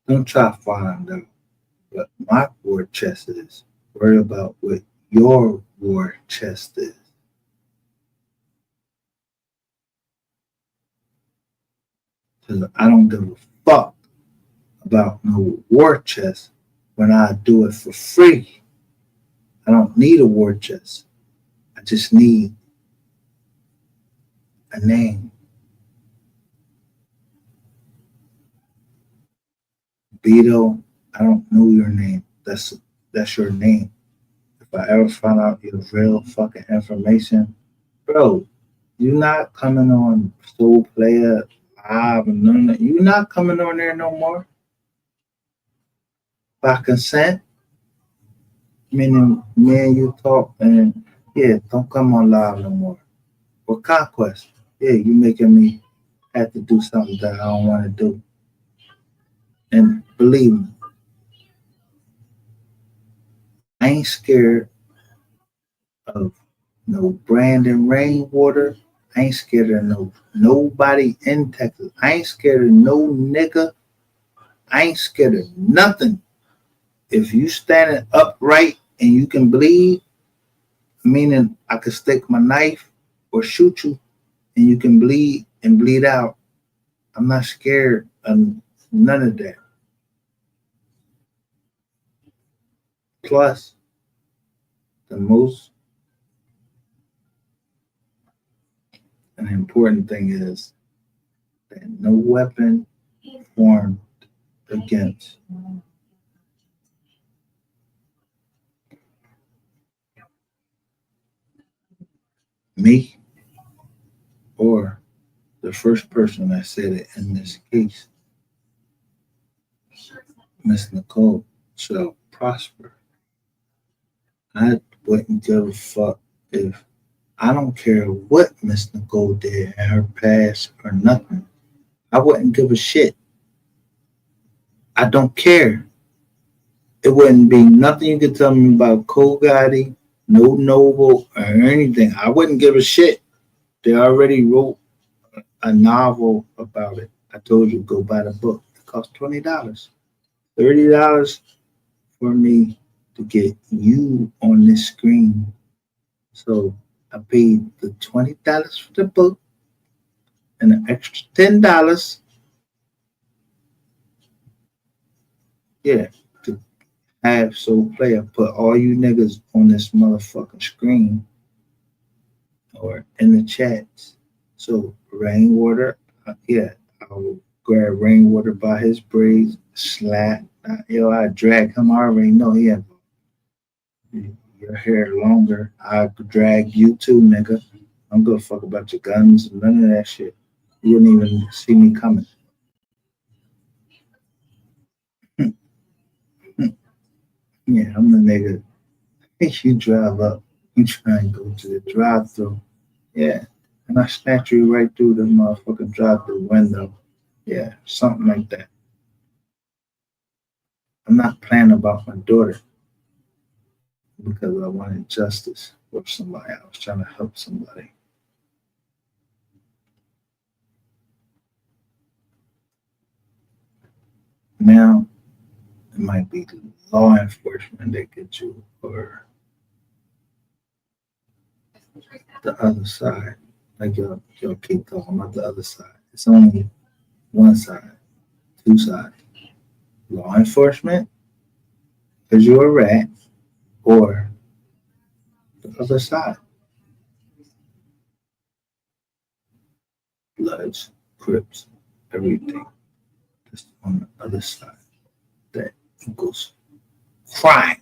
Speaker 1: Don't try to find out what my war chest is. Worry about what your war chest is. Because I don't give a fuck about no war chest when I do it for free. I don't need a war chest. I just need a name. Beto, I don't know your name. That's your name. If I ever find out your real fucking information, bro, you not coming on Soul Player Live and none of that. You not coming on there no more. By consent, meaning me and you talk and yeah, don't come on live no more. Or conquest, yeah, you making me have to do something that I don't want to do. And believe me, I ain't scared of no Brandon Rainwater I ain't scared of nobody in Texas. I ain't scared of no nigga. I ain't scared of nothing. If you standing upright and you can bleed, meaning I could stick my knife or shoot you and you can bleed and bleed out, I'm not scared of none of that. Plus, the most an important thing is that no weapon formed against me or the first person that said it in this case, Miss Nicole, shall prosper. I wouldn't give a fuck if I don't care what Miss Nicole did in her past or nothing. I wouldn't give a shit. I don't care. It wouldn't be nothing you could tell me about Cole Gotti, no Noble, or anything. I wouldn't give a shit. They already wrote a novel about it. I told you, go buy the book. It costs $20. $30 for me to get you on this screen. So I paid the $20 for the book and an extra $10. Yeah, to have Soul Player put all you niggas on this motherfucking screen or in the chats. So Rainwater, yeah, I'll grab Rainwater by his braids, slap. I drag him. I already know he had your hair longer. I could drag you too, nigga. I'm gonna fuck about your guns and none of that shit. You wouldn't even see me coming. Yeah, I'm the nigga. You drive up, you try and go to the drive-through. Yeah, and I snatch you right through the motherfucking drive-through window. Yeah, something like that. I'm not playing about my daughter because I wanted justice for somebody. I was trying to help somebody. Now, it might be law enforcement that gets you or the other side. Like y'all keep talking about the other side. It's only one side, two sides. Law enforcement, because you're a rat, or the other side. Bloods, Crips, everything. Just on the other side. That equals crime.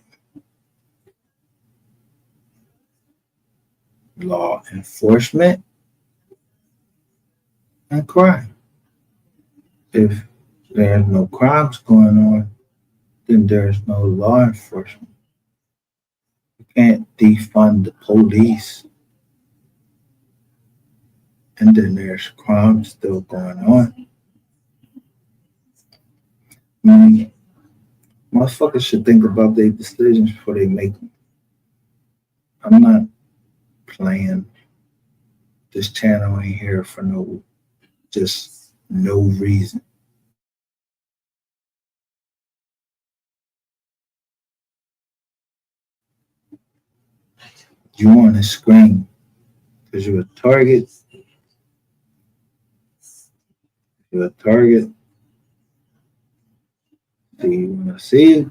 Speaker 1: Law enforcement and crime. If there's no crimes going on, then there's no law enforcement. You can't defund the police and then there's crime still going on. I mean, motherfuckers should think about their decisions before they make them. I'm not playing. This channel ain't here for no reason. You on the screen because you're a target. You're a target. Do you want to see it?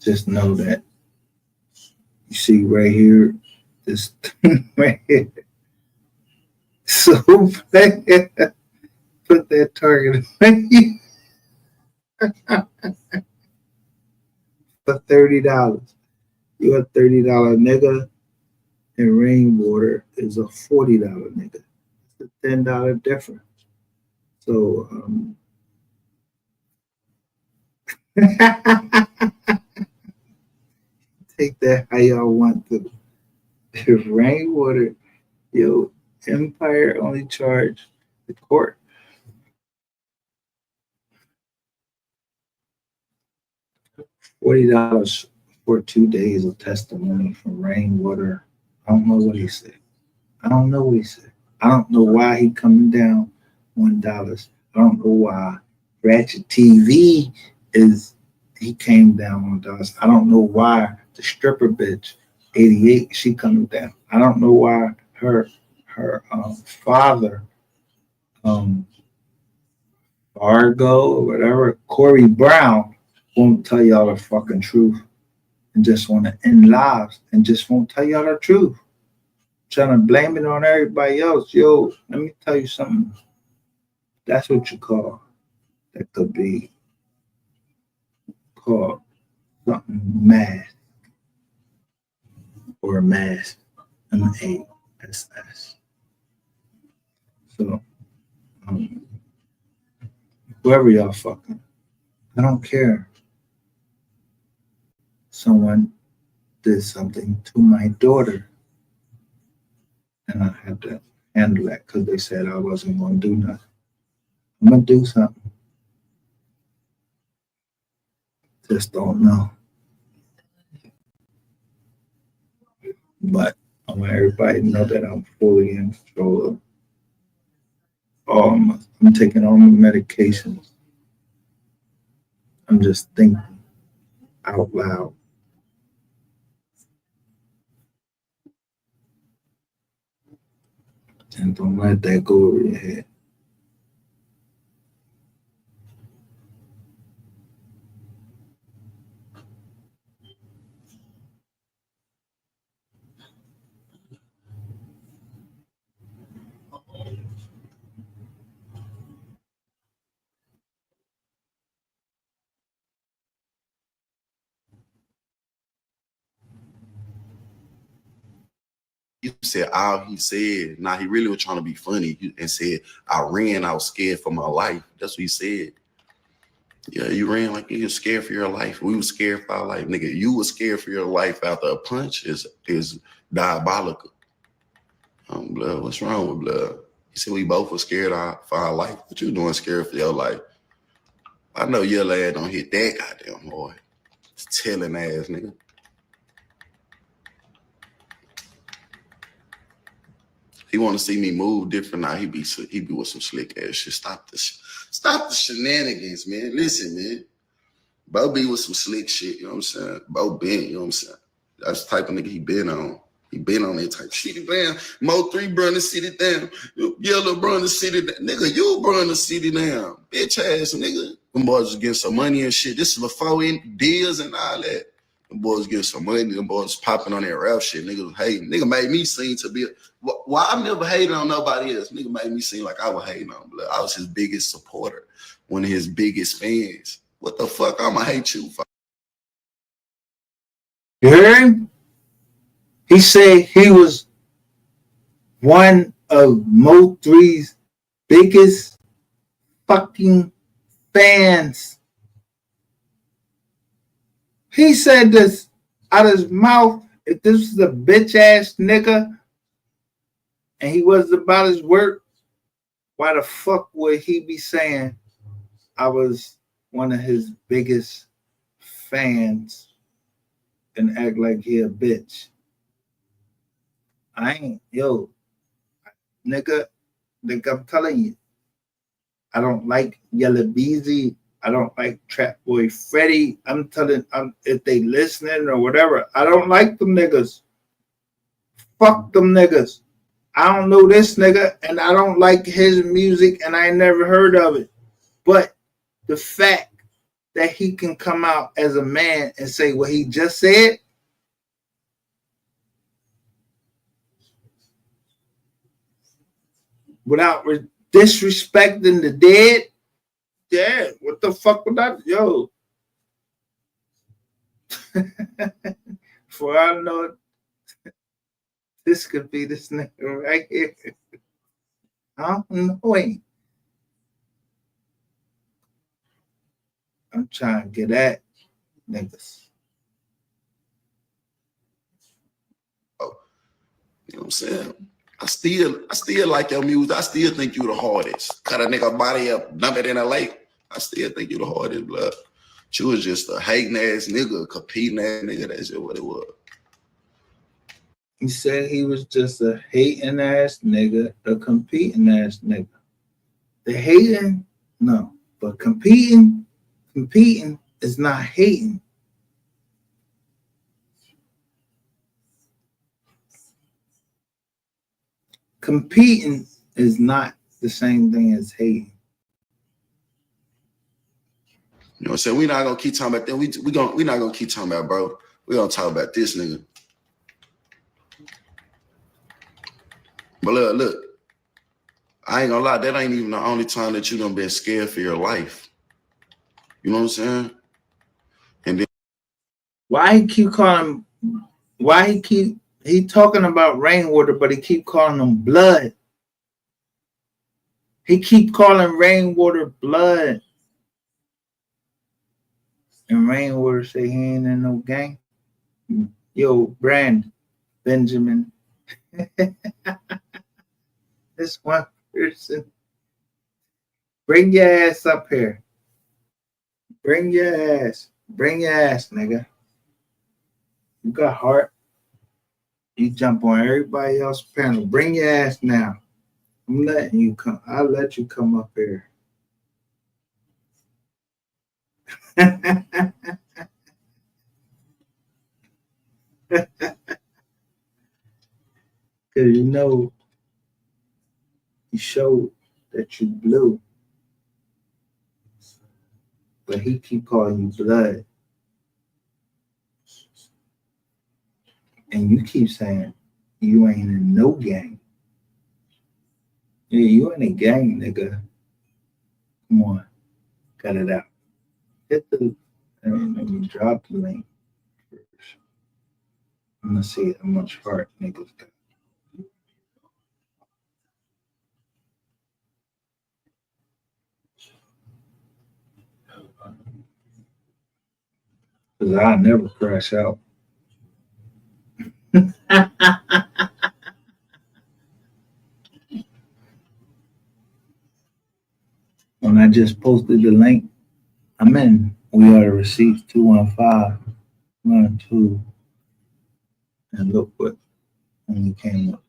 Speaker 1: Just know that you see right here, this right here. So put that target for $30. You're a $30 nigga, and Rainwater is a $40 nigga. It's a $10 difference. So take that how y'all want to. If Rainwater, Empire only charged the court $40 for 2 days of testimony from Rainwater. I don't know what he said. I don't know what he said. I don't know why he coming down $1. I don't know why Ratchet TV he came down $1. I don't know why the stripper bitch 88 she coming down. I don't know why her father Fargo or whatever Corey Brown won't tell y'all the fucking truth and just want to end lives and just won't tell y'all the truth. Trying to blame it on everybody else. Yo, let me tell you something. That's what you call that could be called something mass or mass MASS. So whoever y'all fucking, I don't care. Someone did something to my daughter and I had to handle that because they said I wasn't going to do nothing. I'm going to do something. Just don't know. But I want everybody to know that I'm fully in control of I'm taking all my medications. I'm just thinking out loud. And don't let that go over your head.
Speaker 7: You said all he said. Nah, he really was trying to be funny and said, I was scared for my life. That's what he said. Yeah, you ran like you were scared for your life. We were scared for our life. Nigga, you were scared for your life after a punch is diabolical. Blood, what's wrong with blood? He said we both were scared for our life. What you doing scared for your life? I know your lad don't hit that goddamn boy. Telling ass nigga. He want to see me move different now. He be with some slick ass shit. Stop the shenanigans, man. Listen, man. Bo be with some slick shit, you know what I'm saying? Bo been, you know what I'm saying? That's the type of nigga he been on. He been on that type of shit. Damn, MO3 burn the city down. Yellow burn the city down. Nigga, you burn the city down. Bitch ass nigga. Them boys was getting some money and shit. This is before deals and all that. Them boys getting some money. Them boys popping on that rap shit. Nigga was hating. Nigga made me seem to be. Well, I never hated on nobody else. Nigga made me seem like I was hating on blood. I was his biggest supporter. One of his biggest fans. What the fuck? I'ma hate you for?
Speaker 1: You hear him? He said he was one of Mo3's biggest fucking fans. He said this out of his mouth. If this was a bitch ass nigga and he was about his work, why the fuck would he be saying I was one of his biggest fans and act like he a bitch? I ain't, nigga, I'm telling you, I don't like Yella Beezy. I don't like Trap Boy Freddy. I'm telling if they listening or whatever, I don't like them niggas. Fuck them niggas. I don't know this nigga and I don't like his music and I never heard of it. But the fact that he can come out as a man and say what he just said, without disrespecting the dead, yeah, what the fuck would that? Yo. For I know this could be this nigga right here. I don't know him. I'm trying to get at niggas.
Speaker 7: You know what I'm saying? I still like your music. I still think you the hardest. Cut a nigga body up, dump it in a lake. I still think you the hardest, blood. You was just a hating ass nigga, a competing ass nigga. That's just what it was.
Speaker 1: He said he was just a hating ass nigga, a competing ass nigga. The hating, no, but competing is not hating. Competing is not the same thing as hating.
Speaker 7: You know what I'm saying? We're not gonna keep talking about that. We're not gonna keep talking about, bro. We're gonna talk about this nigga. But look, I ain't gonna lie, that ain't even the only time that you done been scared for your life. You know what I'm saying? And then
Speaker 1: Why he keep calling? Why he talking about rainwater, but he keep calling them blood. He keep calling rainwater blood. And rainwater say he ain't in no gang. Yo, Benjamin. This one person. Bring your ass up here. Bring your ass. Bring your ass, nigga. You got heart. You jump on everybody else's panel. Bring your ass now. I'm letting you come. I'll let you come up here. Because you know, you showed that you blue. But he keep calling you blood. And you keep saying you ain't in no gang. Yeah, you in a gang, nigga. Come on. Cut it out. Hit the, let me drop the link first. I'm gonna see how much heart niggas got. Cause I never crash out. When I just posted the link, I'm in. We are the receipts 21512. And look what only came up.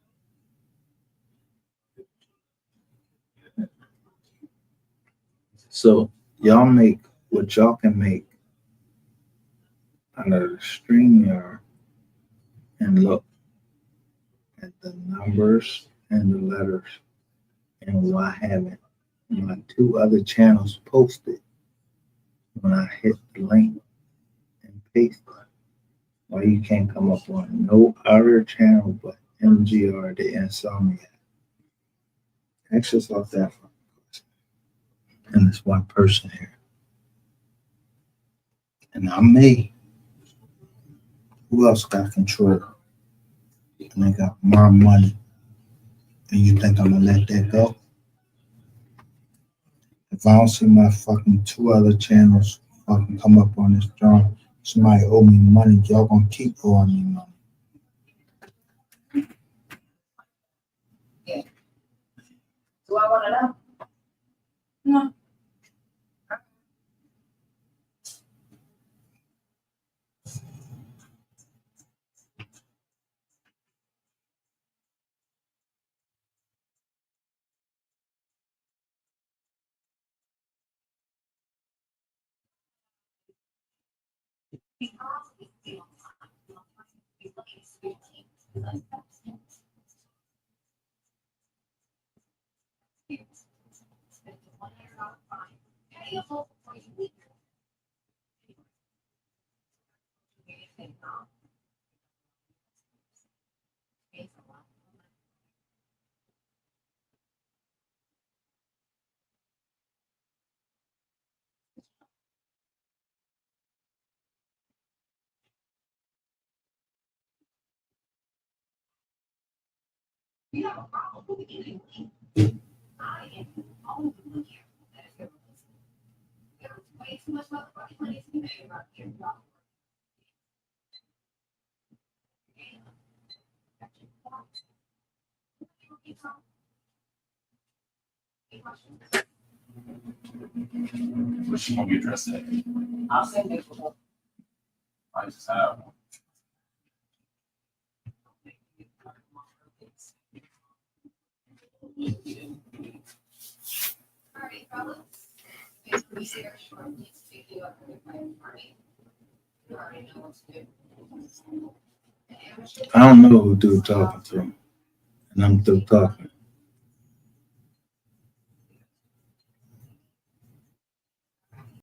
Speaker 1: So y'all make what y'all can make out of the StreamYard and look at the numbers and the letters and why haven't my two other channels posted when I hit the link and paste it. Why you can't come up on no other channel but MGR the Insomniac. Ask yourself that for and it's one person here. And I'm me. Who else got control? And they got my money. And you think I'm gonna let that go? If I don't see my fucking two other channels fucking come up on this drum, somebody owe me money, y'all gonna keep owing me money.
Speaker 2: Yeah. Do I want to know? No.
Speaker 10: Which one you addressed it?
Speaker 2: I'll send it.
Speaker 10: I just have one.
Speaker 1: I don't know who dude talking to, and I'm through talking.